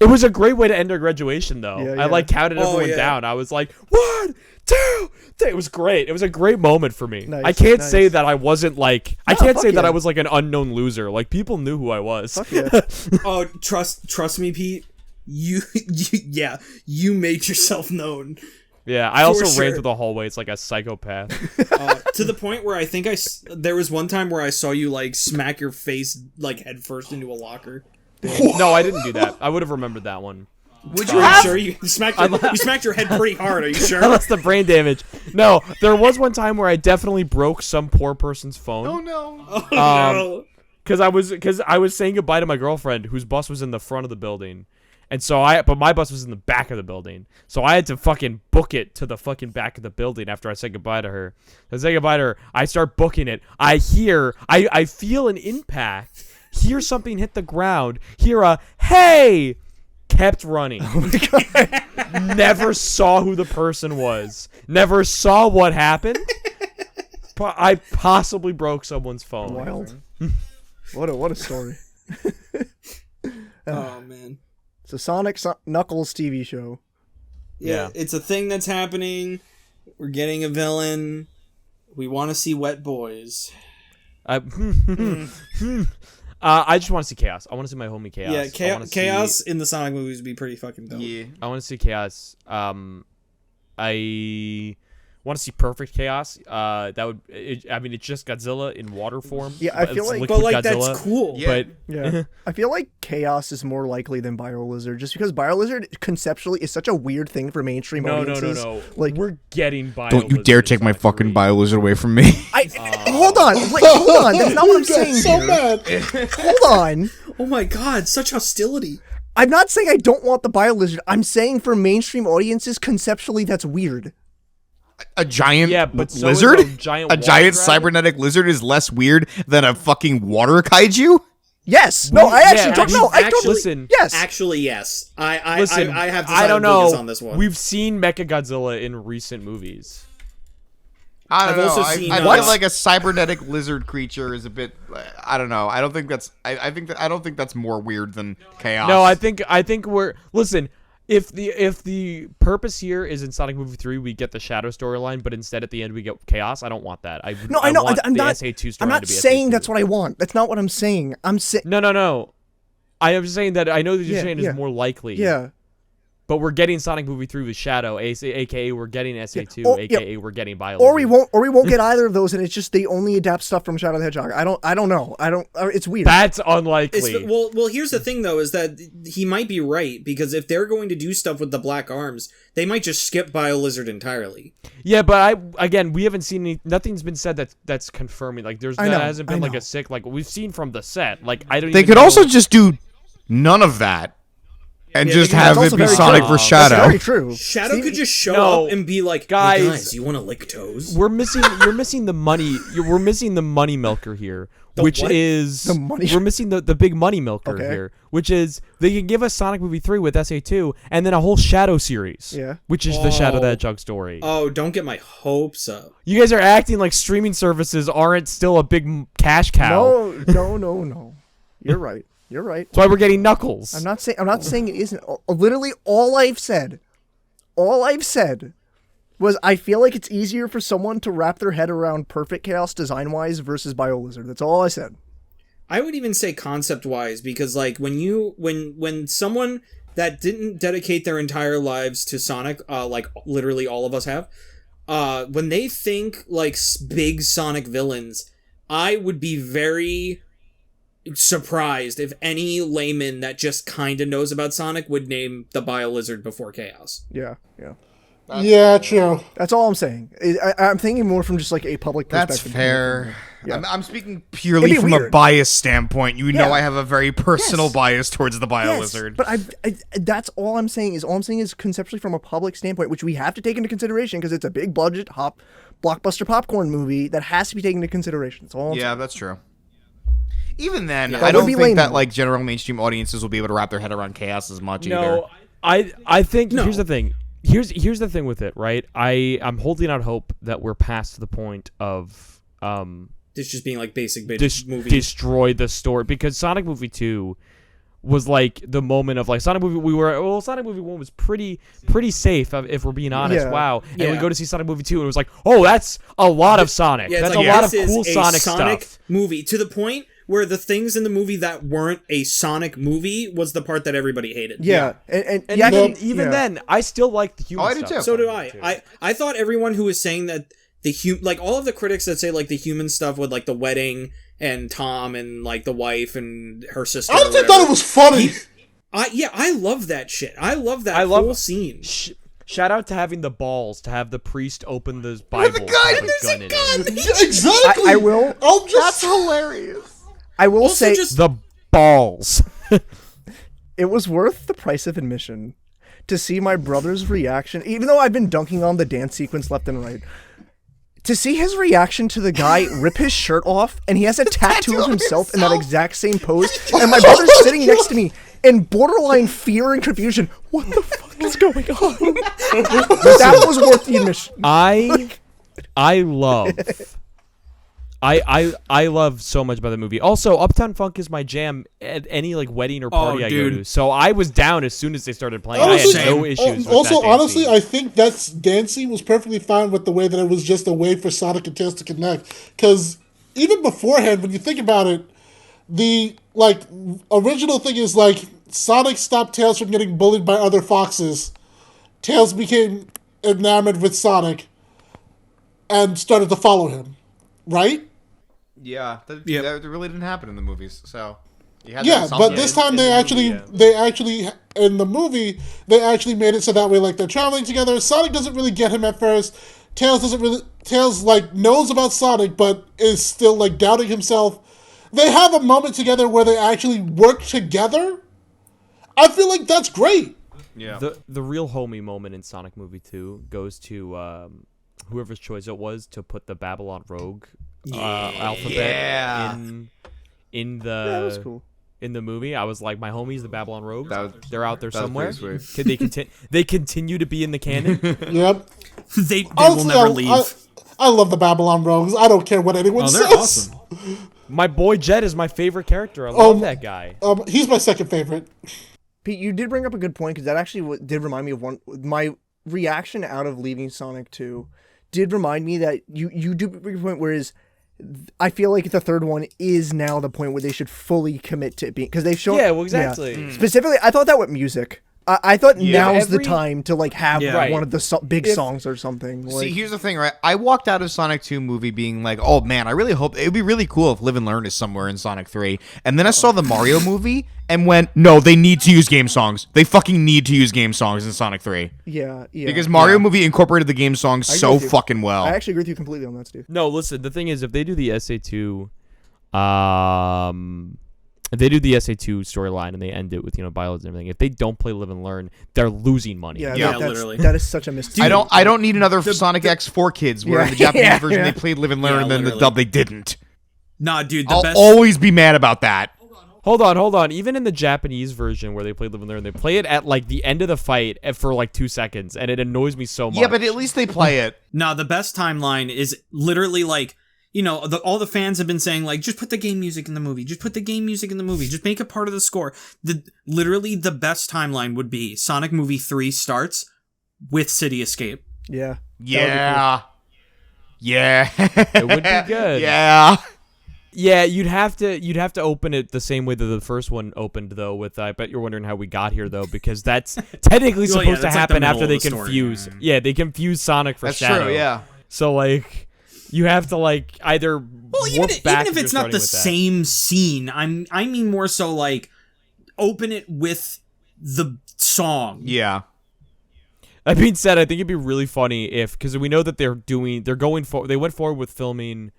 it was a great way to end our graduation, though. Yeah, I yeah. counted everyone down. I was like, 1, 2, 3. It was great. It was a great moment for me. Nice, I can't nice. say that I wasn't like. I can't fuck say that yeah. I was like an unknown loser. Like people knew who I was. Fuck yeah. Oh, trust me, Pete. You made yourself known. Yeah, I also For ran sure. through the hallways like a psychopath. To the point where I think there was one time where I saw you like smack your face like head first into a locker. No, I didn't do that. I would have remembered that one. Would you? Are you sure you smacked your head pretty hard? Are you sure? That's the brain damage. No, there was one time where I definitely broke some poor person's phone. Oh no. Oh, no. Because I was saying goodbye to my girlfriend whose bus was in the front of the building. And so but my bus was in the back of the building. So I had to fucking book it to the fucking back of the building after I said goodbye to her. I say goodbye to her. I start booking it. I feel an impact. Hear something hit the ground. Hear a, hey! Kept running. Never saw who the person was. Never saw what happened. I possibly broke someone's phone. Wild. What a story. Oh man. It's a Sonic Knuckles TV show. Yeah. It's a thing that's happening. We're getting a villain. We want to see wet boys. I just want to see Chaos. I want to see my homie Chaos. Yeah, Chaos in the Sonic movies would be pretty fucking dope. Yeah. I want to see Chaos. I want to see Perfect Chaos. That would. It's just Godzilla in water form. Yeah, I feel like, But like Godzilla, that's cool. Yeah. But yeah, I feel like Chaos is more likely than BioLizard, just because BioLizard conceptually is such a weird thing for mainstream audiences. No. Like, we're getting Bio. Don't you dare take my fucking BioLizard away from me. hold on. That's not what I'm saying. So Here. mad. Hold on. Oh my god, such hostility. I'm not saying I don't want the BioLizard. I'm saying for mainstream audiences, conceptually, that's weird. A giant but so lizard? is a giant water dragon. Cybernetic lizard is less weird than a fucking water kaiju? Yes. No, I actually don't know. I don't listen. Yes. Actually, yes. I have I don't know. on this one. We've seen Mechagodzilla in recent movies. I don't I've know. also seen, I what? feel like a cybernetic lizard creature is a bit. I don't know. I don't think that's. I don't think that's more weird than chaos. No, I think we're listen. If the purpose here is in Sonic Movie 3 we get the Shadow storyline, but instead at the end we get Chaos, I don't want that. I know. Want I'm the not. SA2 storyline I'm not to be saying SA2. that's what I want. That's not what I'm saying. I'm saying. No. I am just saying that I know that you're Yeah, saying yeah. is more likely. Yeah. But we're getting Sonic Movie 3 with Shadow, aka we're getting SA2, Or- aka we're getting BioLizard. Or we won't get either of those, and it's just they only adapt stuff from Shadow the Hedgehog. I don't know. It's weird. That's unlikely. Well, here's the thing though, is that he might be right, because if they're going to do stuff with the Black Arms, they might just skip BioLizard entirely. Yeah, but we haven't seen nothing's been said that's confirming. Like there hasn't been like know. a sick like we've seen from the set. Like I don't. They even could know. also just do none of that and Yeah, just that's have it also be very Sonic true. vs. That's Shadow. very true. Shadow Steve- could just show No, up and be like, guys, hey guys, you want to lick toes? You're missing the money. We're missing the money milker here, which what? is The money- we're missing the big money milker Okay. here, which is they can give us Sonic Movie 3 with SA2 and then a whole Shadow series. Yeah. Which is the Shadow the Oh. Hedgehog story. Oh, don't get my hopes up. You guys are acting like streaming services aren't still a big cash cow. No. You're right. You're right. That's why we're getting Knuckles. I'm not saying it isn't. Literally, all I've said was I feel like it's easier for someone to wrap their head around Perfect Chaos design-wise versus BioLizard. That's all I said. I would even say concept-wise, because like when someone that didn't dedicate their entire lives to Sonic, like literally all of us have, when they think like big Sonic villains, I would be very surprised if any layman that just kind of knows about Sonic would name the BioLizard before Chaos. Yeah. Yeah, true. That's all I'm saying. I'm thinking more from just like a public perspective. That's fair. Yeah. I'm speaking purely It'd be from a weird. bias standpoint. You know Yeah. I have a very personal Yes. bias towards the Yes, BioLizard. but that's all I'm saying is conceptually from a public standpoint, which we have to take into consideration because it's a big budget blockbuster popcorn movie that has to be taken into consideration. That's all I'm Yeah, that's true. Even then, That I would don't be think lame, that though. like general mainstream audiences will be able to wrap their head around chaos as much either. No, I think No. here's the thing. Here's the thing with it, right? I'm holding out hope that we're past the point of This just being like basic movie. destroy the story, because Sonic Movie 2 was like the moment of like Sonic Movie Sonic Movie 1 was pretty safe if we're being honest. Yeah. Wow. And we Yeah. go to see Sonic Movie 2 and it was like, "Oh, that's a lot of Sonic. Yeah, it's that's like, a lot of this is cool a Sonic Sonic stuff." movie, to the point where the things in the movie that weren't a Sonic movie was the part that everybody hated. Yeah, and And yeah, even then, I still like the human Oh, I do stuff. too. So do I. I thought everyone who was saying that like all of the critics that say like the human stuff with like the wedding and Tom and like the wife and her sister. I or honestly whatever, thought it was funny. I love that shit. I love that I love- whole scene. Shout out to having the balls to have the priest open the Bible gun! with a There's gun a in gun! it. Yeah, exactly. I will. I'm just hilarious. I will Also, say just The balls. it was worth the price of admission to see my brother's reaction, even though I've been dunking on the dance sequence left and right. To see his reaction to the guy rip his shirt off, and he has a tattoo of himself in that exact same pose, and my brother's sitting next to me in borderline fear and confusion. What the fuck is going on? That was worth the admission. I love I love so much about the movie. Also, Uptown Funk is my jam at any like wedding or party I go to. So I was down as soon as they started playing. Honestly, I had no issues. With also, that dance honestly, scene. I think that dance scene was perfectly fine with the way that it was just a way for Sonic and Tails to connect. Because even beforehand, when you think about it, the like original thing is like Sonic stopped Tails from getting bullied by other foxes. Tails became enamored with Sonic and started to follow him, right? Yeah, that really didn't happen in the movies. So but this time they actually in the movie they actually made it so that way like they're traveling together. Sonic doesn't really get him at first. Tails like knows about Sonic but is still like doubting himself. They have a moment together where they actually work together. I feel like that's great. Yeah. The real homie moment in Sonic Movie 2 goes to whoever's choice it was to put the Babylon Rogue alphabet in the that was cool. in the movie. I was like, my homies, the Babylon Rogues, they're out there that was somewhere. pretty sweet. Could they they continue to be in the canon? Yep. They will never leave. I love the Babylon Rogues. I don't care what anyone They're says. awesome. My boy Jet is my favorite character. I love that guy. He's my second favorite. Pete, you did bring up a good point because that actually did remind me of my reaction out of leaving Sonic 2 did remind me that you do bring a point, whereas I feel like the third one is now the point where they should fully commit to it being, because they've shown. Yeah, well, exactly. Specifically, I thought that with music. I thought now's the every- time to like have Right. one of the big songs or something. Like, See, here's the thing, right? I walked out of Sonic 2 movie being like, oh man, I really hope it would be really cool if Live and Learn is somewhere in Sonic 3. And then I saw the Mario movie and went, no, they need to use game songs. They fucking need to use game songs in Sonic 3. yeah. Because Mario movie incorporated the game songs so with you. fucking well. I actually agree with you completely on that, Steve. No, listen. The thing is, if they do the SA2, if they do the SA2 storyline and they end it with Bylords and everything, if they don't play Live and Learn, they're losing money. Yeah, Yeah, that's, literally. that is such a mistake. I don't need another Sonic X for kids where in the Japanese version they played Live and Learn Yeah, and then the literally. dub they didn't. Nah, dude, the I'll best. always be mad about that. Hold on. Even in the Japanese version where they play Live and Learn, they play it at like the end of the fight for like 2 seconds, and it annoys me so much. Yeah, but at least they play it. Nah, the best timeline is literally like, all the fans have been saying like, just put the game music in the movie. Just put the game music in the movie. Just make it part of the score. Literally the best timeline would be Sonic Movie 3 starts with City Escape. Yeah. Yeah. Yeah. It would be good. Yeah. Yeah, you'd have to open it the same way that the first one opened, though. With I bet you're wondering how we got here, though, because that's technically Well, supposed to that's like the happen middle after of they the story. confuse. Yeah, they confuse Sonic for That's Shadow. true, yeah. So like, you have to like either Well, warp back even if it's not the same scene, I mean more so like open it with the song. Yeah. That being said, I think it'd be really funny because we know that they went forward with filming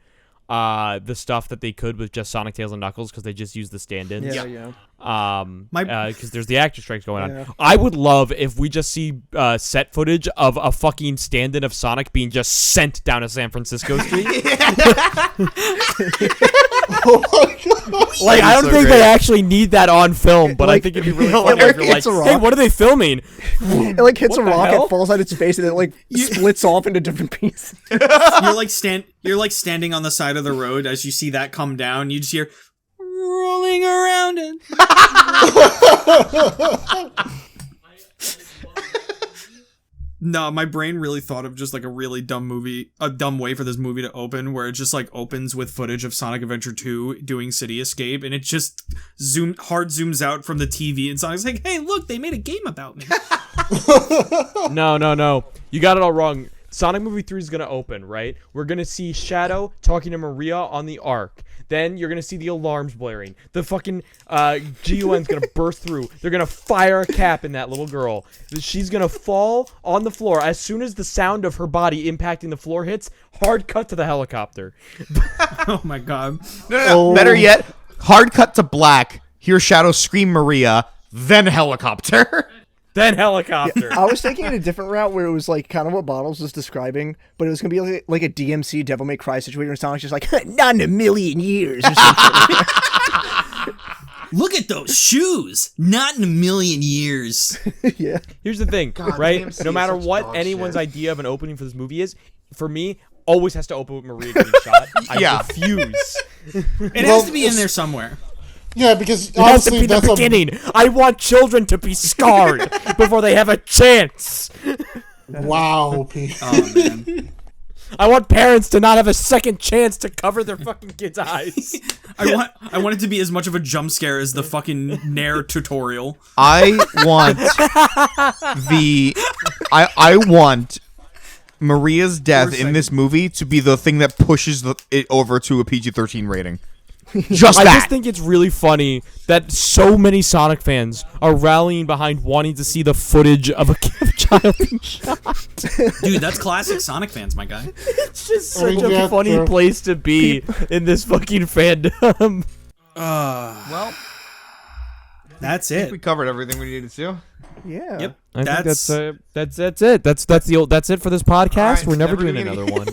the stuff that they could with just Sonic, Tails, and Knuckles because they just used the stand-ins. Yeah. Because there's the actor strikes going Yeah. on. I would love if we just see set footage of a fucking stand-in of Sonic being just sent down a San Francisco street. Oh my god! Like, I don't so think great. they actually need that on film, but I think it'd be really funny if you're like, hits a hey, rock. what are they filming? It like hits What a the rock, hell? it falls on its face, and it like splits off into different pieces. You're like standing on the side of the road as you see that come down. You just hear rolling around it. No, my brain really thought of just like a really dumb way for this movie to open, where it just like opens with footage of Sonic Adventure 2 doing City Escape, and it just zooms out from the TV, and Sonic's like, "Hey, look, they made a game about me." No. You got it all wrong. Sonic Movie 3 is going to open, right? We're going to see Shadow talking to Maria on the Ark. Then you're going to see the alarms blaring. The fucking GUN's going to burst through. They're going to fire a cap in that little girl. She's going to fall on the floor. As soon as the sound of her body impacting the floor hits, hard cut to the helicopter. Oh my god. No. Better yet, hard cut to black. Hear Shadow scream Maria, then helicopter. Then helicopter. I was thinking in a different route where it was like kind of what Bottles was describing, but it was gonna be like a DMC Devil May Cry situation where Sonic's just like, not in a million years or something. Look at those shoes. Not in a million years. Yeah. Here's the thing, God, right? DMC No is matter such what dog anyone's shit. idea of an opening for this movie is, for me, always has to open with Maria getting shot. I refuse. It has to be in there somewhere. Yeah, because It has to honestly, be the that's a beginning. I want children to be scarred before they have a chance. wow, Pete. Oh man. I want parents to not have a second chance to cover their fucking kids' eyes. I want it to be as much of a jump scare as the fucking Nair tutorial. I want Maria's death in this movie to be the thing that pushes it over to a PG-13 rating. Just I that. just think it's really funny that so many Sonic fans are rallying behind wanting to see the footage of a child being shot. Dude, that's classic Sonic fans, my guy. It's just I such mean, a yeah, funny true. place to be in this fucking fandom. Well, That's I think we it. covered everything we needed to. Yeah. Yep. I think That's that's it. That's it for this podcast. Alright, We're never never doing doing it another one.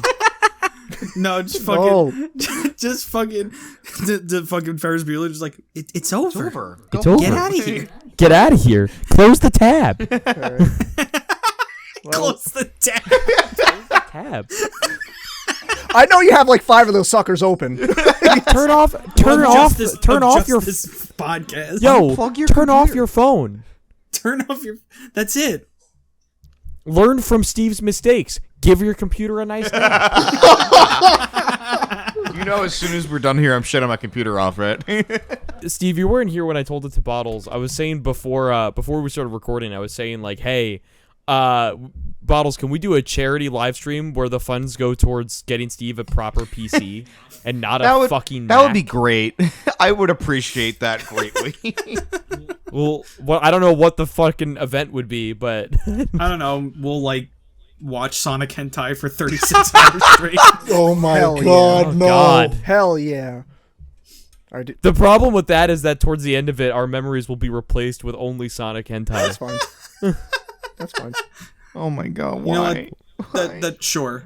no, just fucking, No. just fucking, the fucking Ferris Bueller, just like it's over. Go It's over. Get out of here. Get out of here. Close the tab. Close the tab. Tab. I know you have like 5 of those suckers open. Turn off your this podcast. Unplug your turn off computer. your phone. Turn off your. That's it. Learn from Steve's mistakes. Give your computer a nice name. You know, as soon as we're done here, I'm shutting my computer off, right? Steve, you weren't here when I told it to Bottles. I was saying before we started recording, I was saying like, hey, Bottles, can we do a charity live stream where the funds go towards getting Steve a proper PC and not fucking That would Mac? be great. I would appreciate that greatly. Well, I don't know what the fucking event would be, but I don't know. We'll like watch Sonic hentai for 36 hours straight. Oh my Hell yeah. god, Oh, no. God. Hell yeah. All right, the problem with that is that towards the end of it, our memories will be replaced with only Sonic hentai. that's fine. That's fine. Oh my god, You know why? what? That sure.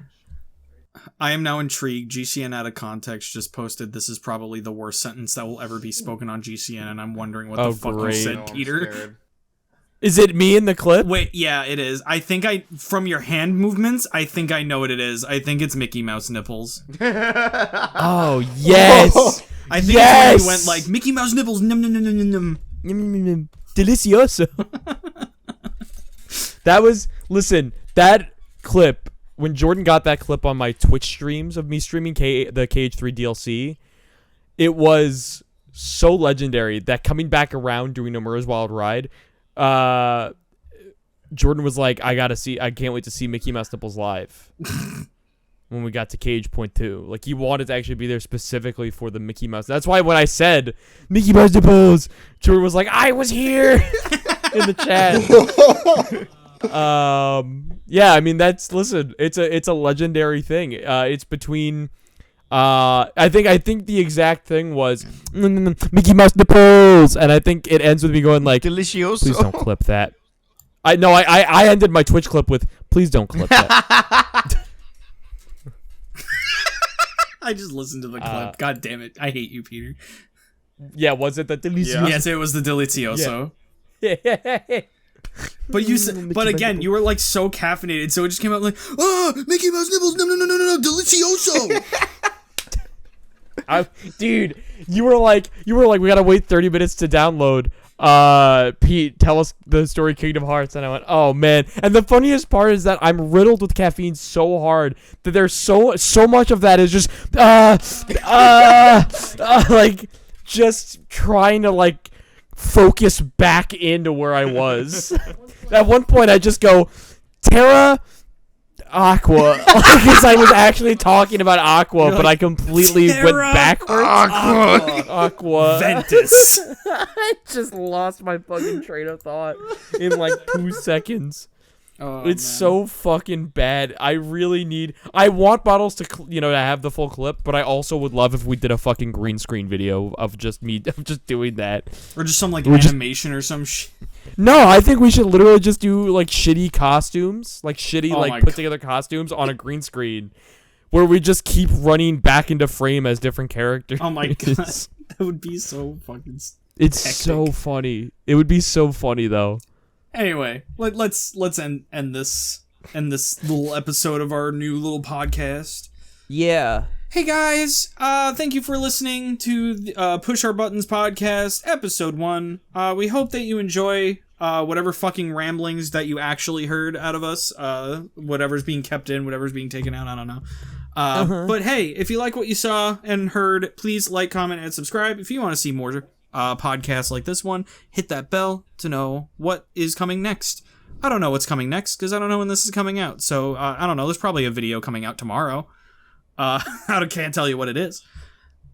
I am now intrigued. GCN out of context just posted this is probably the worst sentence that will ever be spoken on GCN, and I'm wondering what Oh, the fuck great. you No, said, I'm Peter. scared. Is it me in the clip? Wait, yeah, it is. I think from your hand movements, I think I know what it is. I think it's Mickey Mouse nipples. Oh, yes. I think Yes! it's when you went like Mickey Mouse nipples, num num num num num. Delicioso. That clip, when Jordan got that clip on my Twitch streams of me streaming the KH3 DLC, it was so legendary that coming back around doing Nomura's Wild Ride, Jordan was like, I can't wait to see Mickey Mouse nipples live. When we got to Cage Point 2. Like, he wanted to actually be there specifically for the Mickey Mouse. That's why when I said, Mickey Mouse nipples, Jordan was like, I was here in the chat. Yeah, I mean, it's a legendary thing. It's between, I think the exact thing was, Mickey Mouse nipples, and I think it ends with me going like, Delicioso. please don't clip that. I ended my Twitch clip with, please don't clip that. I just listened to the clip. God damn it. I hate you, Peter. Yeah, was it the delicioso? Yes, it was the Delicioso. Yeah. But but again, you were like so caffeinated, so it just came out like, Mickey Mouse nipples, no, Delicioso. Dude, you were like, we gotta wait 30 minutes to download. Pete, tell us the story Kingdom Hearts, and I went, oh man. And the funniest part is that I'm riddled with caffeine so hard that there's so much of that is just like just trying to like focus back into where I was. At one point I just go, Terra Aqua, because I was actually talking about Aqua, but I completely went Terra backwards. Aqua. Ventus. I just lost my fucking train of thought in like 2 seconds. Oh, It's man. so fucking bad. I want Bottles to, to have the full clip, but I also would love if we did a fucking green screen video of just me, of just doing that. Or just some like We're just- animation or some shit. No, I think we should literally just do like shitty costumes, like shitty, Oh my like put God. together costumes on a green screen, where we just keep running back into frame as different characters. Oh my god. That would be so fucking... It's hectic. so funny. It would be so funny though. Anyway, let's end this little episode of our new little podcast. Yeah. Hey guys, thank you for listening to the Push Our Buttons podcast, episode 1. We hope that you enjoy whatever fucking ramblings that you actually heard out of us. Whatever's being kept in, whatever's being taken out, I don't know. But hey, if you like what you saw and heard, please like, comment, and subscribe. If you want to see more podcasts like this one, hit that bell to know what is coming next. I don't know what's coming next because I don't know when this is coming out. So I don't know. There's probably a video coming out tomorrow. I can't tell you what it is.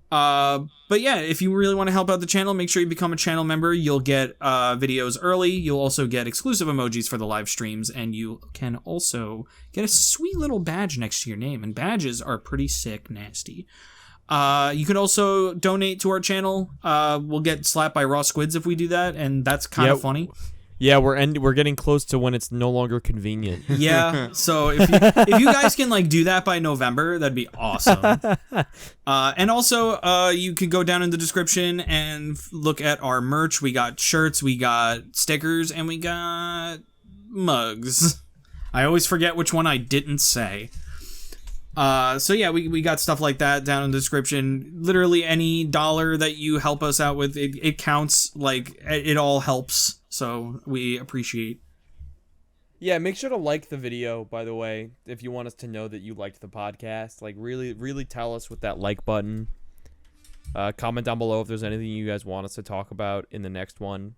But yeah, if you really want to help out the channel, make sure you become a channel member. You'll get videos early. You'll also get exclusive emojis for the live streams, and you can also get a sweet little badge next to your name. And badges are pretty sick, nasty. You can also donate to our channel. We'll get slapped by raw squids if we do that, and that's kind of funny. Yeah, we're getting close to when it's no longer convenient. Yeah, so if you guys can like do that by November, that'd be awesome. And also, you can go down in the description and look at our merch. We got shirts, we got stickers, and we got mugs. I always forget which one I didn't say. So yeah, we got stuff like that down in the description. Literally any dollar that you help us out with, it counts. Like, it all helps. So we appreciate. Yeah, make sure to like the video, by the way, if you want us to know that you liked the podcast. Like, really tell us with that like button. Comment down below if there's anything you guys want us to talk about in the next one.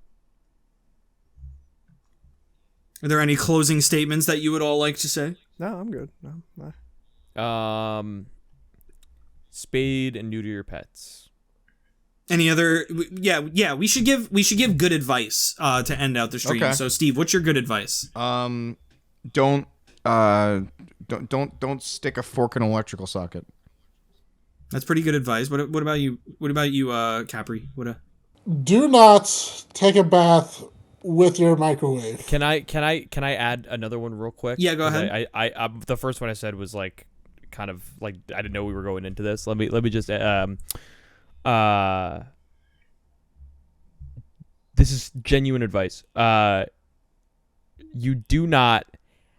Are there any closing statements that you would all like to say? No, I'm good. No. Spade and neuter your pets. Any other? Yeah. We should give good advice to end out the stream. Okay. So, Steve, what's your good advice? Don't stick a fork in an electrical socket. That's pretty good advice. What about you? What about you, Capri? Do not take a bath with your microwave. Can I add another one real quick? Yeah, go ahead. I the first one I said was like kind of like I didn't know we were going into this. Let me just this is genuine advice. You do not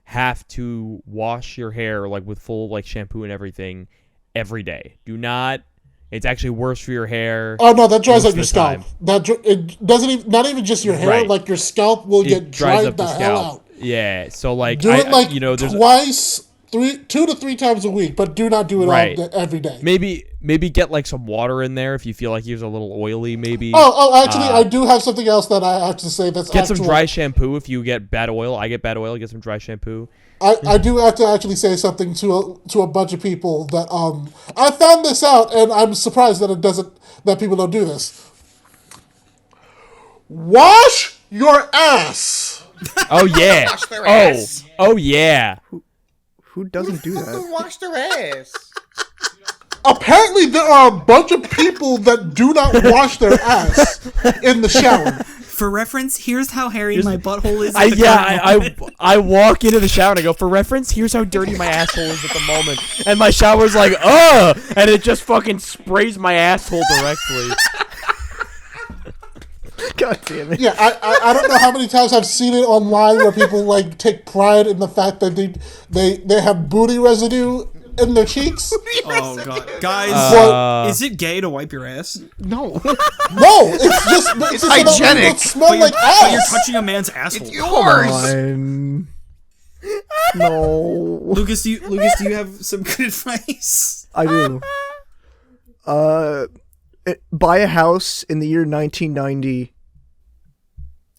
have to wash your hair like with full like shampoo and everything every day. Do not. It's actually worse for your hair. Oh no, that dries out your scalp. It doesn't even, not even just your hair. Right. Like your scalp will get dried the hell out. Yeah. So like, do it like there's twice. 2 to 3 times a week, but do not do it all every day. Maybe get like some water in there if you feel like you're a little oily. Maybe. Actually, I do have something else that I have to say. That's some dry shampoo if you get bad oil. I get bad oil. Get some dry shampoo. I do have to actually say something to a bunch of people that I found this out and I'm surprised that people don't do this. Wash your ass. Oh yeah. Wash their ass. Oh yeah. Who doesn't do that? Wash their ass. Apparently, there are a bunch of people that do not wash their ass in the shower. For reference, here's how hairy my butthole is. I walk into the shower and I go, for reference, here's how dirty my asshole is at the moment. And my shower's like, ugh! And it just fucking sprays my asshole directly. God damn it. Yeah, I don't know how many times I've seen it online where people like take pride in the fact that they have booty residue in their cheeks. Oh god, guys, is it gay to wipe your ass? No. No, it's just hygienic. It smell like But ass. you're touching a man's asshole. It's yours. No. Lucas, do you have some good advice? I do. Buy a house in the year 1990.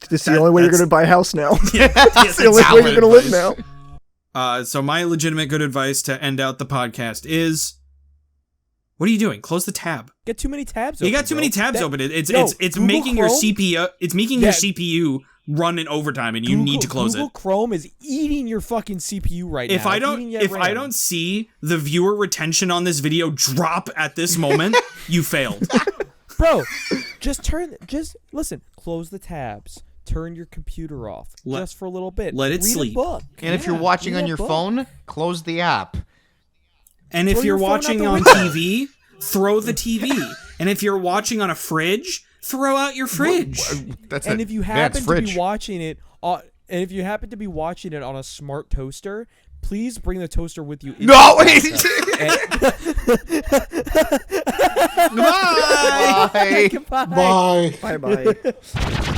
This is the only way you're going to buy a house now. Yeah, That's the only way you're going to live now. So my legitimate good advice to end out the podcast is, what are you doing? Close the tab. Get too many tabs. You got too many tabs open. It's Google making your Chrome? CPU. It's making your CPU run in overtime, and you need to close Google it. Chrome is eating your fucking CPU right now. If I don't see the viewer retention on this video drop at this moment, you failed. Bro, just listen, close the tabs. Turn your computer off just for a little bit. Let it Read sleep. A book. And if you're watching on your phone, close the app. And if you're watching on TV, throw the TV. And if you're watching on a fridge, throw out your fridge. If you happen to be watching it on a smart toaster, please bring the toaster with you. No, wait. Goodbye. Bye. Goodbye. Bye. Bye bye.